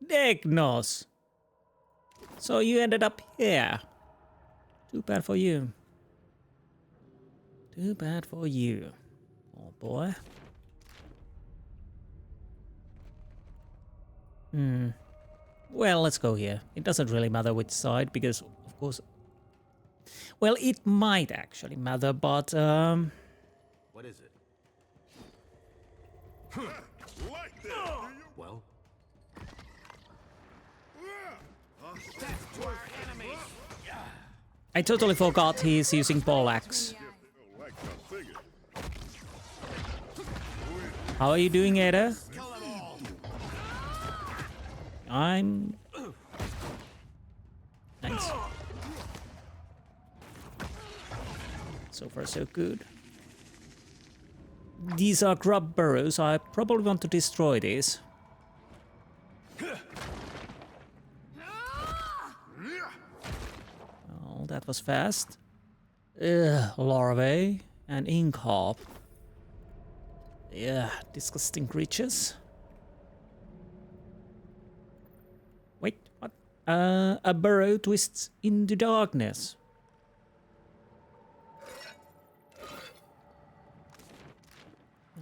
Degnos! So you ended up here. Too bad for you. Too bad for you. Oh boy. Well, let's go here. It doesn't really matter which side, because of course... Well, it might actually matter, but What is it? Like that, Well? I totally forgot he's using poleaxe. How are you doing, Ada? I'm... Nice. So far, so good. These are grub burrows. I probably want to destroy these. Oh, that was fast. Ugh, larvae and ink harp. Yeah, disgusting creatures. Wait, what? A burrow twists into darkness.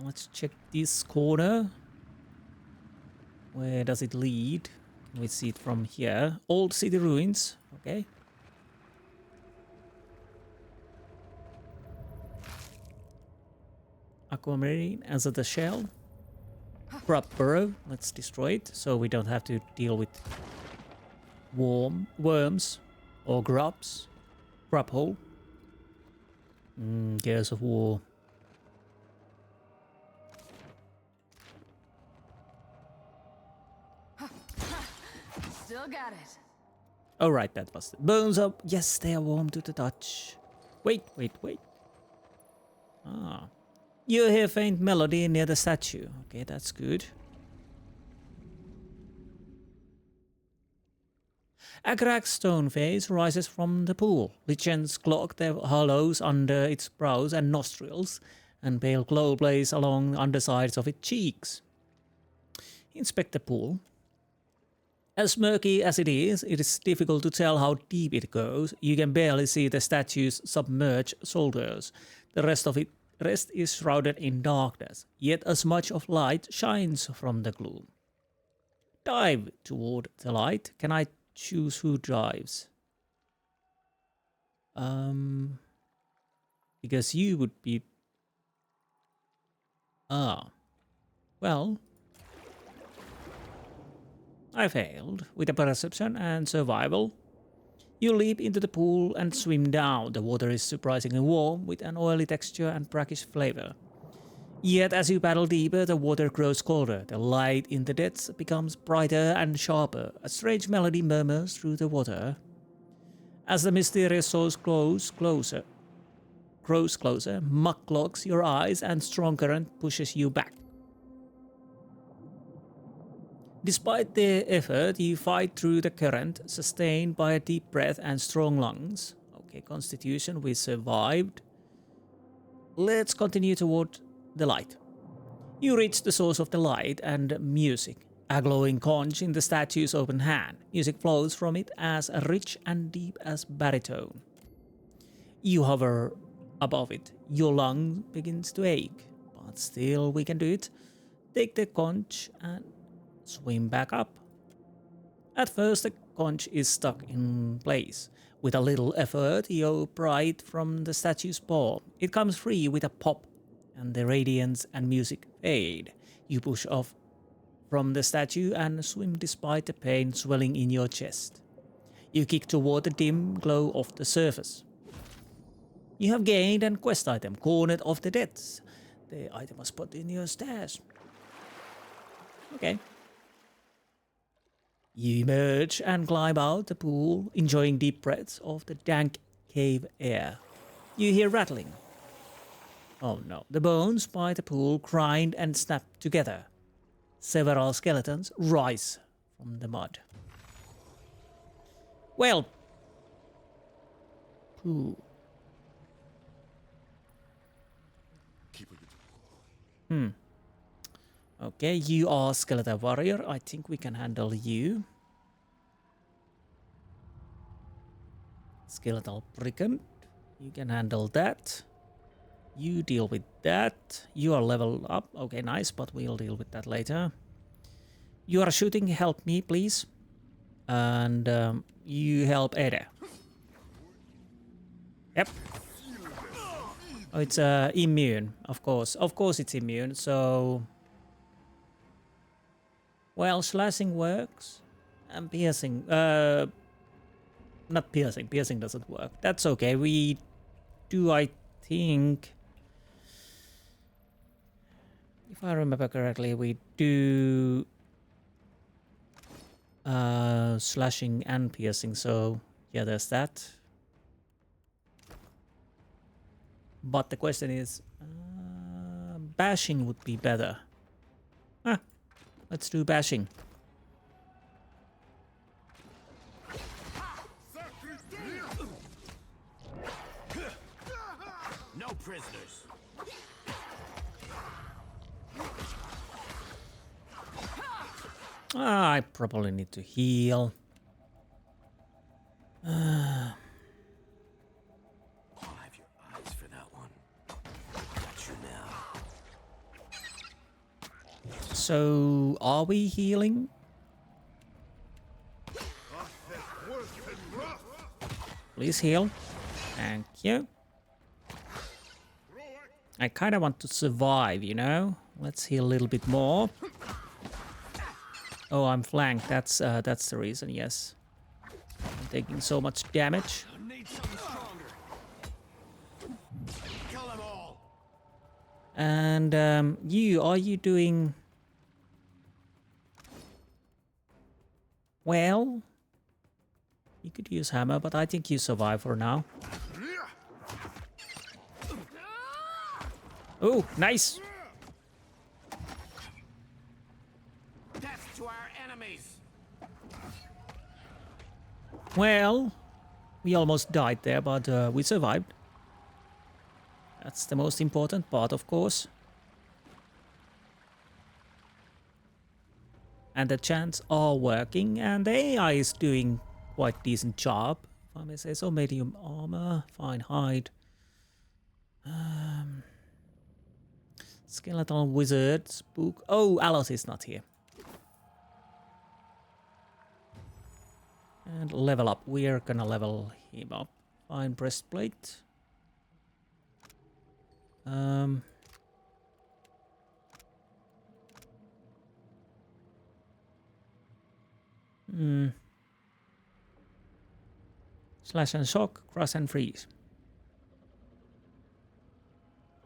Let's check this corner. Where does it lead? Can we see it from here? Old city ruins. Okay. Aquamarine as the shell. Grub burrow. Let's destroy it so we don't have to deal with worms or grubs. Grub hole. Gears of War. Still got it. Oh right, that was it. Bones up. Yes, they are warm to the touch. Wait. Ah. You hear faint melody near the statue. Okay, that's good. A cracked stone face rises from the pool. Lichens clog the hollows under its brows and nostrils, and pale glow plays along the undersides of its cheeks. Inspect the pool. As murky as it is difficult to tell how deep it goes. You can barely see the statue's submerged shoulders. The rest is shrouded in darkness, yet as much of light shines from the gloom. Dive toward the light. Can I choose who dives? Because you would be... well... I failed with a perception and survival. You leap into the pool and swim down. The water is surprisingly warm with an oily texture and brackish flavor. Yet as you paddle deeper, the water grows colder. The light in the depths becomes brighter and sharper. A strange melody murmurs through the water. As the mysterious source grows closer, muck locks your eyes and strong current pushes you back. Despite the effort, you fight through the current, sustained by a deep breath and strong lungs. Okay, Constitution, we survived. Let's continue toward the light. You reach the source of the light and music. A glowing conch in the statue's open hand. Music flows from it as rich and deep as baritone. You hover above it. Your lung begins to ache, but still we can do it. Take the conch and swim back up. At first the conch is stuck in place. With a little effort, you pry it from the statue's paw. It comes free with a pop, and the radiance and music fade. You push off from the statue and swim despite the pain swelling in your chest. You kick toward the dim glow of the surface. You have gained a quest item, Cornet of the Deaths. The item was put in your stash. Okay. You emerge and climb out the pool, enjoying deep breaths of the dank cave air. You hear rattling. Oh no, the bones by the pool grind and snap together. Several skeletons rise from the mud. Well. Pooh. Okay, you are skeleton warrior. I think we can handle you. Skeletal brigand. You can handle that. You deal with that. You are level up. Okay, nice, but we'll deal with that later. You are shooting. Help me, please. And you help Ada. Yep. Oh, it's immune, of course. Of course it's immune, so... Well, slashing works. And piercing... not piercing. Piercing doesn't work. That's okay. We do, I think... If I remember correctly, we do... slashing and piercing, so... Yeah, there's that. But the question is... bashing would be better. Let's do bashing. No prisoners. I probably need to heal. I'll have your eyes for that one. Got you now. So, are we healing? Please heal. Thank you. I kind of want to survive, you know? Let's heal a little bit more. Oh, I'm flanked. That's the reason, yes. I'm taking so much damage. And are you doing well? You could use hammer, but I think you survive for now. Oh, nice. Death to our enemies. Well, we almost died there, but we survived. That's the most important part, of course. And the chants are working, and the AI is doing quite decent job, if I may say so. Medium armor, fine hide. Skeletal wizard, spook. Oh, Alos is not here. And level up. We're gonna level him up. Fine breastplate. Slash and shock, crush and freeze.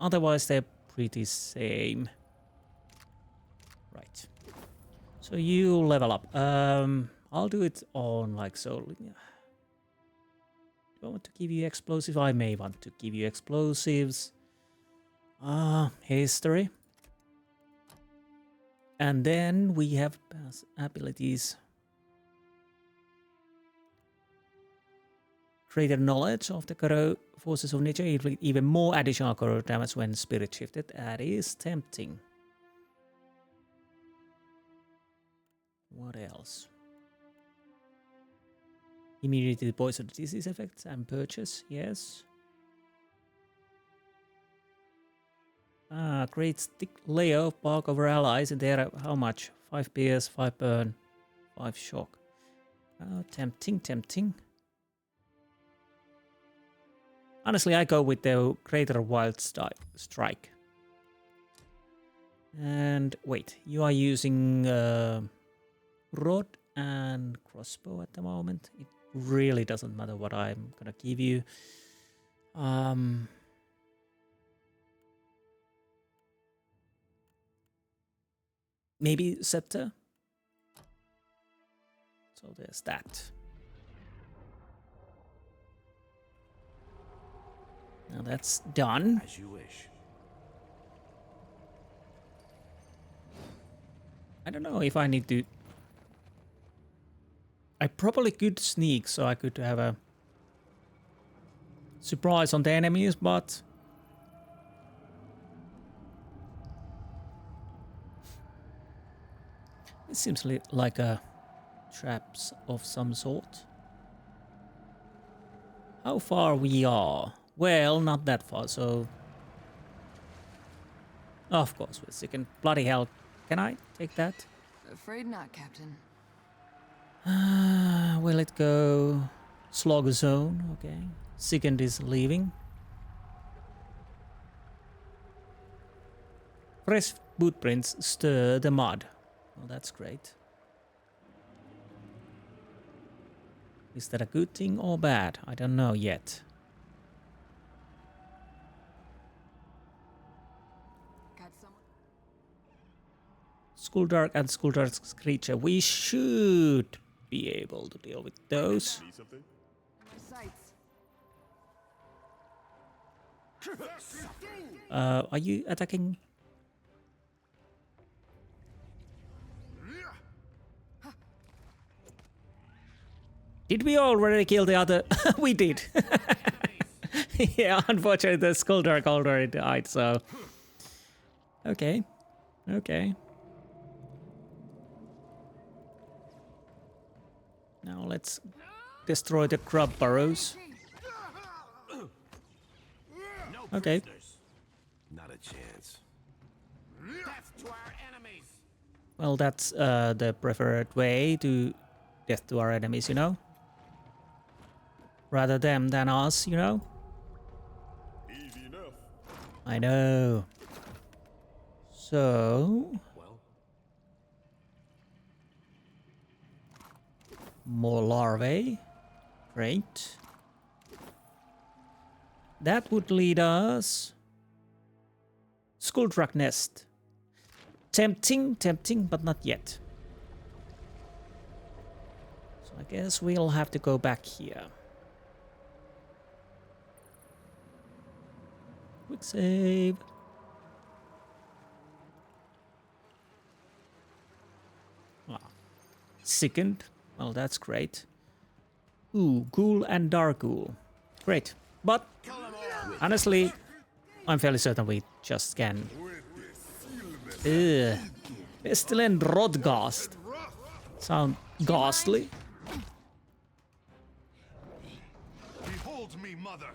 Otherwise they're pretty same. Right. So you level up. I'll do it on like so. Do I want to give you explosives? I may want to give you explosives. History. And then we have abilities. Greater knowledge of the forces of nature, even more additional corrode damage when spirit shifted. That is tempting. What else? Immunity to poison disease effects and purchase, yes. Great stick layer of bark over allies, and there how much? 5 pierce, 5 burn, 5 shock. Tempting, tempting. Honestly, I go with the greater wild strike. And wait, you are using rod and crossbow at the moment. It really doesn't matter what I'm gonna give you. Maybe scepter. So there's that. Now that's done. As you wish. I don't know if I need to. I probably could sneak so I could have a surprise on the enemies, but it seems like a traps of some sort. How far we are? Well, not that far, so of course we're second. Bloody hell. Can I take that? Afraid not, Captain. Will it go slog zone? Okay. Second is leaving. Fresh footprints stir the mud. Well, that's great. Is that a good thing or bad? I don't know yet. Skulldark and Skulldark's creature. We should be able to deal with those. Are you attacking? Did we already kill the other? We did. Yeah, unfortunately the Skulldark already died, so... Okay. Okay. Now let's destroy the Grub burrows. Okay. Not a chance. Death to our enemies. Well, that's the preferred way to death to our enemies, you know? Rather them than us, you know? Easy enough. I know. So... more larvae. Great. That would lead us... Skulldark nest. Tempting, tempting, but not yet. So I guess we'll have to go back here. Quick save. Ah. Second. Well, that's great. Ooh, Ghoul and Dark Ghoul. Great. But, honestly, I'm fairly certain we just can... Ugh. Pestilent Rodghast. Sound ghastly. Behold me, mother.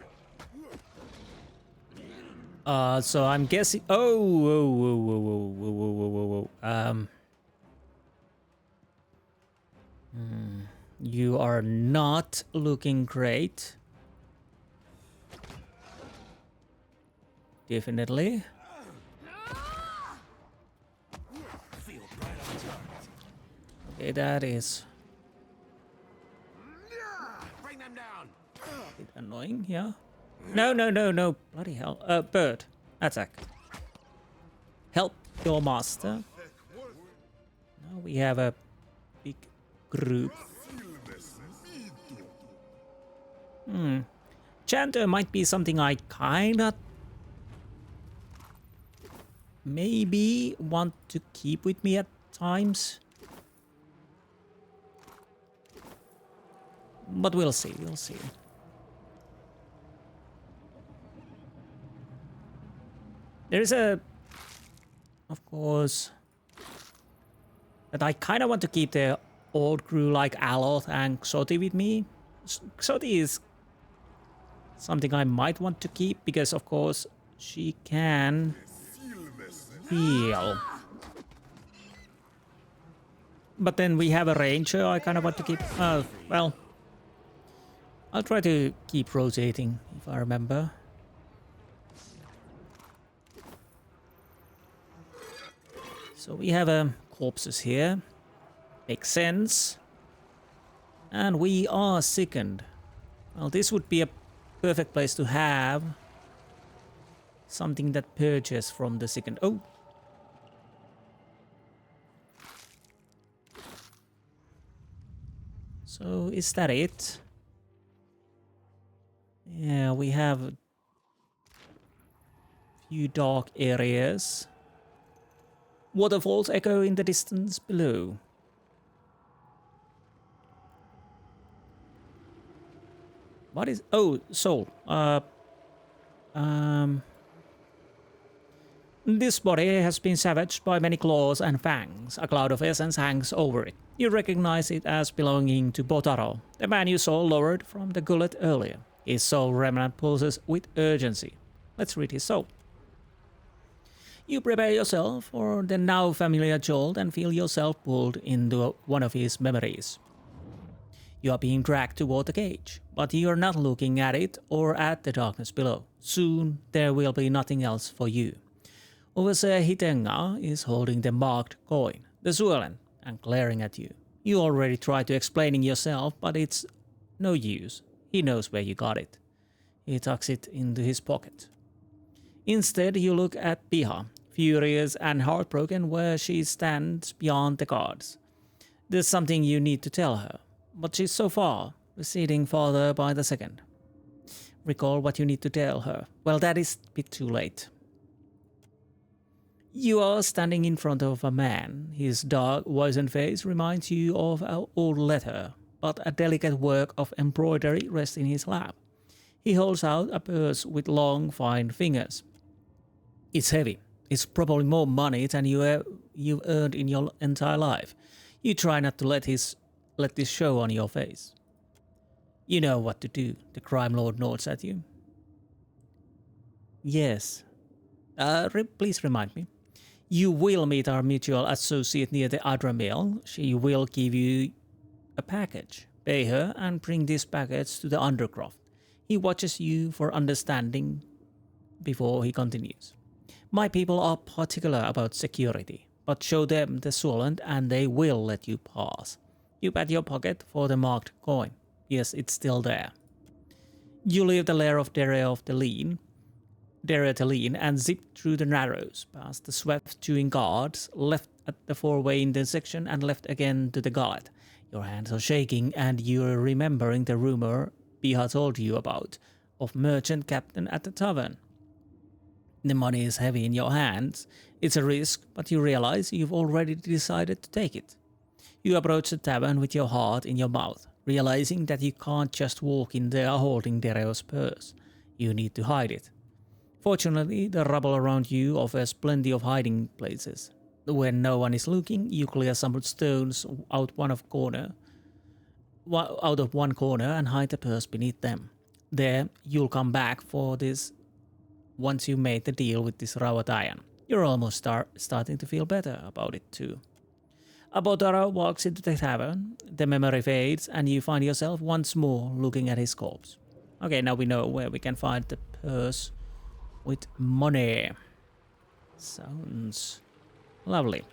So I'm guessing... Oh, you are not looking great. Definitely. Okay, that is a bit annoying, yeah. No, no, no, no. Bloody hell. Bird. Attack. Help your master. Now we have a big group. Chanter might be something I kinda maybe want to keep with me at times. But we'll see, we'll see. There is a, of course, that I kind of want to keep the old crew like Aloth and Xoti with me. Xoti is something I might want to keep because, of course, she can heal. But then we have a ranger I kind of want to keep. Well, I'll try to keep rotating if I remember. So we have corpses here. Makes sense. And we are sickened. Well, this would be a perfect place to have something that purges from the sickened. Oh! So is that it? Yeah, we have a few dark areas. Waterfalls echo in the distance below. What is... Oh, soul. This body has been savaged by many claws and fangs. A cloud of essence hangs over it. You recognize it as belonging to Botaro, the man you saw lowered from the gullet earlier. His soul remnant pulses with urgency. Let's read his soul. You prepare yourself for the now familiar jolt and feel yourself pulled into one of his memories. You are being dragged toward the cage, but you are not looking at it or at the darkness below. Soon there will be nothing else for you. Overseer Hitenga is holding the marked coin, the Suelen, and glaring at you. You already tried to explaining yourself, but it's no use. He knows where you got it. He tucks it into his pocket. Instead, you look at Piha, furious and heartbroken where she stands beyond the guards. There's something you need to tell her, but she's so far, receding farther by the second. Recall what you need to tell her. Well, that is a bit too late. You are standing in front of a man. His dark, wizened face reminds you of an old letter, but a delicate work of embroidery rests in his lap. He holds out a purse with long, fine fingers. It's heavy. It's probably more money than you've earned in your entire life. You try not to let this show on your face. You know what to do. The crime lord nods at you. Yes. Please remind me. You will meet our mutual associate near the Adra Mill. She will give you a package. Pay her and bring this package to the Undercroft. He watches you for understanding before he continues. My people are particular about security, but show them the Suoland and they will let you pass. You pat your pocket for the marked coin. Yes, it's still there. You leave the lair of Dere Teline and zip through the narrows, past the swept chewing guards, left at the four-way intersection and left again to the gullet. Your hands are shaking and you're remembering the rumor Piha told you about, of merchant captain at the tavern. The money is heavy in your hands. It's a risk, but you realize you've already decided to take it. You approach the tavern with your heart in your mouth, realizing that you can't just walk in there holding Dereo's purse. You need to hide it. Fortunately, the rubble around you offers plenty of hiding places. When no one is looking, you clear some stones out of one corner and hide the purse beneath them. There, you'll come back for this once you made the deal with this Rawatayan. You're almost starting to feel better about it too. Abotara walks into the tavern, the memory fades, and you find yourself once more looking at his corpse. Okay, now we know where we can find the purse with money. Sounds lovely.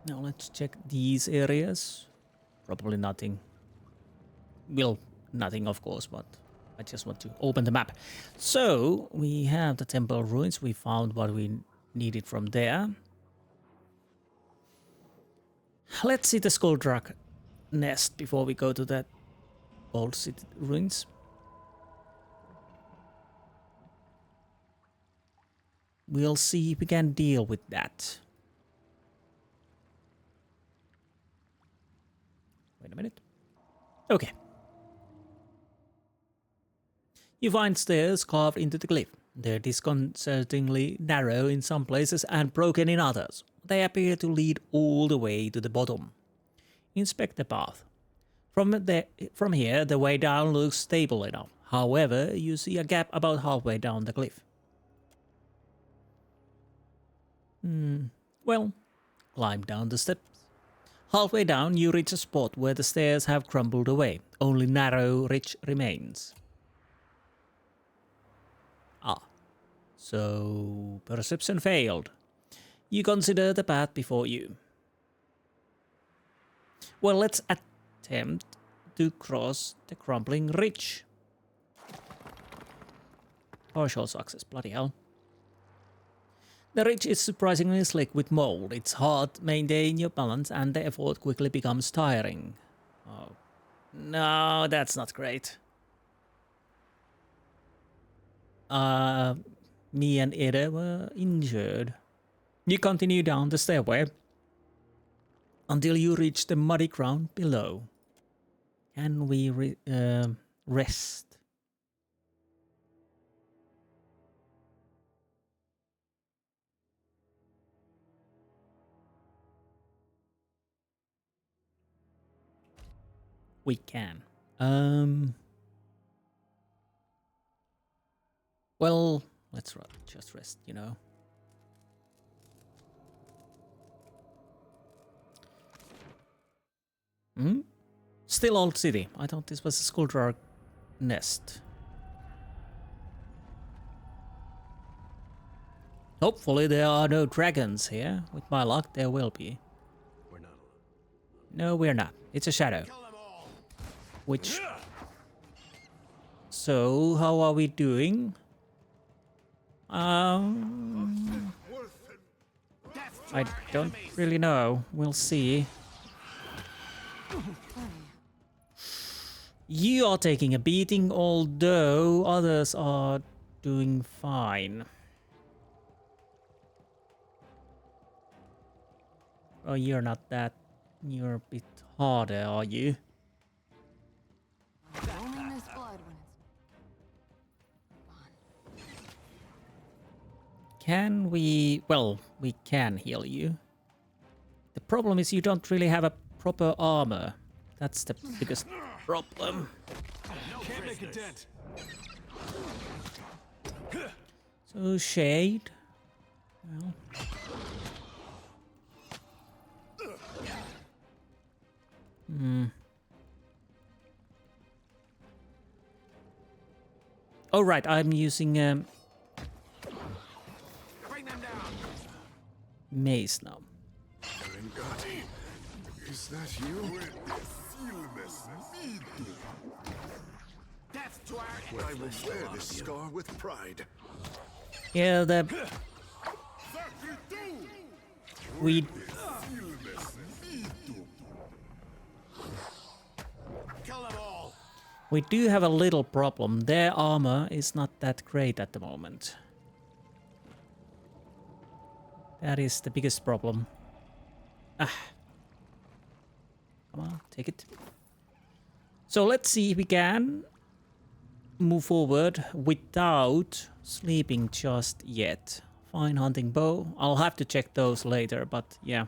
Now let's check these areas. Probably nothing. Well, nothing of course, but I just want to open the map. So we have the temple ruins. We found what we needed from there. Let's see the Skuldrak nest before we go to that old city ruins. We'll see if we can deal with that. Wait a minute. Okay. You find stairs carved into the cliff. They're disconcertingly narrow in some places and broken in others. They appear to lead all the way to the bottom. Inspect the path. From here, the way down looks stable enough. However, you see a gap about halfway down the cliff. Well, climb down the steps. Halfway down, you reach a spot where the stairs have crumbled away. Only narrow ridge remains. So perception failed. You consider the path before you. Well, let's attempt to cross the crumbling ridge. Partial success, bloody hell. The ridge is surprisingly slick with mold. It's hard to maintain your balance and the effort quickly becomes tiring. Oh, no, that's not great. Me and Ada were injured. You continue down the stairway until you reach the muddy ground below. Can we rest? We can. Well, let's just rest, you know. Still old city. I thought this was a Skuldrak nest. Hopefully there are no dragons here. With my luck, there will be. We're not alone. No, we're not. It's a shadow. Which... So, how are we doing? I don't really know. We'll see. You are taking a beating, although others are doing fine. Oh, you're not that... You're a bit harder, are you? Can we... Well, we can heal you. The problem is you don't really have a proper armor. That's the biggest problem. Can't make a dent. So, Shade. Well... Oh, right, I'm using mace now. Is that you? I will bear this scar with pride. Yeah, we do have a little problem. Their armor is not that great at the moment. That is the biggest problem. Come on, take it. So let's see if we can move forward without sleeping just yet. Fine hunting bow. I'll have to check those later, but yeah.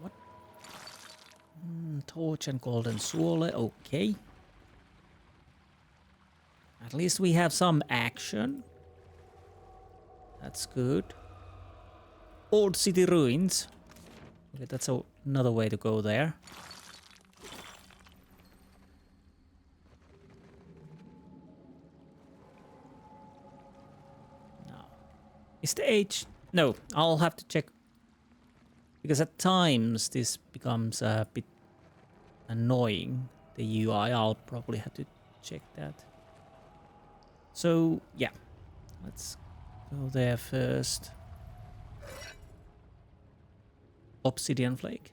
What? Torch and golden sword. Okay. At least we have some action. That's good. old city ruins. Okay, that's another way to go there. No. Is the age... No, I'll have to check. Because at times this becomes a bit annoying. The UI, I'll probably have to check that. So, yeah. Let's go there first. Obsidian flake.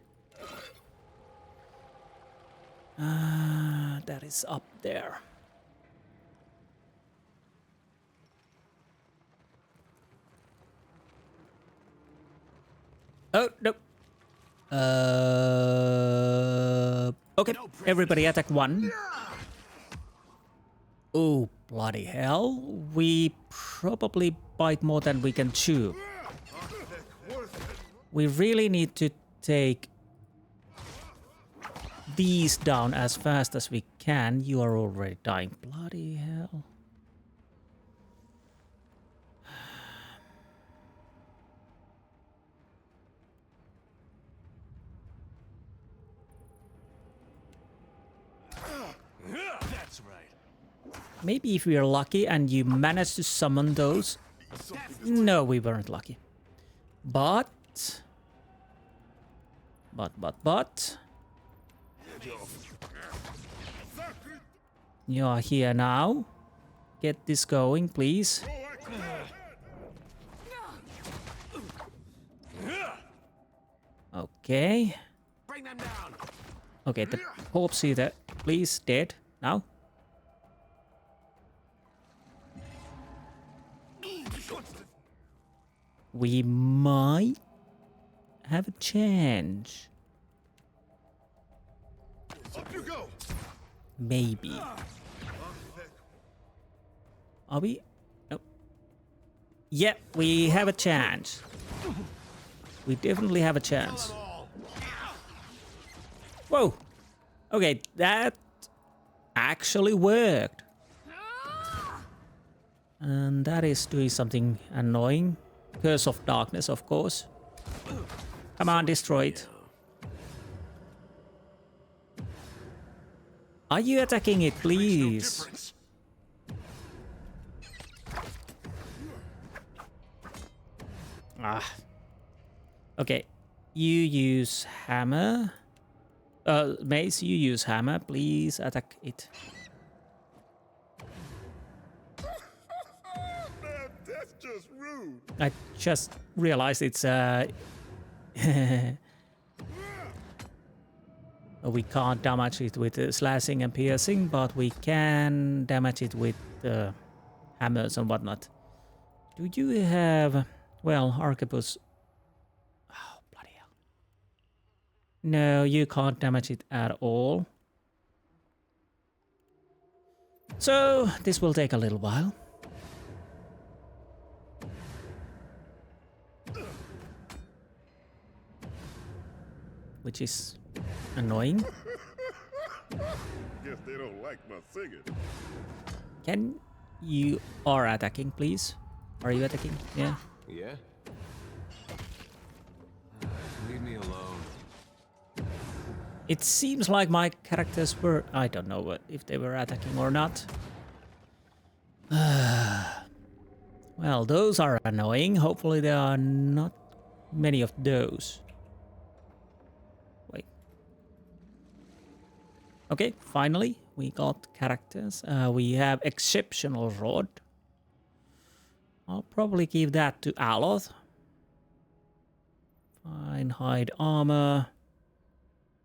That is up there. Oh, no. Okay, everybody attack one. Oh, bloody hell. We probably bite more than we can chew. We really need to take these down as fast as we can. You are already dying. Bloody hell. That's right. Maybe if we are lucky and you manage to summon those. No, we weren't lucky. But. You are here now. Get this going, please. Okay. Okay, the corpse either, please, dead now. We might have a chance. Maybe. Are we? Nope. Yeah, we have a chance. We definitely have a chance. Whoa. Okay, that actually worked. And that is doing something annoying. Curse of Darkness, of course. Come on, destroy it. Are you attacking it, please? Ah. Okay. You use hammer. Mace, you use hammer. Please attack it. That's just rude. I just realized it's we can't damage it with slashing and piercing, but we can damage it with hammers and whatnot. Do you have... Well, Arquebus... Oh, bloody hell. No, you can't damage it at all. So, this will take a little while. Which is annoying. Guess they don't like my singing. Can you are attacking, please? Are you attacking? Yeah. Yeah? Leave me alone. It seems like my characters were... I don't know if they were attacking or not. Well, those are annoying. Hopefully there are not many of those. Wait. Okay, finally we got characters. We have Exceptional Rod. I'll probably give that to Aloth. Fine, hide armor.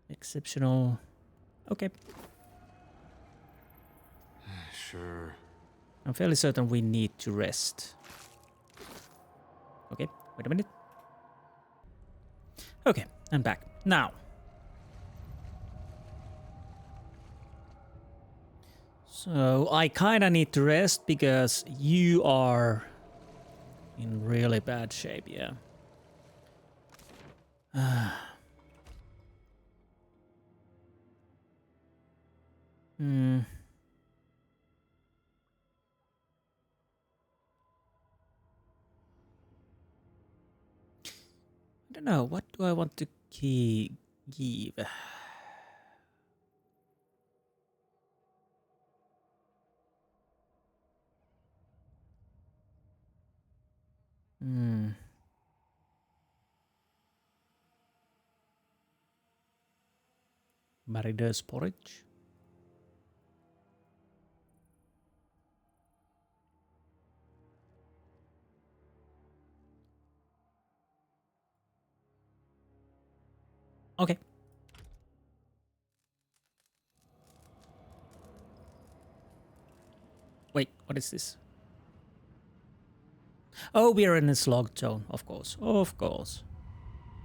Exceptional. Okay. Sure. I'm fairly certain we need to rest. Okay, wait a minute. Okay, I'm back. Now. So I kinda need to rest because you are in really bad shape, yeah. don't know, what do I want to give? Mariner's porridge. Okay. Wait, what is this? Oh, we are in a slog zone, of course. Of course.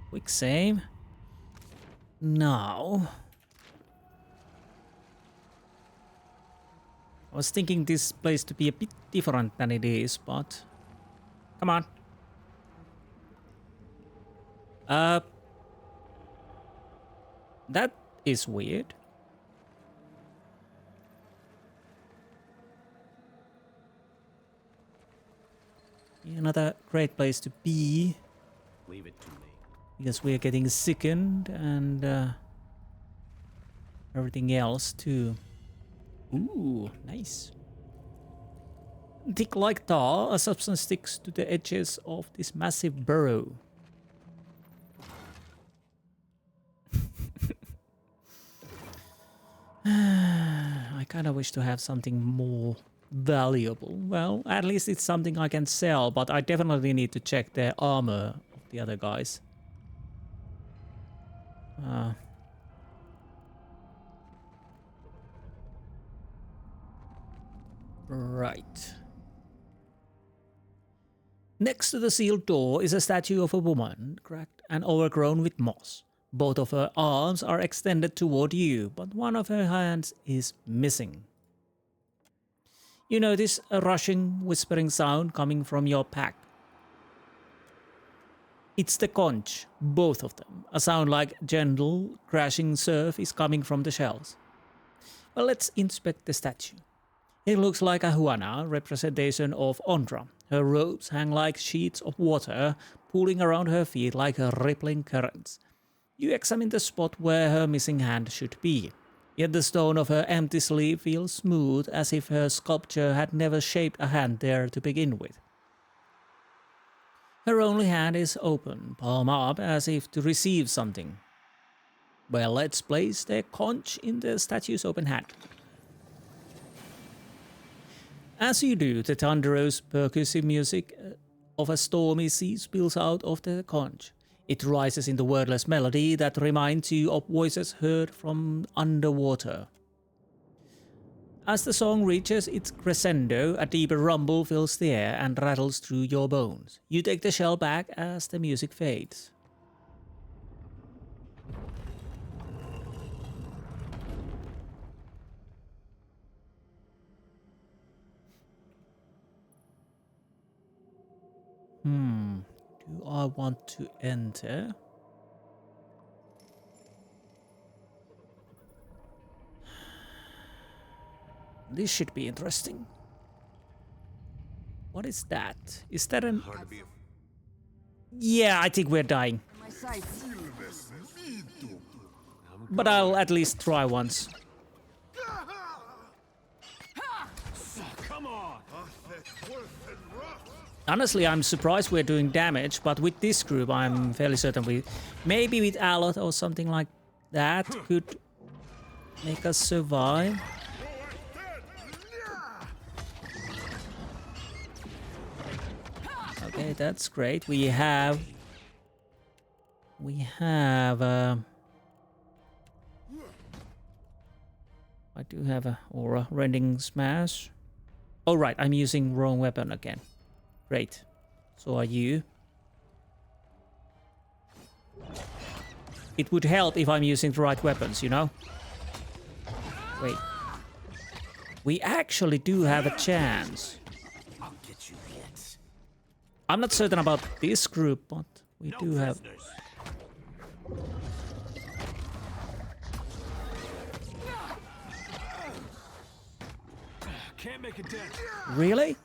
Quick save. Now. I was thinking this place to be a bit different than it is, but... Come on. That is weird. Another great place to be. Leave it to me. Because we are getting sickened and everything else too. Ooh, nice. Thick like tar, a substance sticks to the edges of this massive burrow. I kind of wish to have something more valuable. Well, at least it's something I can sell, but I definitely need to check the armor of the other guys. Right. Next to the sealed door is a statue of a woman, cracked and overgrown with moss. Both of her arms are extended toward you, but one of her hands is missing. You notice a rushing, whispering sound coming from your pack. It's the conch, both of them. A sound like gentle, crashing surf is coming from the shells. Well, let's inspect the statue. It looks like a Huana, representation of Ondra. Her robes hang like sheets of water, pooling around her feet like rippling currents. You examine the spot where her missing hand should be. Yet the stone of her empty sleeve feels smooth, as if her sculpture had never shaped a hand there to begin with. Her only hand is open, palm up, as if to receive something. Well, let's place the conch in the statue's open hand. As you do, the thunderous, percussive music of a stormy sea spills out of the conch. It rises in the wordless melody that reminds you of voices heard from underwater. As the song reaches its crescendo, a deeper rumble fills the air and rattles through your bones. You take the shell back as the music fades. Do I want to enter? This should be interesting. What is that? Is that an... Yeah, I think we're dying. But I'll at least try once. Come on. Honestly, I'm surprised we're doing damage, but with this group, I'm fairly certain we... Maybe with Eothas or something like that could make us survive. Okay, that's great. We have... I do have a aura rending smash. Oh right, I'm using wrong weapon again. Great. So are you. It would help if I'm using the right weapons, you know? Wait. We actually do have a chance. I'll get you yet. I'm not certain about this group, but we do have... Can't make a dent. Really?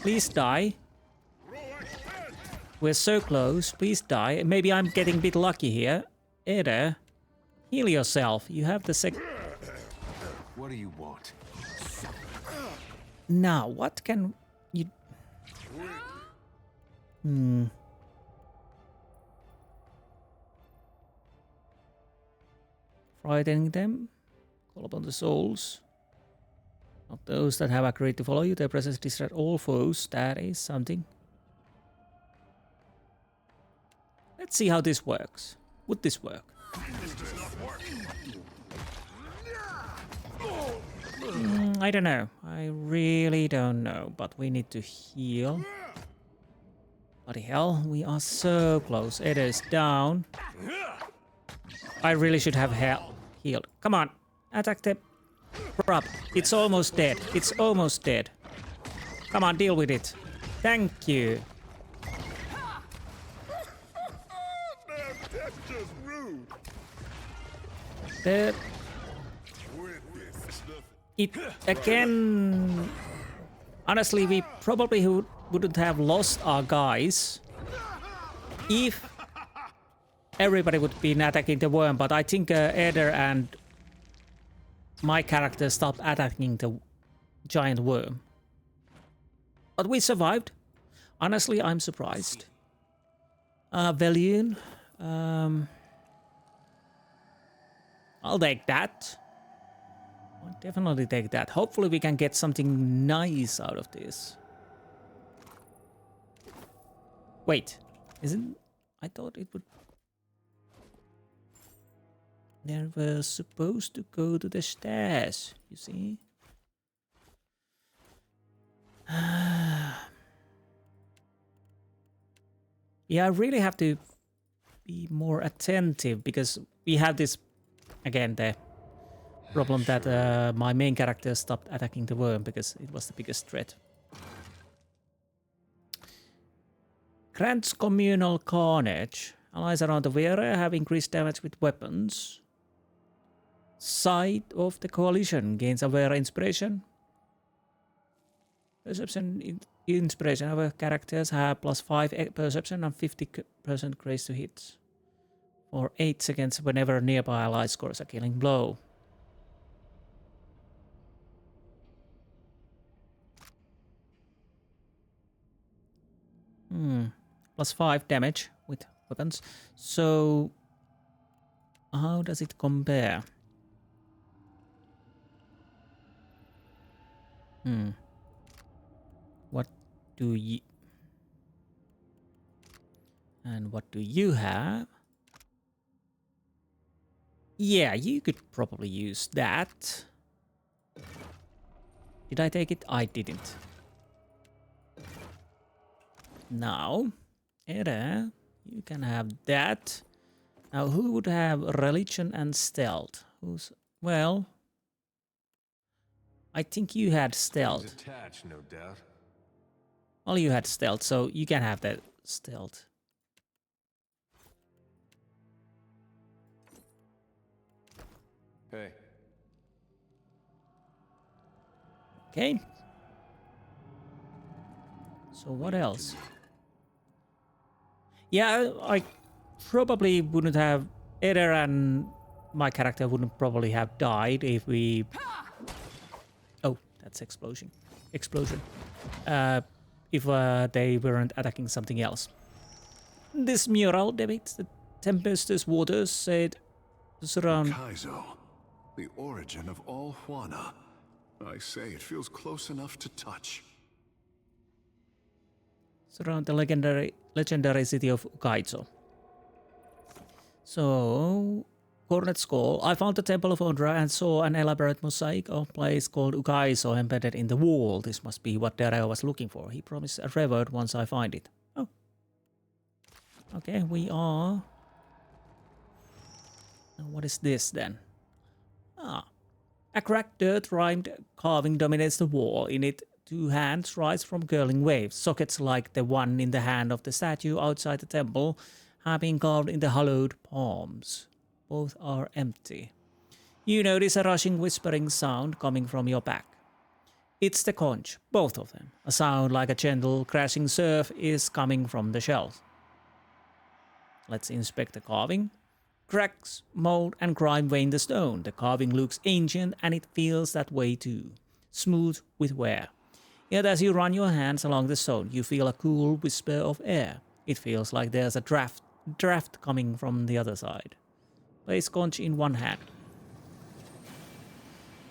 Please die. We're so close. Please die. Maybe I'm getting a bit lucky here. Eder, heal yourself. You have the What do you want? Now, what can you... Frightening them. Call upon the souls. Not those that have agreed to follow you. Their presence distract all foes. That is something. Let's see how this works. Would this work? This does not work. I don't know. I really don't know. But we need to heal. Bloody hell, we are so close. It is down. I really should have healed. Come on, attack the Grub. It's almost dead. It's almost dead. Come on, deal with it. Thank you. That's just rude. It again. Honestly, we probably wouldn't have lost our guys if everybody would be attacking the worm. But I think Eder and my character stopped attacking the giant worm. But we survived. Honestly, I'm surprised. Velion. I'll take that. I'll definitely take that. Hopefully we can get something nice out of this. Wait, isn't... I thought it would... They were supposed to go to the stairs, you see? Yeah, I really have to be more attentive because we have this, again, the problem that my main character stopped attacking the worm because it was the biggest threat. Grants communal carnage. Allies around the area have increased damage with weapons. Side of the coalition gains aware inspiration. Perception inspiration. Our characters have +5 perception and 50% grace to hits. For 8 seconds whenever a nearby ally scores a killing blow. +5 damage with weapons. So how does it compare? What do you... And what do you have? Yeah, you could probably use that. Did I take it? I didn't. Now, Eda, you can have that. Now, who would have religion and stealth? Who's... Well... I think you had stealth. Attached, no doubt. Well, you had stealth, so you can have that stealth. Hey. Okay. So what else? Yeah, I probably wouldn't have... Eder and my character wouldn't probably have died if we... Oh, that's explosion. If they weren't attacking something else. This mural depicts the tempestuous waters said to surround... Kaizo, the origin of all Huana. I say it feels close enough to touch. Surround the legendary city of Ukaizo. So, Cornet Skull. I found the Temple of Ondra and saw an elaborate mosaic of a place called Ukaizo embedded in the wall. This must be what Dario was looking for. He promised a reward once I find it. Oh. Okay, we are... Now what is this then? Ah. A cracked dirt-rimed carving dominates the wall. In it, 2 hands rise from curling waves. Sockets like the one in the hand of the statue outside the temple have been carved in the hollowed palms. Both are empty. You notice a rushing, whispering sound coming from your back. It's the conch, both of them. A sound like a gentle crashing surf is coming from the shells. Let's inspect the carving. Cracks, mold, and grime vein the stone. The carving looks ancient, and it feels that way too. Smooth with wear. Yet as you run your hands along the stone, you feel a cool whisper of air. It feels like there's a draft coming from the other side. Place conch in one hand.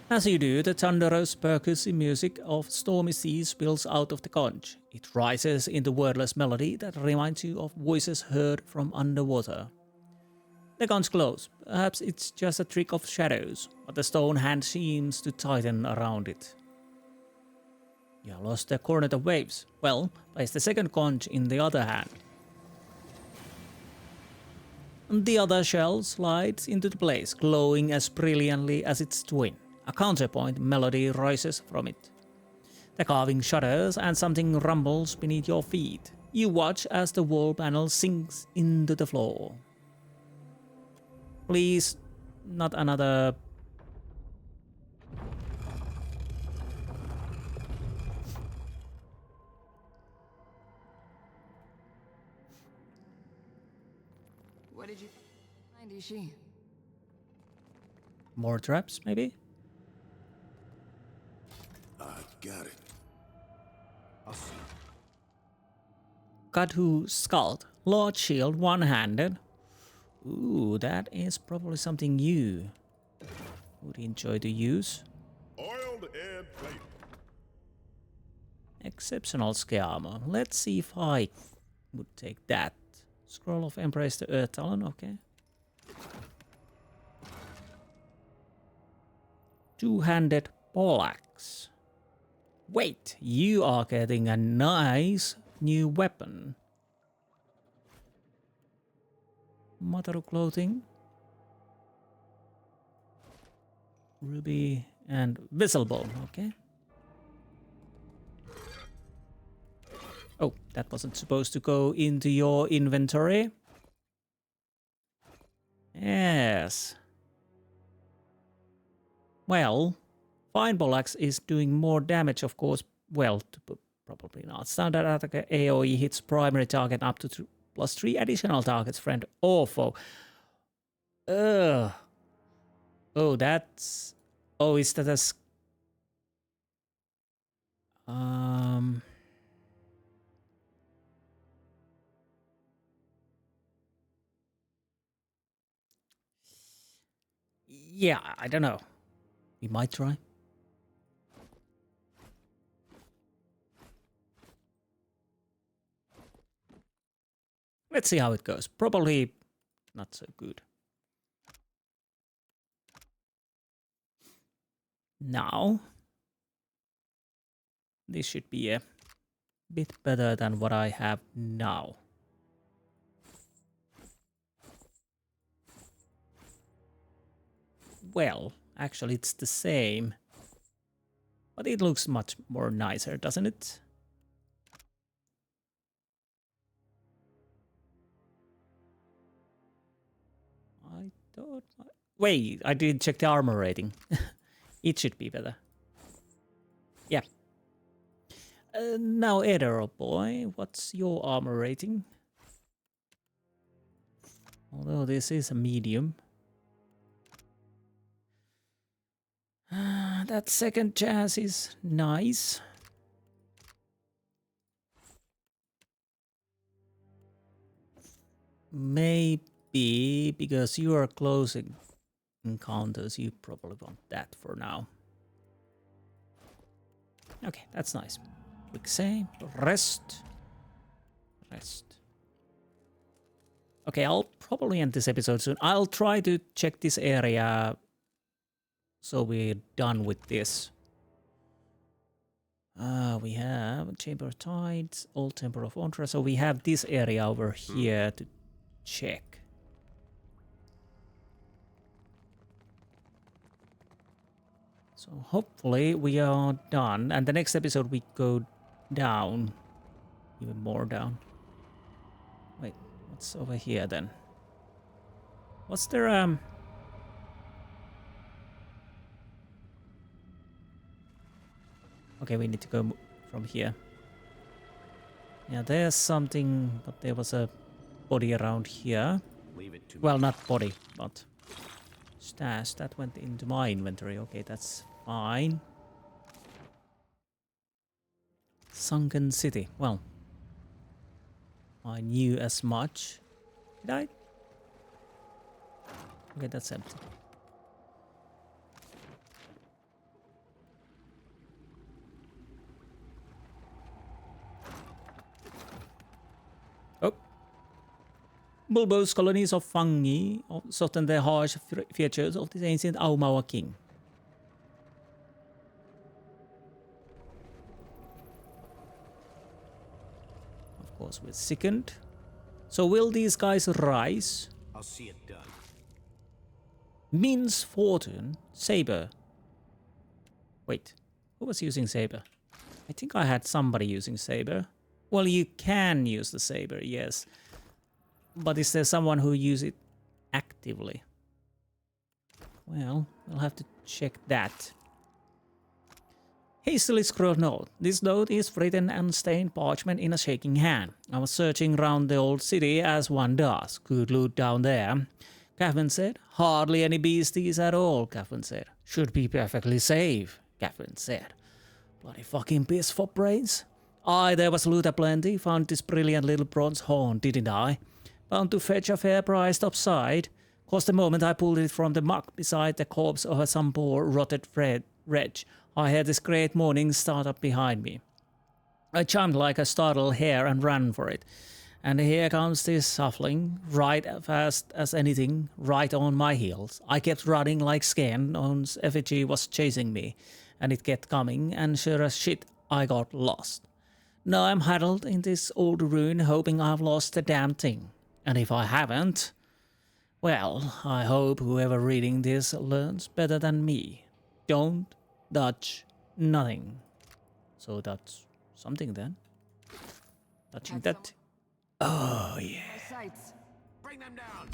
As you do, the thunderous, percussive music of stormy seas spills out of the conch. It rises into wordless melody that reminds you of voices heard from underwater. The conch glows. Perhaps it's just a trick of shadows, but the stone hand seems to tighten around it. You have lost the cornet of waves. Well, place the second conch in the other hand. The other shell slides into place, glowing as brilliantly as its twin. A counterpoint melody rises from it. The carving shudders and something rumbles beneath your feet. You watch as the wall panel sinks into the floor. Please, not another... What did you find, Ishi? More traps, maybe? I got it. Kadhu Skald, Lord Shield, one-handed. Ooh, that is probably something you would enjoy to use. Oiled and plated. Exceptional scale armor. Let's see if I would take that. Scroll of Embrace the Earth Talon, okay. Two-handed poleaxe. Wait, you are getting a nice new weapon. Mataru clothing. Ruby and Whistlebone, okay. Oh, that wasn't supposed to go into your inventory. Yes. Well, Fine Poleaxe is doing more damage, of course. Well, probably not. Standard attack AoE hits primary target up to +3 additional targets, friend or foe. Oh, that's... Oh, is that a... Yeah, I don't know. We might try. Let's see how it goes. Probably not so good. Now, this should be a bit better than what I have now. Well, actually it's the same, but it looks much more nicer, doesn't it? I thought... Wait, I didn't check the armor rating. It should be better. Yeah. Now, Edero boy, what's your armor rating? Although this is a medium. That second chance is nice. Maybe because you are closing encounters, you probably want that for now. Okay, that's nice. Quick save, rest. Okay, I'll probably end this episode soon. I'll try to check this area so we're done with this. We have Chamber of Tides, Old Temple of Ontra. So we have this area over here to check. So hopefully we are done. And the next episode we go down. Even more down. Wait, what's over here then? What's there, Okay, we need to go from here. Yeah, there's something, but there was a body around here. Well, not body, but stash. That went into my inventory. Okay, that's fine. Sunken City. Well, I knew as much. Did I? Okay, that's empty. Oh. Bulbous colonies of fungi soften the harsh features of this ancient Aumaua king. Of course, we're sickened. So will these guys rise? I'll see it done. Means fortune. Saber. Wait, who was using saber? I think I had somebody using saber. Well, you can use the saber, yes. But is there someone who uses it actively? Well, we'll have to check that. Hastily scrawled note. This note is written and stained parchment in a shaking hand. I was searching round the old city as one does. Good loot down there. Catherine said. Hardly any beasties at all, Catherine said. Should be perfectly safe, Catherine said. Bloody fucking piss for brains. Aye, there was loot aplenty. Found this brilliant little bronze horn, didn't I? Bound to fetch a fair price topside. Cost the moment I pulled it from the muck beside the corpse of some poor rotted wretch. I heard this great moaning start up behind me. I jumped like a startled hare and ran for it. And here comes this shuffling, right fast as anything, right on my heels. I kept running like Scan's effigy was chasing me, and it kept coming, and sure as shit, I got lost. Now I'm huddled in this old ruin, hoping I've lost the damn thing. And if I haven't, well, I hope whoever reading this learns better than me. Don't touch nothing. So that's something then. Touching that. Oh yeah. Bring them down.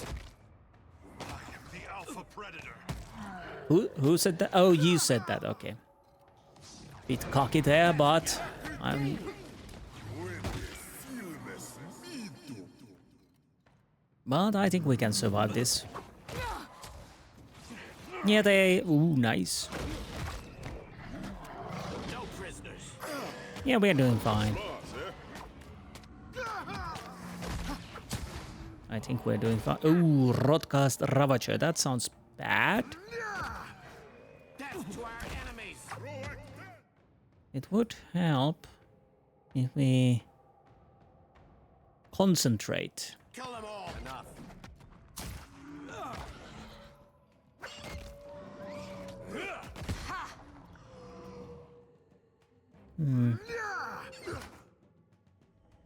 I am the alpha predator. Who said that? Oh, you said that. Okay. Bit cocky there, but I'm. But I think we can survive this. Yeah, they. Ooh, nice. Yeah, we're doing fine. I think we're doing fine. Ooh, Rodcast Ravager. That sounds bad. It would help if we concentrate. Kill them all. Enough.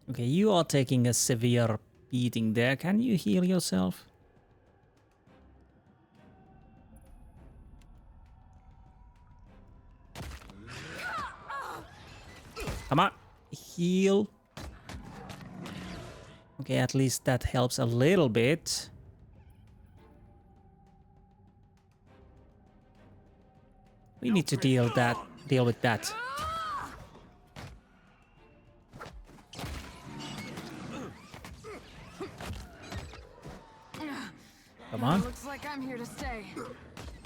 Okay, you are taking a severe beating there. Can you heal yourself? Come on, heal. Okay, at least that helps a little bit. We need to deal with that. Come on. Looks like I'm here to stay.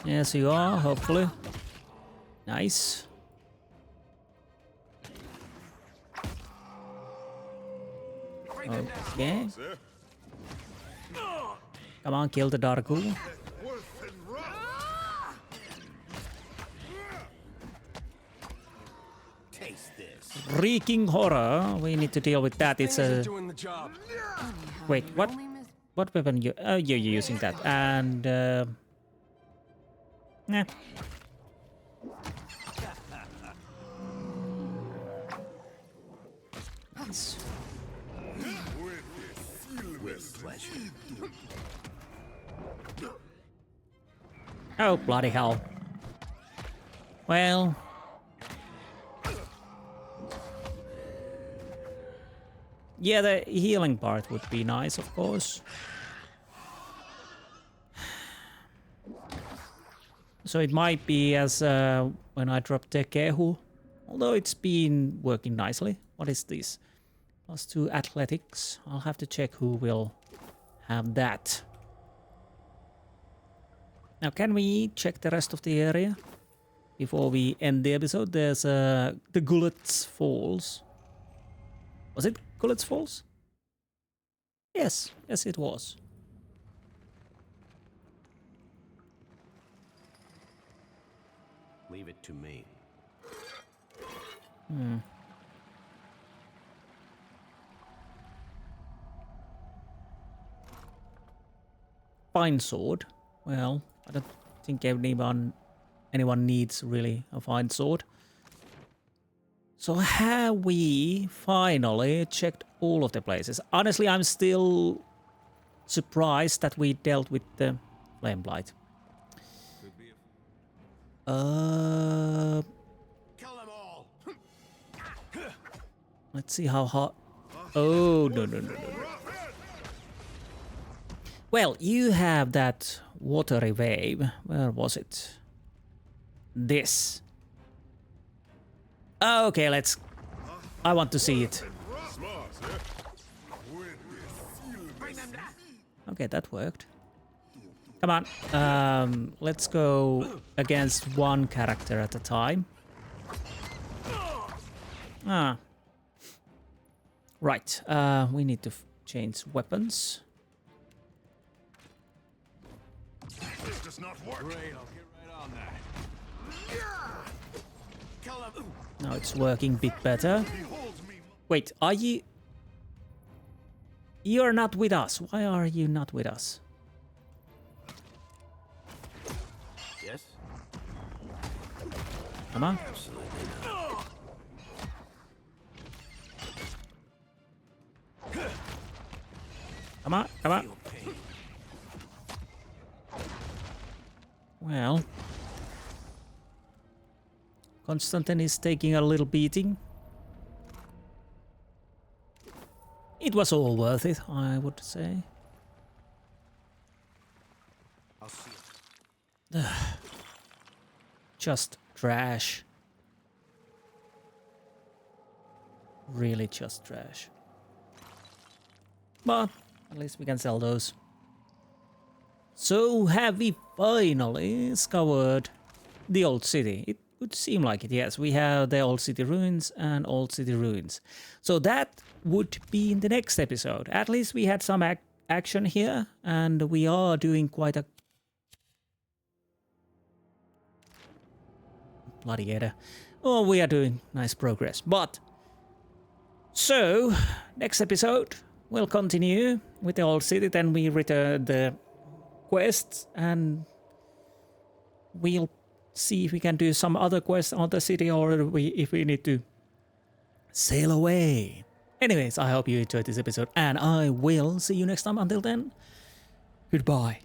Yes, you are, hopefully. Nice. Okay. Come on, kill the Darku. Reeking horror. We need to deal with that. It's a. Wait, what? What weapon you? Oh, you're using that, and nah. Nice. With pleasure. Oh, bloody hell. Well. Yeah, the healing part would be nice, of course. So it might be as when I drop the Kehu, although it's been working nicely. What is this? +2 athletics. I'll have to check who will have that. Now, can we check the rest of the area before we end the episode? There's the Gullet's Falls. Was it Gullet's Falls? Yes, yes it was. Leave it to me. Fine sword. Well, I don't think anyone needs really a fine sword. So have we finally checked all of the places? Honestly, I'm still surprised that we dealt with the flame blight. Let's see how hot. Oh, no. Well, you have that watery wave. Where was it? This. Okay, let's... I want to see it. Okay, that worked. Come on. Let's go against one character at a time. Right. We need to change weapons. This does not work. Great, I'll get right on that. Now it's working a bit better. Wait, are you... You're not with us. Why are you not with us? Yes? Come on. Absolutely not. Come on, come on. Well, Constantine is taking a little beating. It was all worth it, I would say. I'll see it. Just trash. Really just trash. But at least we can sell those. So have we finally discovered the old city? It would seem like it, yes. We have the old city ruins and old city ruins. So that would be in the next episode. At least we had some action here, and we are doing quite a... Bloody Ada. Oh, we are doing nice progress. But, so, next episode, we'll continue with the old city, then we return the quests, and we'll see if we can do some other quests on the city, or if we need to sail away. Anyways, I hope you enjoyed this episode, and I will see you next time. Until then, goodbye.